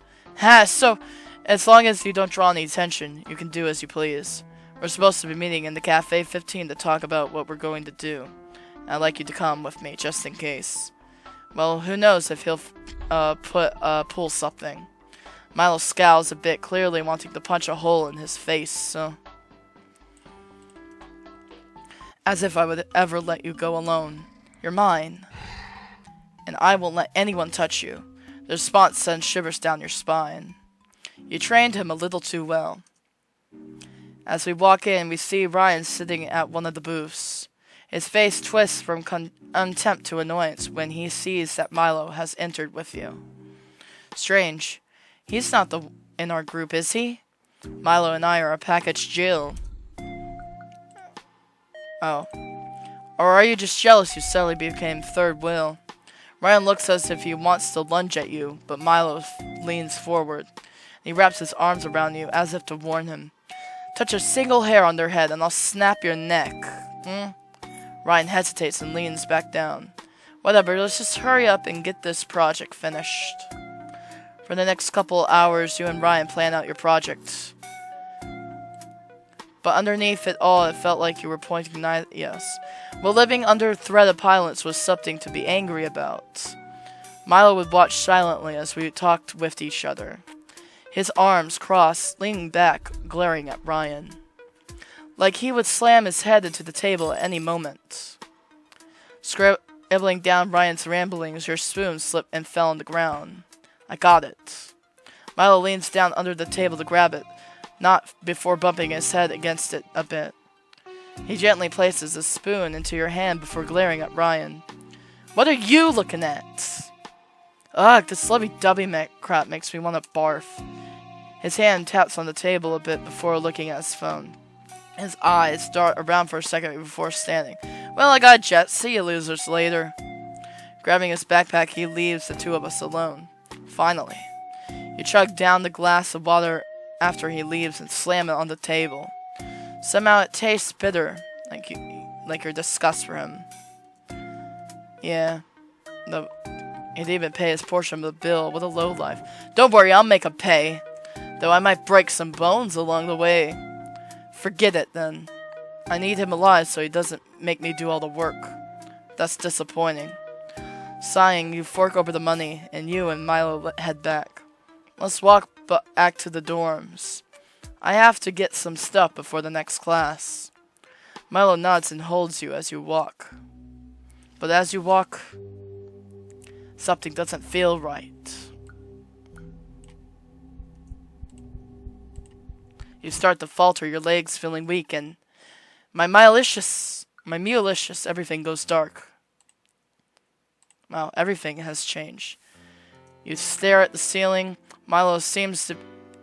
So, as long as you don't draw any attention, you can do as you please. We're supposed to be meeting in the Cafe 15 to talk about what we're going to do. I'd like you to come with me, just in case. Well, who knows if he'll pull something. Milo scowls a bit, clearly wanting to punch a hole in his face, so... As if I would ever let you go alone. You're mine. And I won't let anyone touch you. The response sends shivers down your spine. You trained him a little too well. As we walk in, we see Ryan sitting at one of the booths. His face twists from contempt to annoyance when he sees that Milo has entered with you. Strange. He's not in our group, is he? Milo and I are a package deal. Oh. Or are you just jealous you suddenly became third wheel? Ryan looks as if he wants to lunge at you, but Milo leans forward. He wraps his arms around you as if to warn him. Touch a single hair on their head and I'll snap your neck. Ryan hesitates and leans back down. Whatever, let's just hurry up and get this project finished. For the next couple hours, you and Ryan plan out your project. But underneath it all, it felt like you were pointing yes. Well, living under threat of violence was something to be angry about. Milo would watch silently as we talked with each other. His arms crossed, leaning back, glaring at Ryan. Like he would slam his head into the table at any moment. Scribbling down Ryan's ramblings, your spoon slipped and fell on the ground. I got it. Milo leans down under the table to grab it, not before bumping his head against it a bit. He gently places the spoon into your hand before glaring at Ryan. What are you looking at? Ugh, this lovey-dovey crap makes me want to barf. His hand taps on the table a bit before looking at his phone. His eyes dart around for a second before standing. Well, I got a jet. See you losers later. Grabbing his backpack, he leaves the two of us alone. Finally. You chug down the glass of water after he leaves and slam it on the table. Somehow it tastes bitter, like your disgust for him. Yeah. He'd even pay his portion of the bill. What a lowlife. Don't worry, I'll make him pay. Though I might break some bones along the way. Forget it, then. I need him alive so he doesn't make me do all the work. That's disappointing. Sighing, you fork over the money, and you and Milo head back. Let's walk back to the dorms. I have to get some stuff before the next class. Milo nods and holds you as you walk. But as you walk, something doesn't feel right. You start to falter, your legs feeling weak, and my Milicious, everything goes dark. Wow, everything has changed. You stare at the ceiling, Milo seems to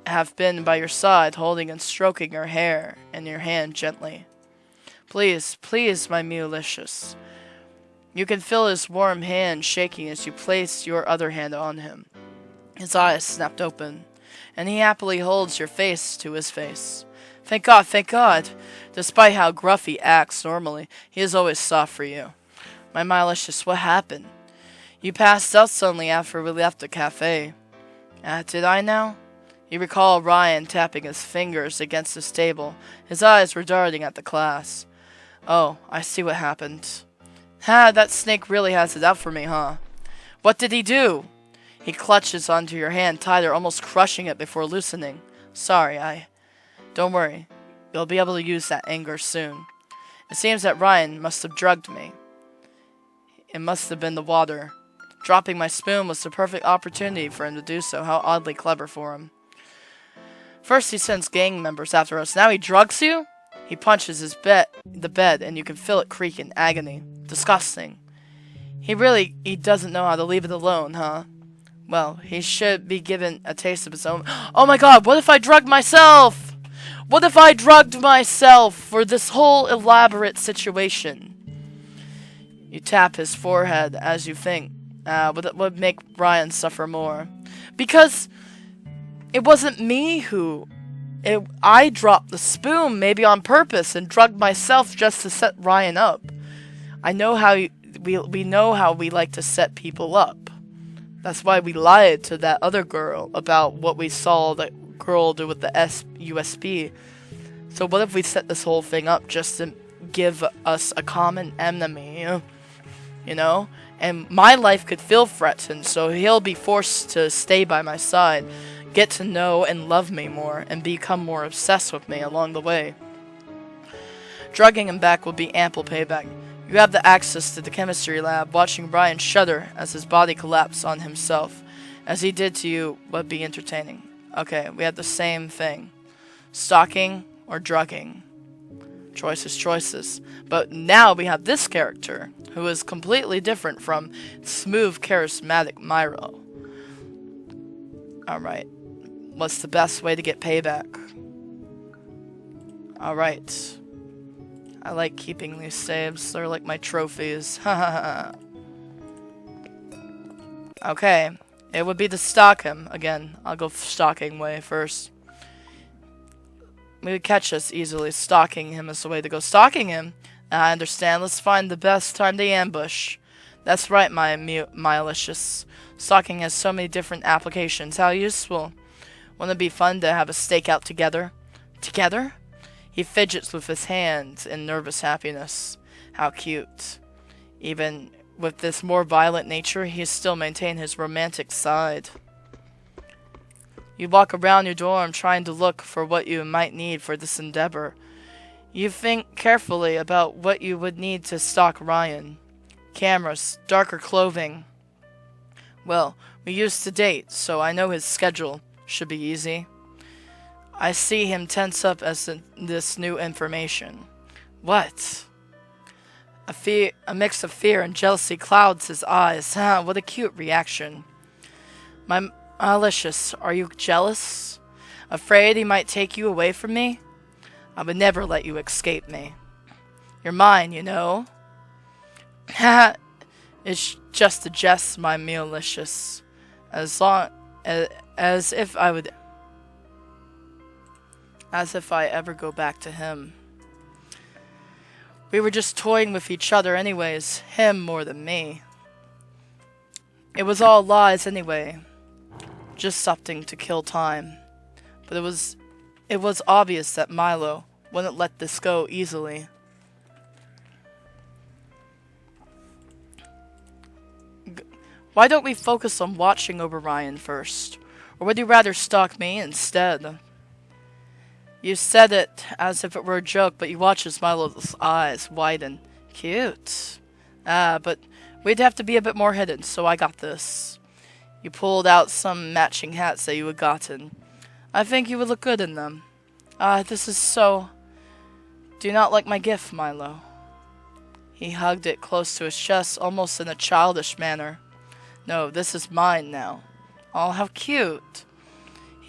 have been by your side, holding and stroking your hair and your hand gently. Please, please, my Meowlicious. You can feel his warm hand shaking as you place your other hand on him. His eyes snapped open, and he happily holds your face to his face. Thank God, thank God! Despite how gruff he acts normally, he is always soft for you. My Meowlicious, what happened? You passed out suddenly after we left the cafe. Did I now? You recall Ryan tapping his fingers against his table. His eyes were darting at the class. Oh, I see what happened. Ha, that snake really has it out for me, huh? What did he do? He clutches onto your hand tighter, almost crushing it before loosening. Sorry, Don't worry. You'll be able to use that anger soon. It seems that Ryan must have drugged me. It must have been the water. Dropping my spoon was the perfect opportunity for him to do so. How oddly clever for him. First he sends gang members after us. Now he drugs you? He punches the bed, and you can feel it creak in agony. Disgusting. He doesn't know how to leave it alone, huh? Well, he should be given a taste of his own. Oh my God, what if I drugged myself? What if I drugged myself for this whole elaborate situation? You tap his forehead as you think, would make Ryan suffer more. Because it wasn't me I dropped the spoon, maybe on purpose, and drugged myself just to set Ryan up. I know how we know how we like to set people up. That's why we lied to that other girl about what we saw that girl do with the USB. So what if we set this whole thing up just to give us a common enemy, you know? And my life could feel threatened, so he'll be forced to stay by my side, get to know and love me more, and become more obsessed with me along the way. Drugging him back will be ample payback. You have the access to the chemistry lab. Watching Brian shudder as his body collapsed on himself, as he did to you, would be entertaining. Okay, we have the same thing. Stalking or drugging. Choices. But now we have this character, who is completely different from smooth, charismatic Milo. Alright. What's the best way to get payback? Alright. I like keeping these saves. They're like my trophies. Okay. It would be to stalk him. Again, I'll go stalking way first. We would catch us easily. Stalking him is the way to go. Stalking him? I understand. Let's find the best time to ambush. That's right, my Meowlicious. Stalking has so many different applications. How useful. Wouldn't it be fun to have a stakeout together? Together? He fidgets with his hands in nervous happiness. How cute. Even with this more violent nature, he still maintains his romantic side. You walk around your dorm trying to look for what you might need for this endeavor. You think carefully about what you would need to stalk Ryan. Cameras, darker clothing. Well, we used to date, so I know his schedule. Should be easy. I see him tense up as this new information. What? A mix of fear and jealousy clouds his eyes. What a cute reaction. My Meowlicious, are you jealous? Afraid he might take you away from me? I would never let you escape me. You're mine, you know. It's just a jest, my Meowlicious. As if I ever go back to him. We were just toying with each other anyways, him more than me. It was all lies anyway, just something to kill time. But it was obvious that Milo wouldn't let this go easily. Why don't we focus on watching over Ryan first? Or would you rather stalk me instead? You said it as if it were a joke, but you watch as Milo's eyes widen. Cute. But we'd have to be a bit more hidden, so I got this. You pulled out some matching hats that you had gotten. I think you would look good in them. This is so... Do you not like my gift, Milo? He hugged it close to his chest, almost in a childish manner. No, this is mine now. Oh, how cute.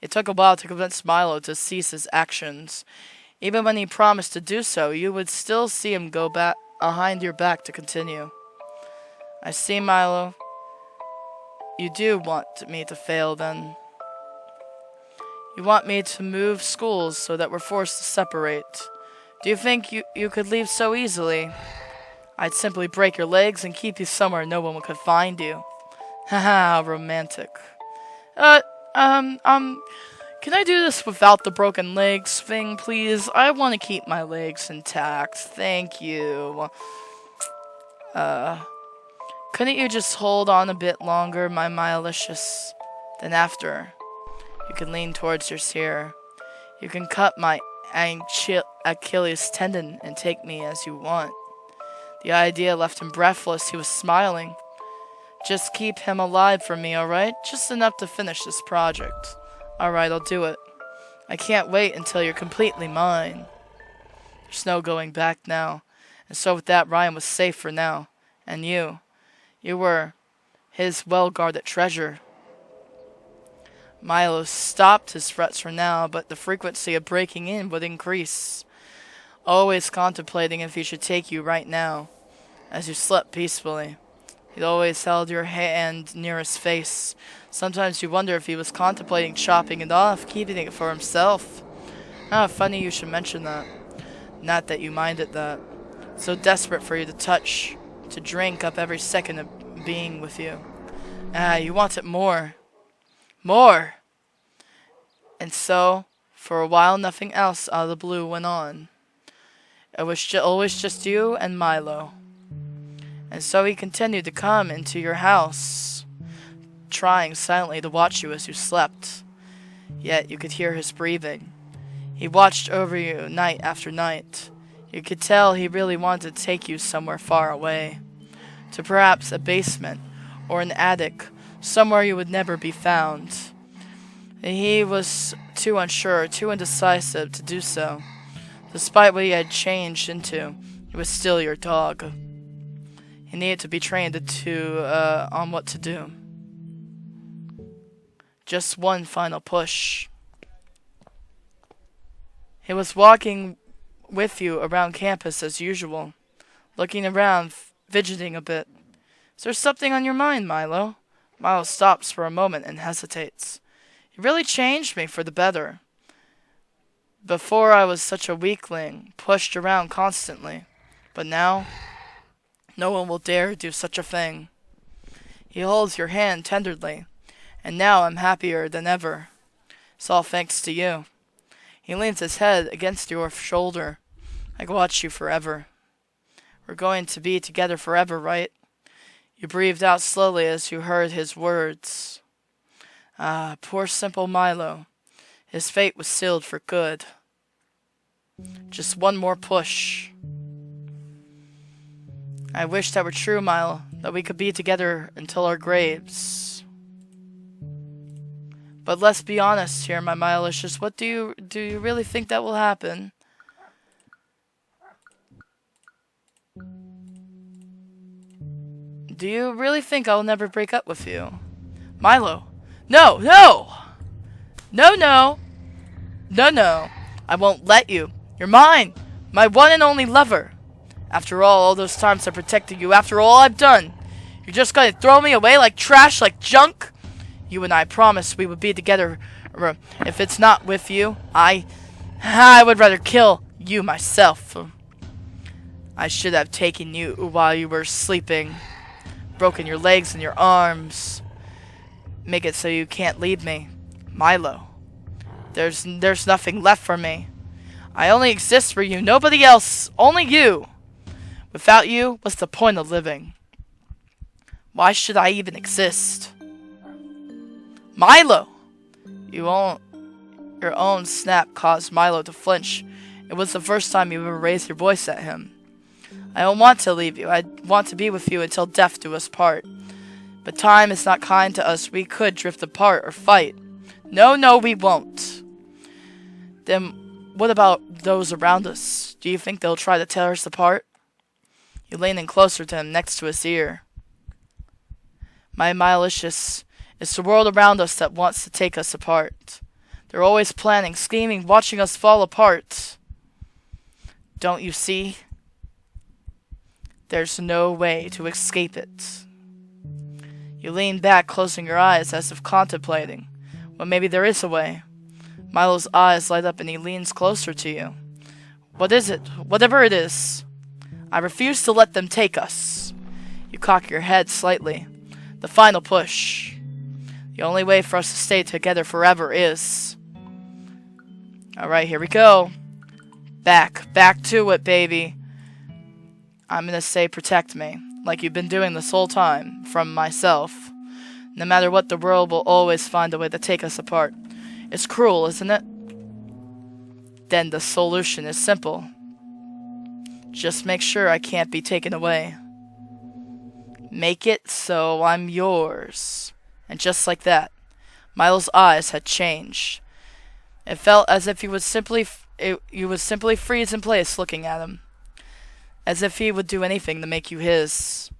It took a while to convince Milo to cease his actions. Even when he promised to do so, you would still see him go back behind your back to continue. I see, Milo. You do want me to fail, then. You want me to move schools so that we're forced to separate. Do you think you could leave so easily? I'd simply break your legs and keep you somewhere no one could find you. Haha, romantic. Can I do this without the broken legs thing, please? I want to keep my legs intact. Thank you. Couldn't you just hold on a bit longer, my Milicious? Then after, you can lean towards your seer. You can cut my Achilles tendon and take me as you want. The idea left him breathless. He was smiling. Just keep him alive for me, alright? Just enough to finish this project. Alright, I'll do it. I can't wait until you're completely mine. There's no going back now. And so with that, Ryan was safe for now. And you were his well-guarded treasure. Milo stopped his threats for now, but the frequency of breaking in would increase. Always contemplating if he should take you right now, as you slept peacefully. He'd always held your hand near his face. Sometimes you wonder if he was contemplating chopping it off, keeping it for himself. Funny you should mention that. Not that you minded that. So desperate for you to touch, to drink up every second of being with you. You wanted more. More! And so, for a while nothing else out of the blue went on. It was always just you and Milo. And so he continued to come into your house, trying silently to watch you as you slept. Yet you could hear his breathing. He watched over you night after night. You could tell he really wanted to take you somewhere far away, to perhaps a basement or an attic, somewhere you would never be found. He was too unsure, too indecisive to do so. Despite what he had changed into, he was still your dog. He needed to be trained on what to do. Just one final push. He was walking with you around campus as usual, looking around, fidgeting a bit. Is there something on your mind, Milo? Milo stops for a moment and hesitates. You really changed me for the better. Before I was such a weakling, pushed around constantly. But now, no one will dare do such a thing. He holds your hand tenderly, and now I'm happier than ever. It's all thanks to you. He leans his head against your shoulder. I can watch you forever. We're going to be together forever, right? You breathed out slowly as you heard his words. Poor simple Milo. His fate was sealed for good. Just one more push. I wish that were true, Milo, that we could be together until our graves. But let's be honest here, my Milicious. What do you really think that will happen? Do you really think I'll never break up with you? Milo! No! No! No, no! No, no! I won't let you! You're mine! My one and only lover! After all those times I protected you, after all I've done, you're just gonna throw me away like trash, like junk? You and I promised we would be together. If it's not with you, I would rather kill you myself. I should have taken you while you were sleeping, broken your legs and your arms, make it so you can't leave me. Milo, there's nothing left for me. I only exist for you, nobody else, only you. Without you, what's the point of living? Why should I even exist? Milo! Your own snap caused Milo to flinch. It was the first time you ever raised your voice at him. I don't want to leave you. I want to be with you until death do us part. But time is not kind to us. We could drift apart or fight. No, we won't. Then what about those around us? Do you think they'll try to tear us apart? You lean in closer to him, next to his ear. My Milicious, it's the world around us that wants to take us apart. They're always planning, scheming, watching us fall apart. Don't you see? There's no way to escape it. You lean back, closing your eyes as if contemplating. Well, maybe there is a way. Milo's eyes light up and he leans closer to you. What is it? Whatever it is. I refuse to let them take us. You cock your head slightly. The final push. The only way for us to stay together forever is... Alright, here we go. Back to it, baby. I'm gonna say protect me, like you've been doing this whole time, from myself. No matter what, the world will always find a way to take us apart. It's cruel, isn't it? Then the solution is simple. Just make sure I can't be taken away. Make it so I'm yours. And just like that, Milo's eyes had changed. It felt as if you would simply freeze in place looking at him. As if he would do anything to make you his.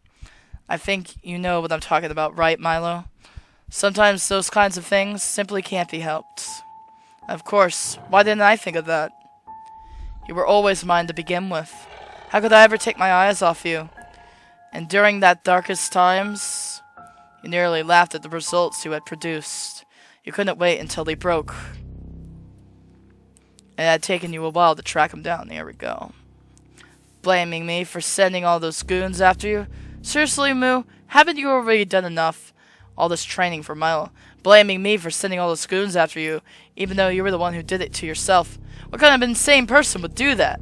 I think you know what I'm talking about, right, Milo? Sometimes those kinds of things simply can't be helped. Of course, why didn't I think of that? You were always mine to begin with. How could I ever take my eyes off you? And during that darkest times, you nearly laughed at the results you had produced. You couldn't wait until they broke. It had taken you a while to track them down. Here we go. Blaming me for sending all those goons after you? Seriously, Moo? Haven't you already done enough? All this training for Milo. Blaming me for sending all those goons after you, even though you were the one who did it to yourself. What kind of insane person would do that?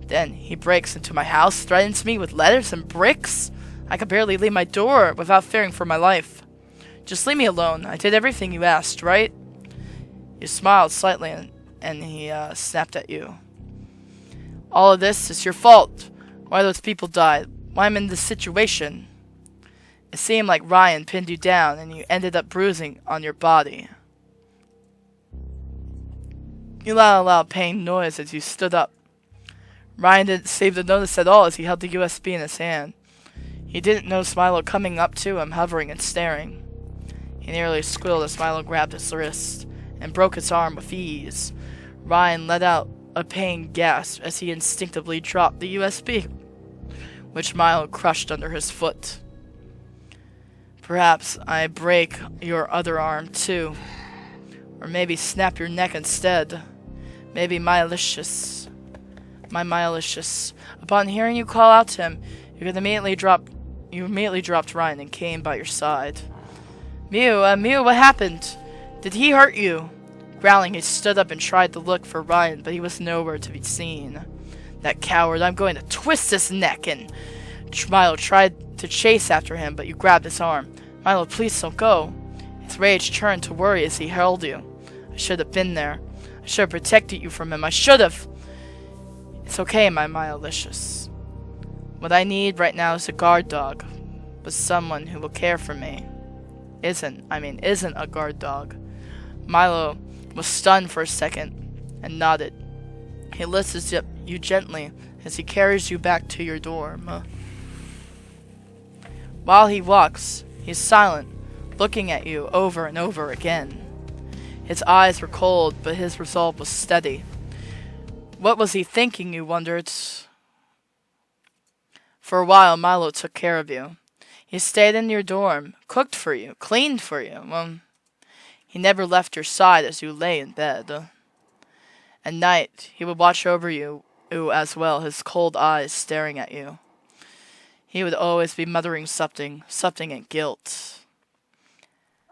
Then he breaks into my house, threatens me with letters and bricks. I could barely leave my door without fearing for my life. Just leave me alone. I did everything you asked, right? You smiled slightly and he snapped at you. All of this is your fault. Why those people died. Why I'm in this situation. It seemed like Ryan pinned you down and you ended up bruising on your body. You let out a loud pain noise as you stood up. Ryan didn't seem to notice at all as he held the USB in his hand. He didn't notice Milo coming up to him, hovering and staring. He nearly squealed as Milo grabbed his wrist and broke his arm with ease. Ryan let out a pained gasp as he instinctively dropped the USB, which Milo crushed under his foot. Perhaps I break your other arm too, or maybe snap your neck instead. Maybe Milicious. Upon hearing you call out to him, you immediately dropped Ryan and came by your side. Mew, what happened? Did he hurt you? Growling, he stood up and tried to look for Ryan, but he was nowhere to be seen. That coward, I'm going to twist his neck, and Milo tried to chase after him, but you grabbed his arm. Milo, please don't go. His rage turned to worry as he held you. I should have been there. I should have protected you from him. I should have. It's okay, my Milicious. What I need right now is a guard dog, but someone who will care for me. Isn't a guard dog. Milo was stunned for a second and nodded. He lifts you gently as he carries you back to your dorm. While he walks, he's silent, looking at you over and over again. His eyes were cold, but his resolve was steady. What was he thinking, you wondered? For a while, Milo took care of you. He stayed in your dorm, cooked for you, cleaned for you. He never left your side as you lay in bed. At night, he would watch over you as well, his cold eyes staring at you. He would always be muttering something in guilt.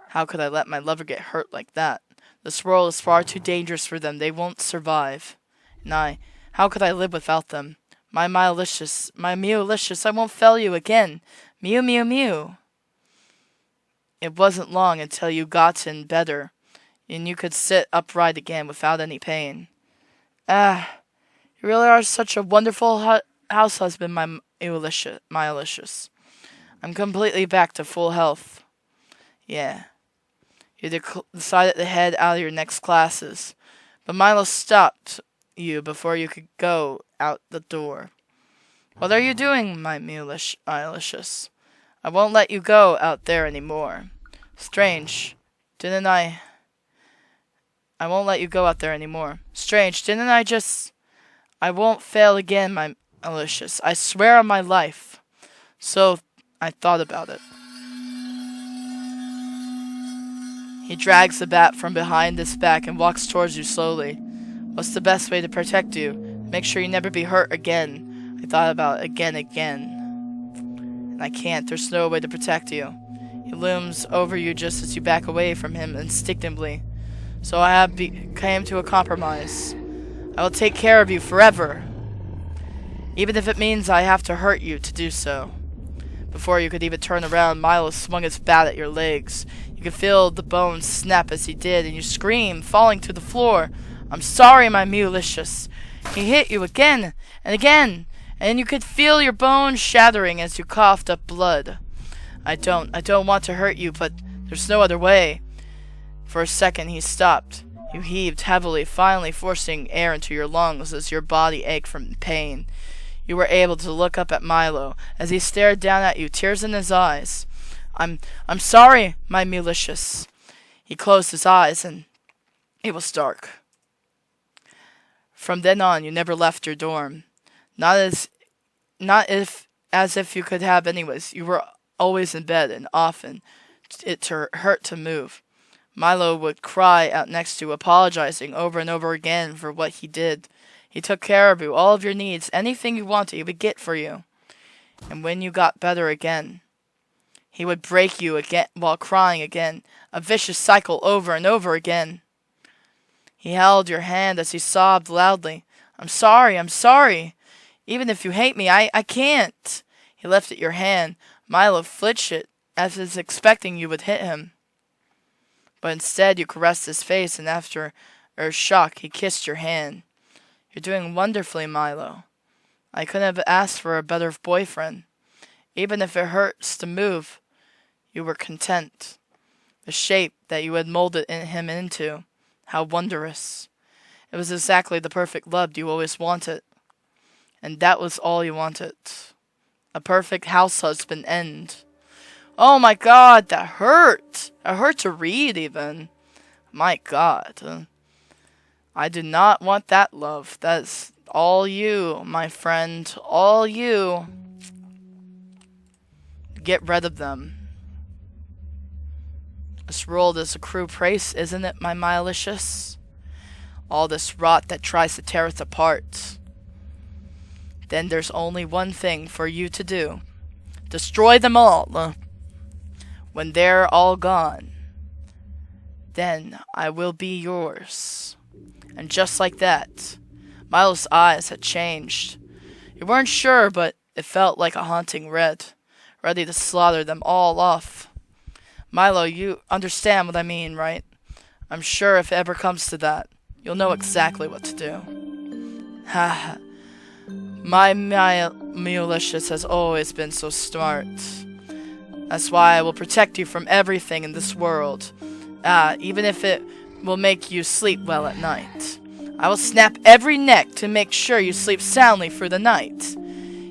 How could I let my lover get hurt like that? This world is far too dangerous for them. They won't survive. And how could I live without them? My Milicious, I won't fail you again. Mew, mew, mew. It wasn't long until you gotten better, and you could sit upright again without any pain. You really are such a wonderful house husband, my Milicious. I'm completely back to full health. Yeah. You decided to head out of your next classes, but Milo stopped you before you could go out the door. What are you doing, my Milicious? I won't let you go out there anymore. Strange. Didn't I I won't let you go out there anymore. Strange, didn't I just... I won't fail again, my Malicious. I swear on my life. So, I thought about it. He drags the bat from behind his back and walks towards you slowly. What's the best way to protect you? Make sure you never be hurt again. I thought about it again. And I can't. There's no way to protect you. He looms over you just as you back away from him instinctively. So I have came to a compromise. I will take care of you forever. Even if it means I have to hurt you to do so. Before you could even turn around, Milo swung his bat at your legs. You could feel the bones snap as he did, and you scream, falling to the floor. I'm sorry, my Malicious. He hit you again and again, and you could feel your bones shattering as you coughed up blood. I don't want to hurt you, but there's no other way. For a second he stopped. You heaved heavily, finally forcing air into your lungs as your body ached from pain. You were able to look up at Milo as he stared down at you, tears in his eyes. I'm sorry, my Malicious. He closed his eyes and it was dark. From then on, you never left your dorm. Not as if you could have anyways. You were always in bed, and often it hurt to move. Milo would cry out next to you, apologizing over and over again for what he did. He took care of you, all of your needs, anything you wanted, he would get for you. And when you got better again, he would break you again while crying again, a vicious cycle over and over again. He held your hand as he sobbed loudly. I'm sorry. Even if you hate me, I can't. He lifted your hand. Milo flinched it, as if expecting you would hit him. But instead you caressed his face, and after a shock, he kissed your hand. You're doing wonderfully, Milo. I couldn't have asked for a better boyfriend. Even if it hurts to move, you were content. The shape that you had molded him into, how wondrous. It was exactly the perfect love you always wanted. And that was all you wanted. A perfect house husband end. Oh my God, that hurt. It hurt to read even. My God. I do not want that love. That's all you, my friend. All you. Get rid of them. This world is a cruel place, isn't it, my Malicious? All this rot that tries to tear us apart. Then there's only one thing for you to do. Destroy them all. When they're all gone, then I will be yours. And just like that, Milo's eyes had changed. You weren't sure, but it felt like a haunting red, ready to slaughter them all off. Milo, you understand what I mean, right? I'm sure if it ever comes to that, you'll know exactly what to do. Ha! My Malicious has always been so smart. That's why I will protect you from everything in this world. Even if it will make you sleep well at night. I will snap every neck to make sure you sleep soundly through the night.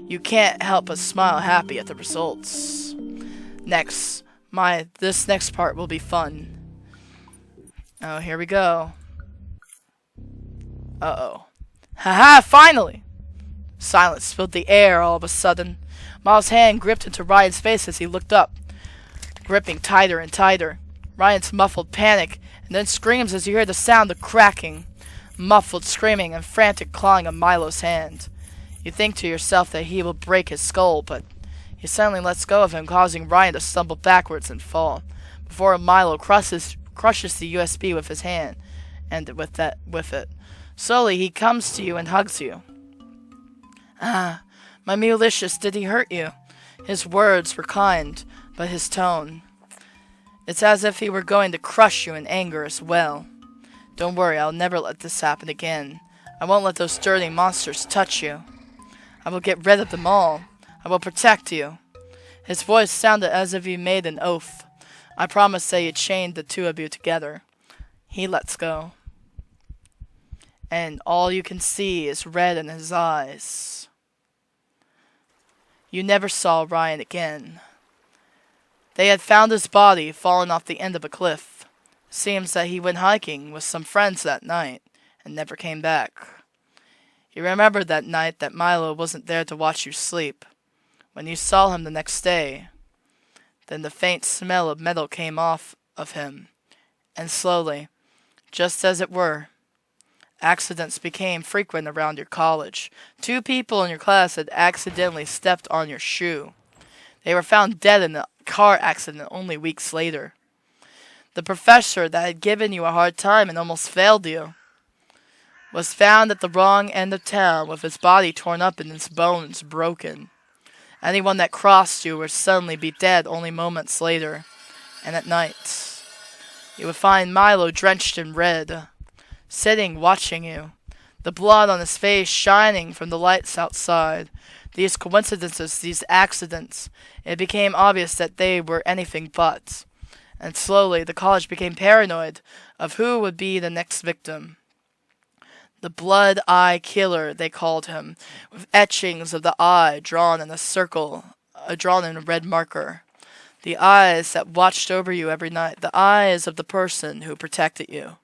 You can't help but smile happy at the results. This next part will be fun. Oh, here we go. Uh-oh. Haha, finally! Silence filled the air all of a sudden. Miles' hand gripped into Ryan's face as he looked up, gripping tighter and tighter. Ryan's muffled panic, and then screams as you hear the sound of cracking, muffled screaming and frantic clawing of Milo's hand. You think to yourself that he will break his skull, but he suddenly lets go of him, causing Ryan to stumble backwards and fall, before Milo crushes the USB with his hand, and with it. Slowly he comes to you and hugs you. Ah, my Malicious, did he hurt you? His words were kind, but his tone... It's as if he were going to crush you in anger as well. Don't worry, I'll never let this happen again. I won't let those dirty monsters touch you. I will get rid of them all. I will protect you. His voice sounded as if he made an oath. I promised that he'd chain the two of you together. He lets go. And all you can see is red in his eyes. You never saw Ryan again. They had found his body fallen off the end of a cliff. Seems that he went hiking with some friends that night and never came back. He remembered that night that Milo wasn't there to watch you sleep. When you saw him the next day, then the faint smell of metal came off of him, and slowly, just as it were, accidents became frequent around your college. 2 people in your class had accidentally stepped on your shoe. They were found dead in a car accident only weeks later. The professor that had given you a hard time and almost failed you was found at the wrong end of town with his body torn up and his bones broken. Anyone that crossed you would suddenly be dead only moments later. And at night, you would find Milo drenched in red, sitting watching you, the blood on his face shining from the lights outside. These coincidences, these accidents, it became obvious that they were anything but. And slowly the college became paranoid of who would be the next victim. The Blood Eye Killer, they called him, with etchings of the eye drawn in a circle, drawn in a red marker. The eyes that watched over you every night, the eyes of the person who protected you.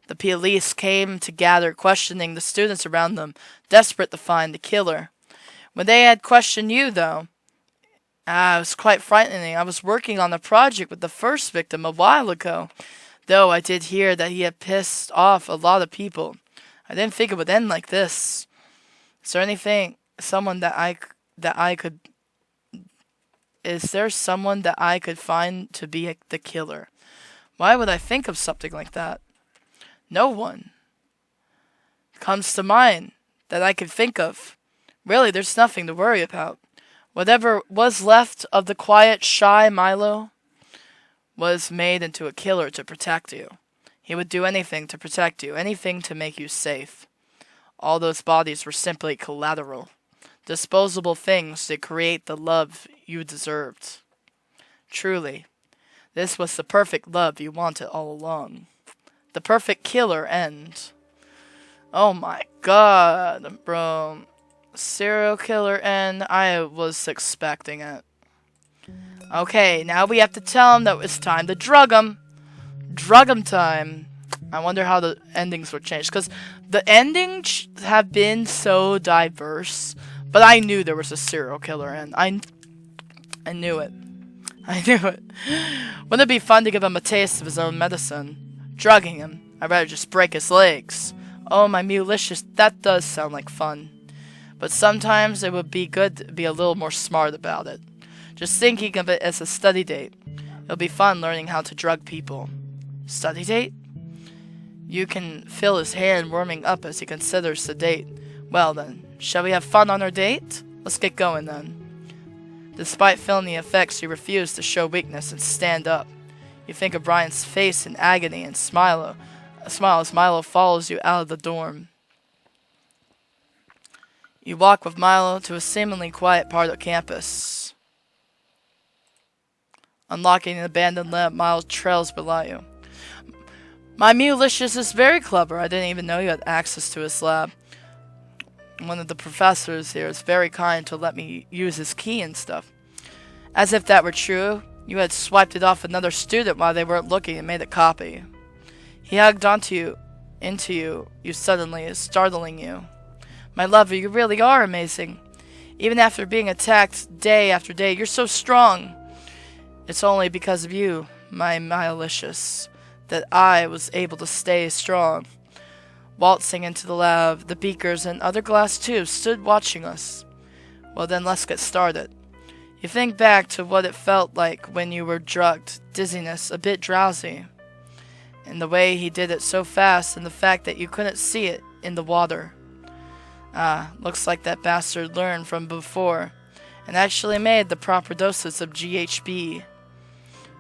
The police came to gather, questioning the students around them, desperate to find the killer. When they had questioned you, though, it was quite frightening. I was working on a project with the first victim a while ago, though I did hear that he had pissed off a lot of people. I didn't think it would end like this. Is there someone that I could find to be the killer? Why would I think of something like that? No one comes to mind that I could think of. Really, there's nothing to worry about. Whatever was left of the quiet, shy Milo was made into a killer to protect you. He would do anything to protect you, anything to make you safe. All those bodies were simply collateral, disposable things to create the love you deserved. Truly, this was the perfect love you wanted all along. The perfect killer end. Oh my god, bro. Serial killer end. I was expecting it. Okay, now we have to tell him that it's time to drug him. Drug him time. I wonder how the endings were changed, because the endings have been so diverse, but I knew there was a serial killer and I knew it. I knew it. Wouldn't it be fun to give him a taste of his own medicine? Drugging him. I'd rather just break his legs. Oh, my mulicious, that does sound like fun. But sometimes it would be good to be a little more smart about it. Just thinking of it as a study date. It'll be fun learning how to drug people. Study date? You can feel his hand warming up as he considers the date. Well then, shall we have fun on our date? Let's get going then. Despite feeling the effects, you refuse to show weakness and stand up. You think of Brian's face in agony and smile as Milo follows you out of the dorm. You walk with Milo to a seemingly quiet part of campus. Unlocking an abandoned lab, Milo trails below you. My Mulicious is very clever. I didn't even know you had access to his lab. One of the professors here is very kind to let me use his key and stuff. As if that were true, you had swiped it off another student while they weren't looking and made a copy. He hugged into you suddenly, startling you. My lover, you really are amazing. Even after being attacked day after day, you're so strong. It's only because of you, my Mulicious, that I was able to stay strong. Waltzing into the lab, the beakers and other glass tubes stood watching us. Well then, let's get started. You think back to what it felt like when you were drugged, dizziness, a bit drowsy. And the way he did it so fast, and the fact that you couldn't see it in the water. Looks like that bastard learned from before, and actually made the proper doses of GHB.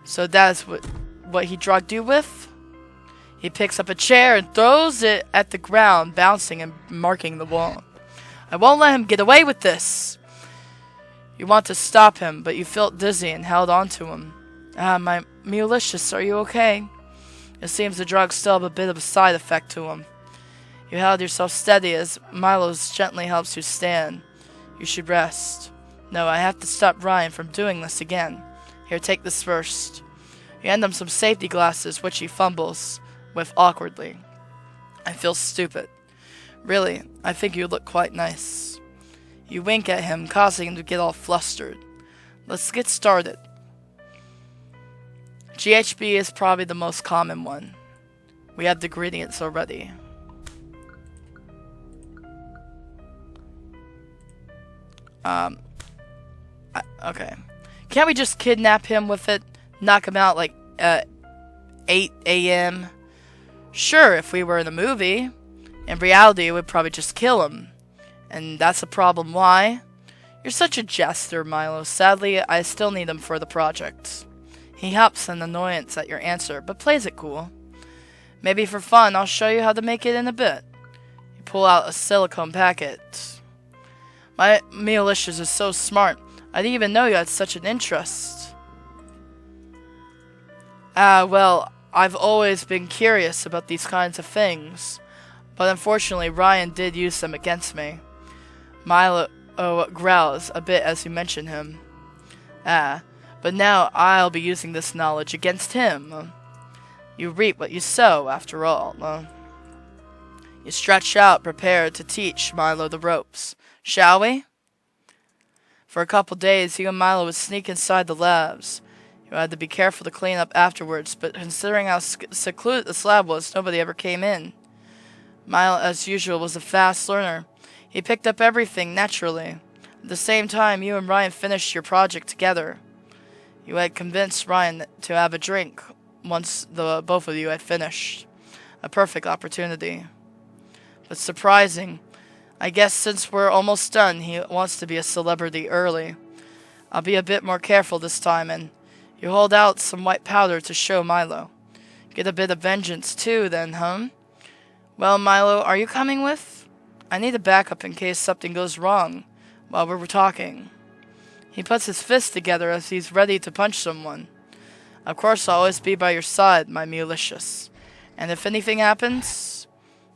So that's what he drugged you with? He picks up a chair and throws it at the ground, bouncing and marking the wall. I won't let him get away with this. You want to stop him, but you felt dizzy and held on to him. My Mulicious, are you okay? It seems the drugs still have a bit of a side effect to him. You held yourself steady as Milo gently helps you stand. You should rest. No, I have to stop Ryan from doing this again. Here, take this first. You hand him some safety glasses, which he fumbles with awkwardly. I feel stupid. Really, I think you look quite nice. You wink at him, causing him to get all flustered. Let's get started. GHB is probably the most common one. We have the ingredients already. Okay. Can't we just kidnap him with it? Knock him out like 8 a.m.? Sure, if we were in a movie. In reality, it would probably just kill him. And that's a problem. Why? You're such a jester, Milo. Sadly, I still need him for the project. He hops in annoyance at your answer, but plays it cool. Maybe for fun, I'll show you how to make it in a bit. You pull out a silicone packet. My Mealicious is so smart. I didn't even know you had such an interest. Well, I've always been curious about these kinds of things. But unfortunately, Ryan did use them against me. Milo growls a bit as you mention him. But now I'll be using this knowledge against him. You reap what you sow, after all. You stretch out, prepared to teach Milo the ropes. Shall we? For a couple days, you and Milo would sneak inside the labs. You had to be careful to clean up afterwards, but considering how secluded the lab was, nobody ever came in. Milo, as usual, was a fast learner. He picked up everything naturally. At the same time, you and Ryan finished your project together. You had convinced Ryan to have a drink once the both of you had finished. A perfect opportunity. But surprising. I guess since we're almost done, he wants to be a celebrity early. I'll be a bit more careful this time, and you hold out some white powder to show Milo. Get a bit of vengeance too, then, huh? Well, Milo, are you coming with? I need a backup in case something goes wrong while we're talking. He puts his fists together as he's ready to punch someone. Of course, I'll always be by your side, my Mealicious. And if anything happens,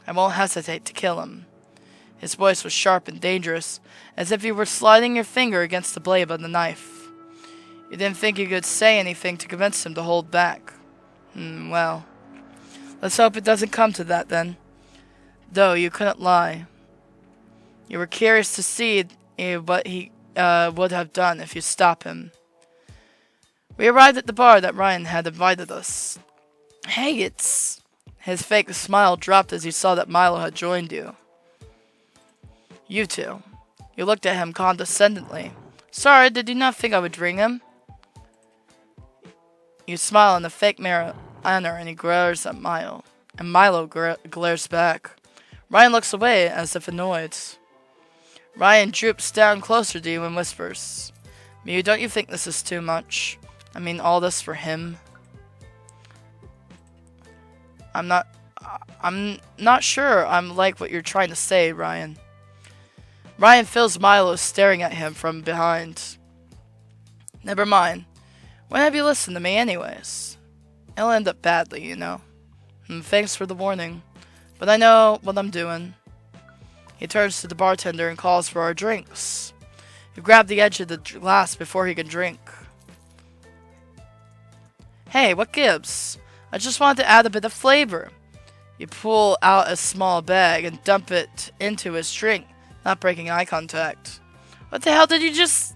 I won't hesitate to kill him. His voice was sharp and dangerous, as if you were sliding your finger against the blade of the knife. You didn't think you could say anything to convince him to hold back. Well, let's hope it doesn't come to that then. Though you couldn't lie. You were curious to see what he would have done if you stopped him. We arrived at the bar that Ryan had invited us. Hey, it's... His fake smile dropped as he saw that Milo had joined you. You two. You looked at him condescendingly. Sorry, did you not think I would bring him? You smile in the fake manner and he glares at Milo. And Milo glares back. Ryan looks away as if annoyed. Ryan droops down closer to you and whispers, Mew, don't you think this is too much? I mean, all this for him? I'm not sure I'm like what you're trying to say, Ryan. Ryan feels Milo staring at him from behind. Never mind. When have you listened to me anyways? It'll end up badly, you know. Thanks for the warning. But I know what I'm doing. He turns to the bartender and calls for our drinks. You grab the edge of the glass before he can drink. Hey, what gives? I just wanted to add a bit of flavor. You pull out a small bag and dump it into his drink, not breaking eye contact. What the hell, did you just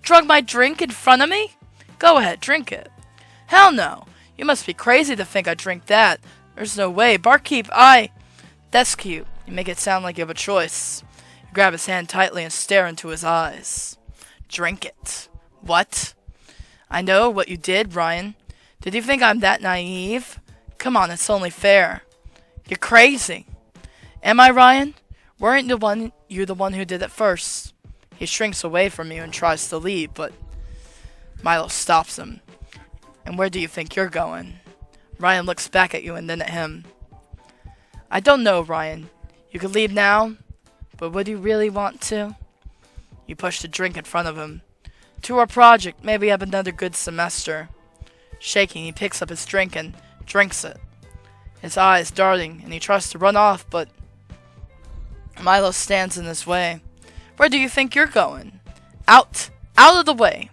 drug my drink in front of me? Go ahead, drink it. Hell no. You must be crazy to think I'd drink that. There's no way. Barkeep, That's cute. You make it sound like you have a choice. You grab his hand tightly and stare into his eyes. Drink it. What? I know what you did, Ryan. Did you think I'm that naive? Come on, it's only fair. You're crazy. Am I, Ryan? Weren't you the one who did it first? He shrinks away from you and tries to leave, but Milo stops him. And where do you think you're going? Ryan looks back at you and then at him. I don't know, Ryan. You could leave now, but would you really want to? You push the drink in front of him. To our project, maybe have another good semester. Shaking, he picks up his drink and drinks it. His eyes darting, and he tries to run off, but Milo stands in his way. Where do you think you're going? Out! Out of the way!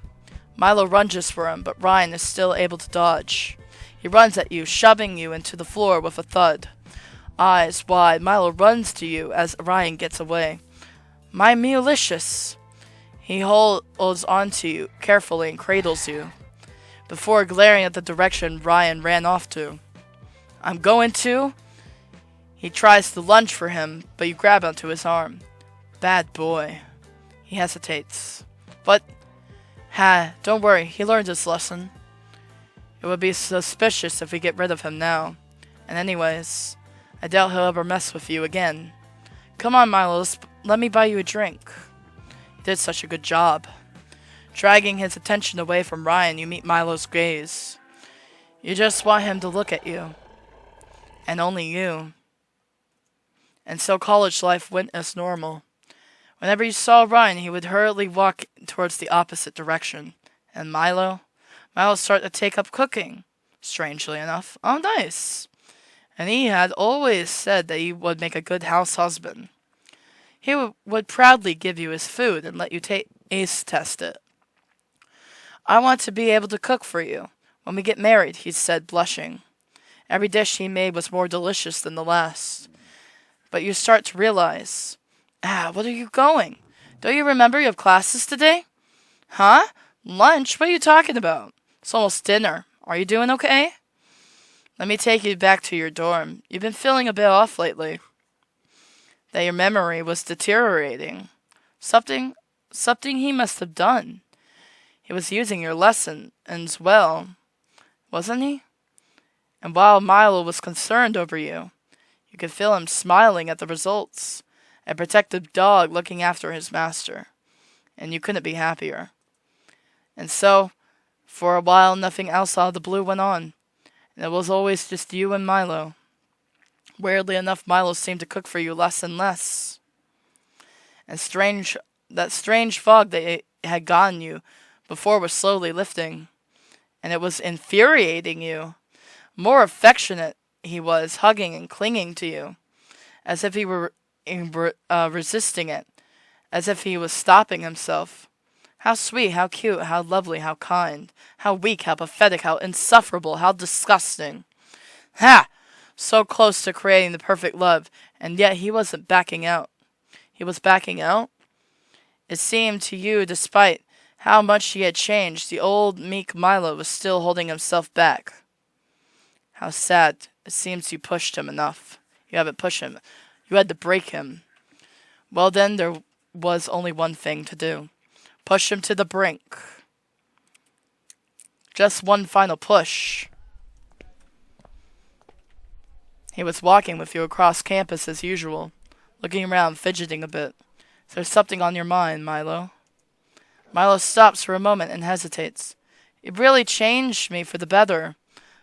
Milo lunges for him, but Ryan is still able to dodge. He runs at you, shoving you into the floor with a thud. Eyes wide, Milo runs to you as Ryan gets away. My Mealicious! He holds onto you carefully and cradles you, before glaring at the direction Ryan ran off to. I'm going to... He tries to lunge for him, but you grab onto his arm. Bad boy. He hesitates. But, don't worry, he learned his lesson. It would be suspicious if we get rid of him now. And anyways, I doubt he'll ever mess with you again. Come on, Milo, let me buy you a drink. You did such a good job. Dragging his attention away from Ryan, you meet Milo's gaze. You just want him to look at you. And only you. And so college life went as normal. Whenever you saw Ryan, he would hurriedly walk towards the opposite direction. And Milo started to take up cooking, strangely enough. Oh, nice. And he had always said that he would make a good house husband. He would proudly give you his food and let you taste test it. I want to be able to cook for you when we get married, he said, blushing. Every dish he made was more delicious than the last. But you start to realize, what are you going? Don't you remember you have classes today? Huh? Lunch? What are you talking about? It's almost dinner. Are you doing okay? Let me take you back to your dorm. You've been feeling a bit off lately. That your memory was deteriorating. Something he must have done. He was using your lesson as well, wasn't he? And while Milo was concerned over you, you could feel him smiling at the results. A protective dog looking after his master. And you couldn't be happier. And so, for a while, nothing else out of the blue went on. And it was always just you and Milo. Weirdly enough, Milo seemed to cook for you less and less. And that strange fog that had gotten you before was slowly lifting. And it was infuriating you. More affectionate he was, hugging and clinging to you, as if he were resisting it, as if he was stopping himself. How sweet, how cute, how lovely, how kind, how weak, how pathetic, how insufferable, how disgusting. Ha! So close to creating the perfect love, and yet he wasn't backing out. He was backing out? It seemed to you, despite how much he had changed, the old meek Milo was still holding himself back. How sad. It seems you pushed him enough. You haven't pushed him. You had to break him. Well then, there was only one thing to do. Push him to the brink. Just one final push. He was walking with you across campus as usual, looking around, fidgeting a bit. Is there something on your mind, Milo? Milo stops for a moment and hesitates. It really changed me for the better.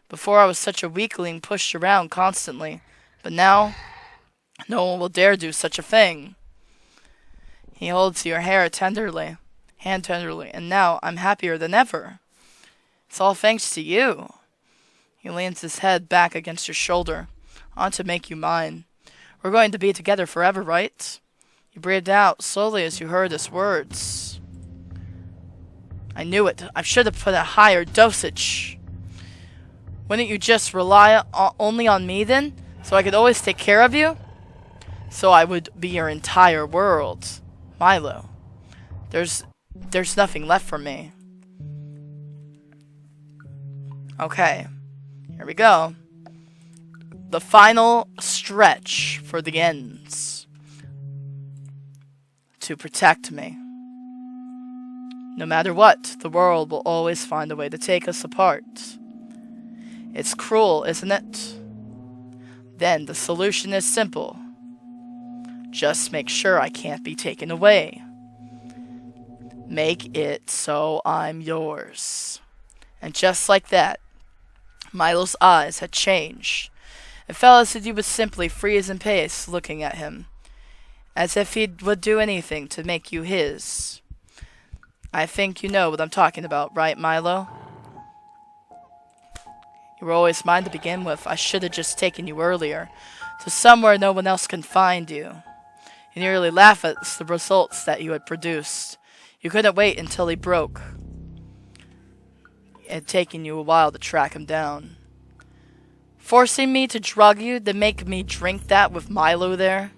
Before I was such a weakling pushed around constantly, but now no one will dare do such a thing. He holds your hand tenderly, and now I'm happier than ever. It's all thanks to you. He leans his head back against your shoulder. I want to make you mine. We're going to be together forever, right? You breathed out slowly as you heard his words. I knew it. I should have put a higher dosage. Wouldn't you just rely only on me then? So I could always take care of you? So I would be your entire world. Milo, there's nothing left for me. Okay, here we go. The final stretch for the ends. To protect me. No matter what, the world will always find a way to take us apart. It's cruel, isn't it? Then the solution is simple. Just make sure I can't be taken away. Make it so I'm yours. And just like that, Milo's eyes had changed. It felt as if he would simply freeze in pace looking at him, as if he would do anything to make you his. I think you know what I'm talking about, right, Milo? You were always mine to begin with. I should have just taken you earlier, to somewhere no one else can find you. You nearly laugh at the results that you had produced. You couldn't wait until he broke. It had taken you a while to track him down. Forcing me to drug you to make me drink that with Milo there?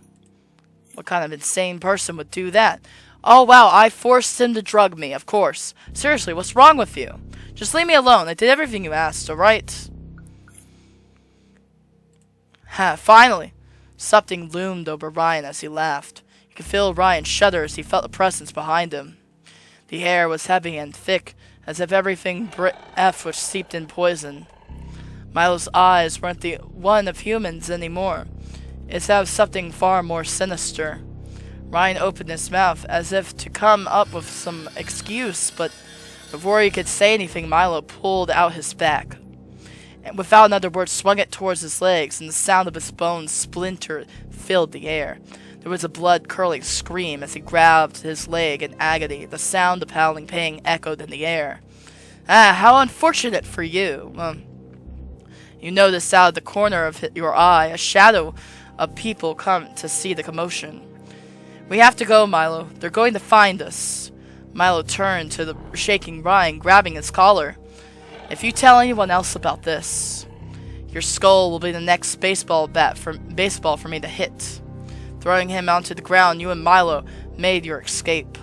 What kind of insane person would do that? Oh wow, I forced him to drug me, of course. Seriously, what's wrong with you? Just leave me alone. I did everything you asked, alright? Ha, finally. Something loomed over Ryan as he laughed. You could feel Ryan shudder as he felt a presence behind him. The air was heavy and thick, as if everything F was steeped in poison. Milo's eyes weren't the one of humans anymore. Instead of something far more sinister. Ryan opened his mouth as if to come up with some excuse, but before he could say anything, Milo pulled out his back. And without another word, swung it towards his legs, and the sound of his bones splinter filled the air. There was a blood-curdling scream as he grabbed his leg in agony. The sound of howling pain echoed in the air. Ah, how unfortunate for you. You noticed out of the corner of your eye a shadow of people come to see the commotion. We have to go, Milo. They're going to find us. Milo turned to the shaking Ryan, grabbing his collar. If you tell anyone else about this, your skull will be the next baseball for me to hit. Throwing him onto the ground, you and Milo made your escape.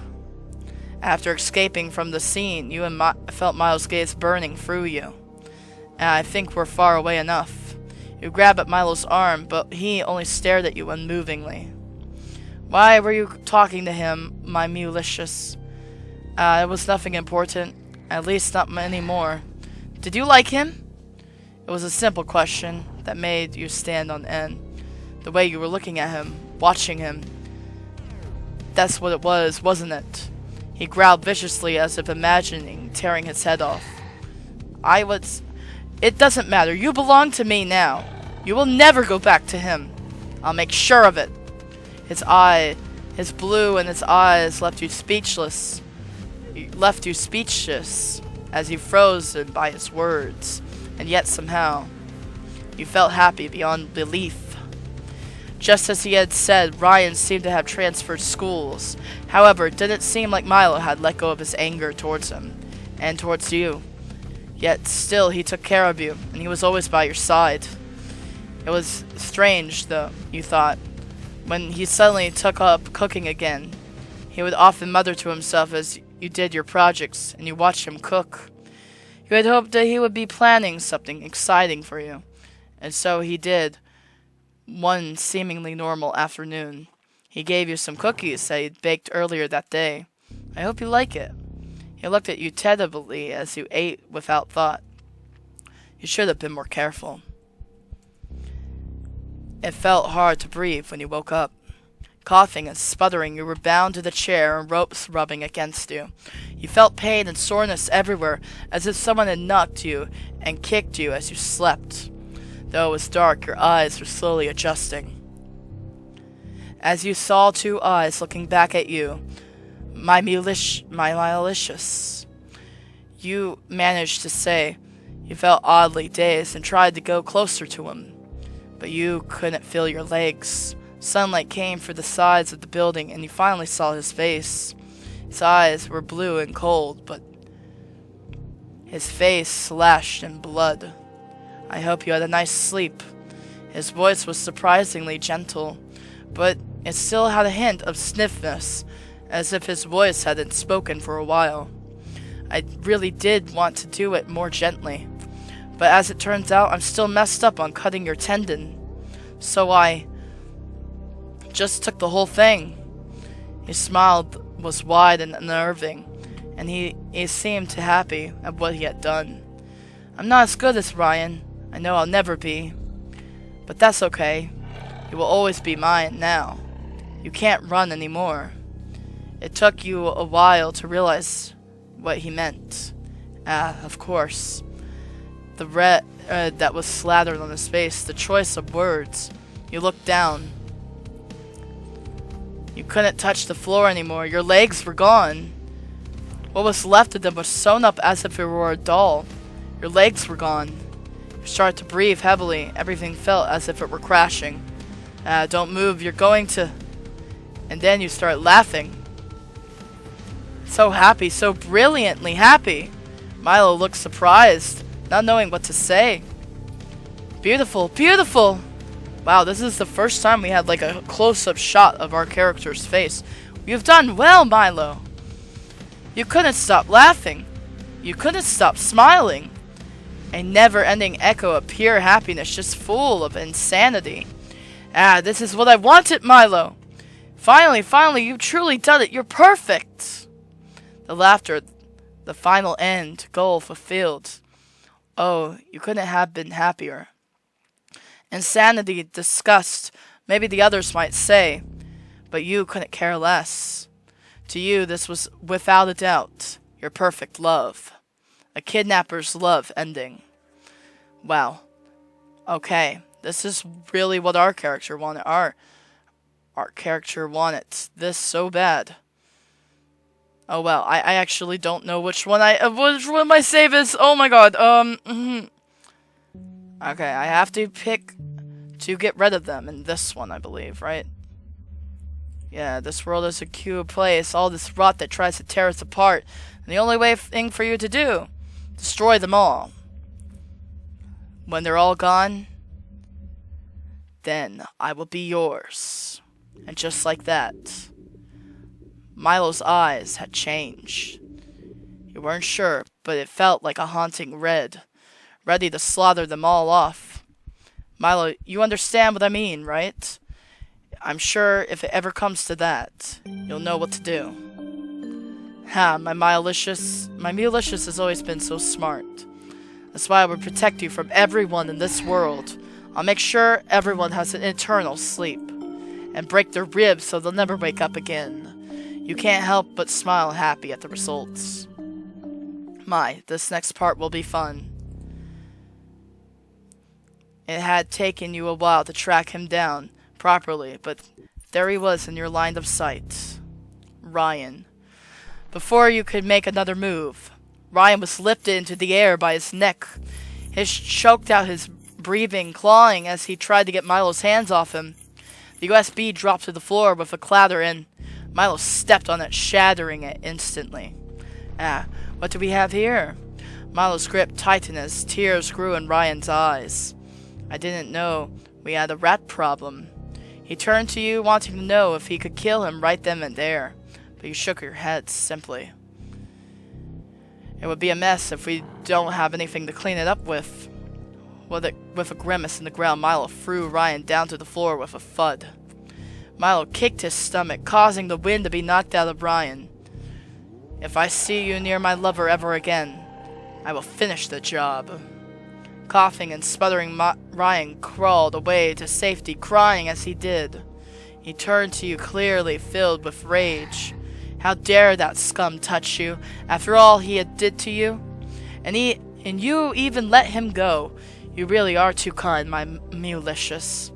After escaping from the scene, you and felt Milo's gaze burning through you. And I think we're far away enough. You grabbed at Milo's arm, but he only stared at you unmovingly. Why were you talking to him, my malicious? It was nothing important. At least not anymore. Did you like him? It was a simple question that made you stand on end. The way you were looking at him, watching him. That's what it was, wasn't it? He growled viciously as if imagining tearing his head off. It doesn't matter. You belong to me now. You will never go back to him. I'll make sure of it. His blue in his eyes left you speechless. As you frozen by his words. And yet somehow, you felt happy beyond belief. Just as he had said, Ryan seemed to have transferred schools. However, it didn't seem like Milo had let go of his anger towards him, and towards you. Yet still he took care of you, and he was always by your side. It was strange, though, you thought, when he suddenly took up cooking again. He would often mutter to himself as you did your projects, and you watched him cook. You had hoped that he would be planning something exciting for you, and so he did. One seemingly normal afternoon, he gave you some cookies that he'd baked earlier that day. I hope you like it. He looked at you tentatively as you ate without thought. You should have been more careful. It felt hard to breathe when you woke up. Coughing and sputtering, you were bound to the chair and ropes rubbing against you. You felt pain and soreness everywhere, as if someone had knocked you and kicked you as you slept. Though it was dark, your eyes were slowly adjusting. As you saw two eyes looking back at you, my malicious, you managed to say. You felt oddly dazed and tried to go closer to him, but you couldn't feel your legs. Sunlight came through the sides of the building, and you finally saw his face. His eyes were blue and cold, but his face slashed in blood. I hope you had a nice sleep. His voice was surprisingly gentle, but it still had a hint of stiffness, as if his voice hadn't spoken for a while. I really did want to do it more gently, but as it turns out, I'm still messed up on cutting your tendon. So I just took the whole thing. His smile was wide and unnerving, and he seemed happy at what he had done. I'm not as good as Ryan. I know I'll never be. But that's okay. You will always be mine now. You can't run anymore. It took you a while to realize what he meant. Of course. The red that was slathered on his face, the choice of words. You looked down. You couldn't touch the floor anymore. Your legs were gone. What was left of them was sewn up as if it were a doll. Your legs were gone. You started to breathe heavily. Everything felt as if it were crashing. Don't move. You're going to... And then you start laughing. So happy. So brilliantly happy. Milo looked surprised, not knowing what to say. Beautiful, beautiful! Wow, this is the first time we had like a close-up shot of our character's face. You've done well, Milo. You couldn't stop laughing. You couldn't stop smiling. A never-ending echo of pure happiness, just full of insanity. Ah, this is what I wanted, Milo. Finally, you've truly done it. You're perfect. The laughter, the final end, goal fulfilled. Oh, you couldn't have been happier. Insanity, disgust, maybe the others might say, but you couldn't care less. To you, this was, without a doubt, your perfect love. A kidnapper's love ending. Wow. Okay, this is really what our character wanted. Our character wanted this so bad. Oh well, I actually don't know which one my save is. Oh my god. Okay, I have to pick to get rid of them in this one, I believe, right? Yeah, this world is a cube place, all this rot that tries to tear us apart. And the only thing for you to do, destroy them all. When they're all gone, then I will be yours. And just like that, Milo's eyes had changed. You weren't sure, but it felt like a haunting red, ready to slaughter them all off. Milo, you understand what I mean, right? I'm sure if it ever comes to that, you'll know what to do. Ha, my Mulicious has always been so smart. That's why I will protect you from everyone in this world. I'll make sure everyone has an eternal sleep, and break their ribs so they'll never wake up again. You can't help but smile happy at the results. This next part will be fun. It had taken you a while to track him down properly, but there he was in your line of sight. Ryan. Before you could make another move, Ryan was lifted into the air by his neck. His choked out his breathing, clawing as he tried to get Milo's hands off him. The USB dropped to the floor with a clatter and Milo stepped on it, shattering it instantly. What do we have here? Milo's grip tightened as tears grew in Ryan's eyes. I didn't know we had a rat problem. He turned to you, wanting to know if he could kill him right then and there, but you shook your head simply. It would be a mess if we don't have anything to clean it up with. With a grimace in the ground, Milo threw Ryan down to the floor with a thud. Milo kicked his stomach, causing the wind to be knocked out of Ryan. If I see you near my lover ever again, I will finish the job. Coughing and sputtering, Ryan crawled away to safety, crying as he did. He turned to you clearly filled with rage. How dare that scum touch you, after all he had did to you? And you even let him go. You really are too kind, my Mulicious.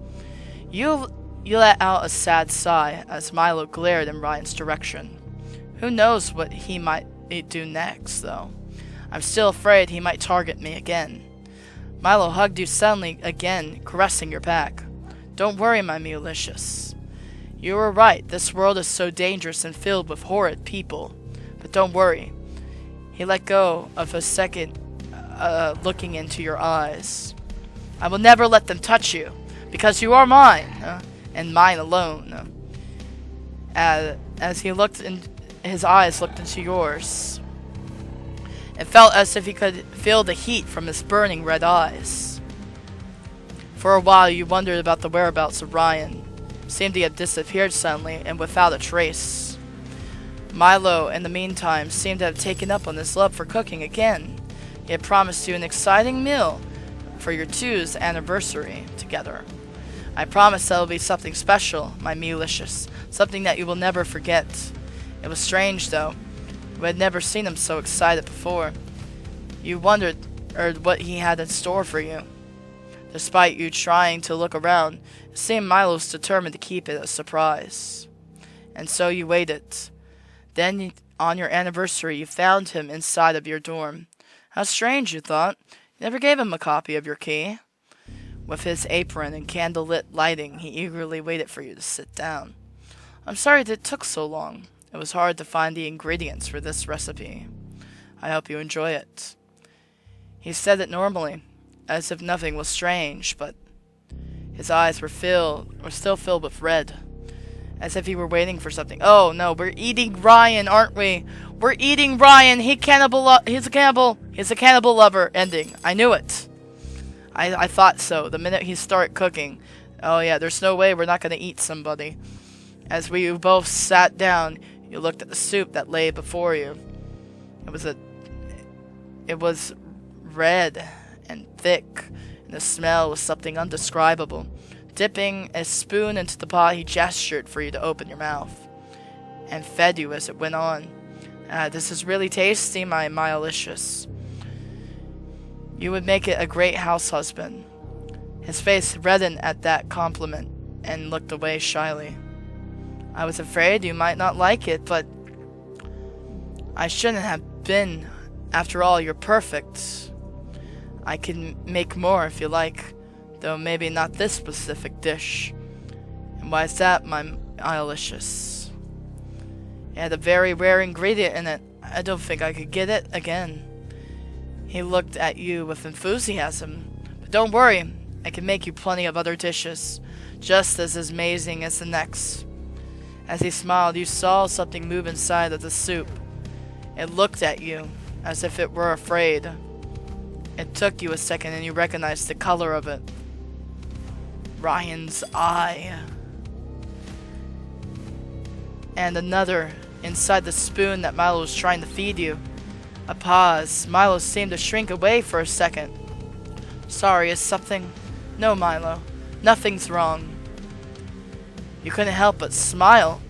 You let out a sad sigh as Milo glared in Ryan's direction. Who knows what he might do next, though. I'm still afraid he might target me again. Milo hugged you suddenly again, caressing your back. Don't worry, my Mulicious. You were right, this world is so dangerous and filled with horrid people. But don't worry. He let go of a second, looking into your eyes. I will never let them touch you, because you are mine, and mine alone. As he looked in, his eyes looked into yours. It felt as if he could feel the heat from his burning red eyes. For a while you wondered about the whereabouts of Ryan. He seemed to have disappeared suddenly and without a trace. Milo, in the meantime, seemed to have taken up on his love for cooking again. He had promised you an exciting meal for your two's anniversary together. I promise that will be something special, my Mulicious, something that you will never forget. It was strange, though. We had never seen him so excited before. You wondered what he had in store for you. Despite you trying to look around, it seemed Milo was determined to keep it a surprise. And so you waited. Then, on your anniversary, you found him inside of your dorm. How strange, you thought. You never gave him a copy of your key. With his apron and candlelit lighting, he eagerly waited for you to sit down. I'm sorry that it took so long. It was hard to find the ingredients for this recipe. I hope you enjoy it. He said it normally, as if nothing was strange, but his eyes were still filled with red, as if he were waiting for something. Oh no, we're eating Ryan, aren't we? We're eating Ryan. He's a cannibal. He's a cannibal lover. Ending. I knew it. I thought so. The minute he started cooking. Oh yeah, there's no way we're not gonna eat somebody. As we both sat down, you looked at the soup that lay before you. It was red and thick, and the smell was something undescribable. Dipping a spoon into the pot, he gestured for you to open your mouth, and fed you as it went on. This is really tasty, my Milicious. You would make it a great house husband. His face reddened at that compliment, and looked away shyly. I was afraid you might not like it, but I shouldn't have been. After all, you're perfect. I can make more if you like, though maybe not this specific dish. And why is that, my Milicious? It had a very rare ingredient in it. I don't think I could get it again. He looked at you with enthusiasm. But don't worry, I can make you plenty of other dishes, just as amazing as the next. As he smiled, you saw something move inside of the soup. It looked at you, as if it were afraid. It took you a second and you recognized the color of it. Ryan's eye. And another inside the spoon that Milo was trying to feed you. A pause. Milo seemed to shrink away for a second. Sorry, is something? No, Milo. Nothing's wrong. You couldn't help but smile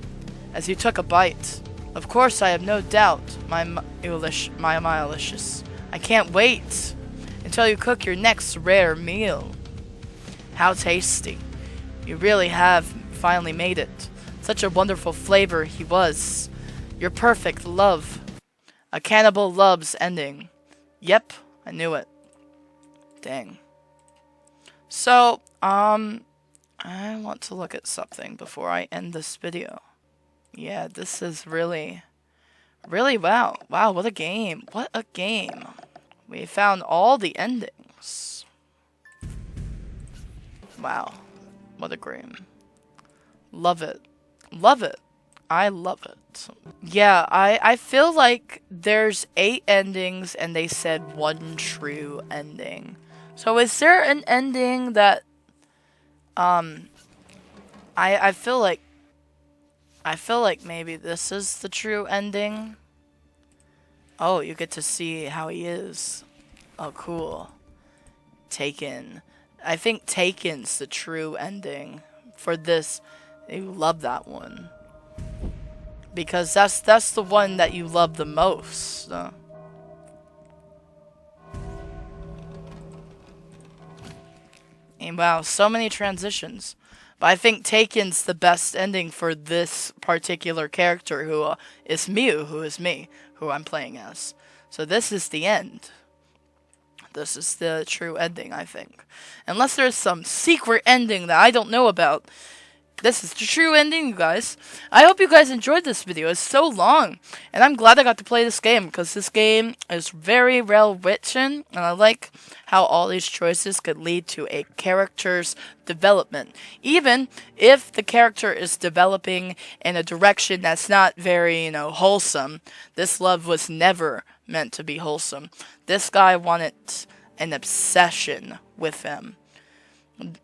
as you took a bite. Of course, I have no doubt, my Milicious. I can't wait until you cook your next rare meal. How tasty. You really have finally made it. Such a wonderful flavor he was. Your perfect love. A cannibal love's ending. Yep, I knew it. Dang. So, I want to look at something before I end this video. Yeah, this is really wow. Wow, what a game. What a game. We found all the endings. Wow. What a game. Love it. Love it. I love it. Yeah, I feel like there's 8 endings and they said 1 true ending. So is there an ending that I feel like maybe this is the true ending. Oh, you get to see how he is. Oh, cool. Taken. I think Taken's the true ending for this. You love that one. Because that's the one that you love the most. And wow, so many transitions. But I think Taken's the best ending for this particular character who is Miu, who is me, who I'm playing as. So this is the end. This is the true ending, I think. Unless there's some secret ending that I don't know about. This is the true ending, you guys. I hope you guys enjoyed this video. It's so long. And I'm glad I got to play this game, because this game is very well written. And I like how all these choices could lead to a character's development. Even if the character is developing in a direction that's not very, wholesome. This love was never meant to be wholesome. This guy wanted an obsession with him.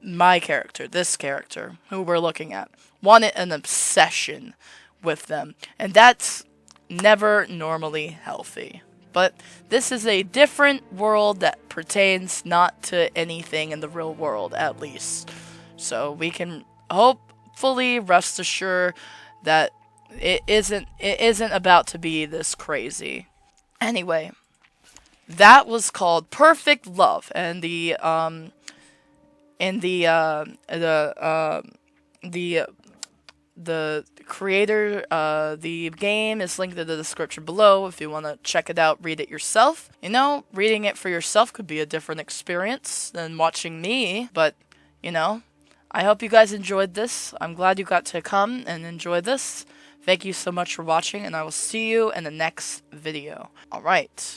My character, this character, who we're looking at, wanted an obsession with them. And that's never normally healthy. But this is a different world that pertains not to anything in the real world, at least. So we can hopefully rest assured that it isn't about to be this crazy. Anyway, that was called Perfect Love, and the creator, the game is linked in the description below if you want to check it out, read it yourself. Reading it for yourself could be a different experience than watching me, but, I hope you guys enjoyed this. I'm glad you got to come and enjoy this. Thank you so much for watching, and I will see you in the next video. Alright.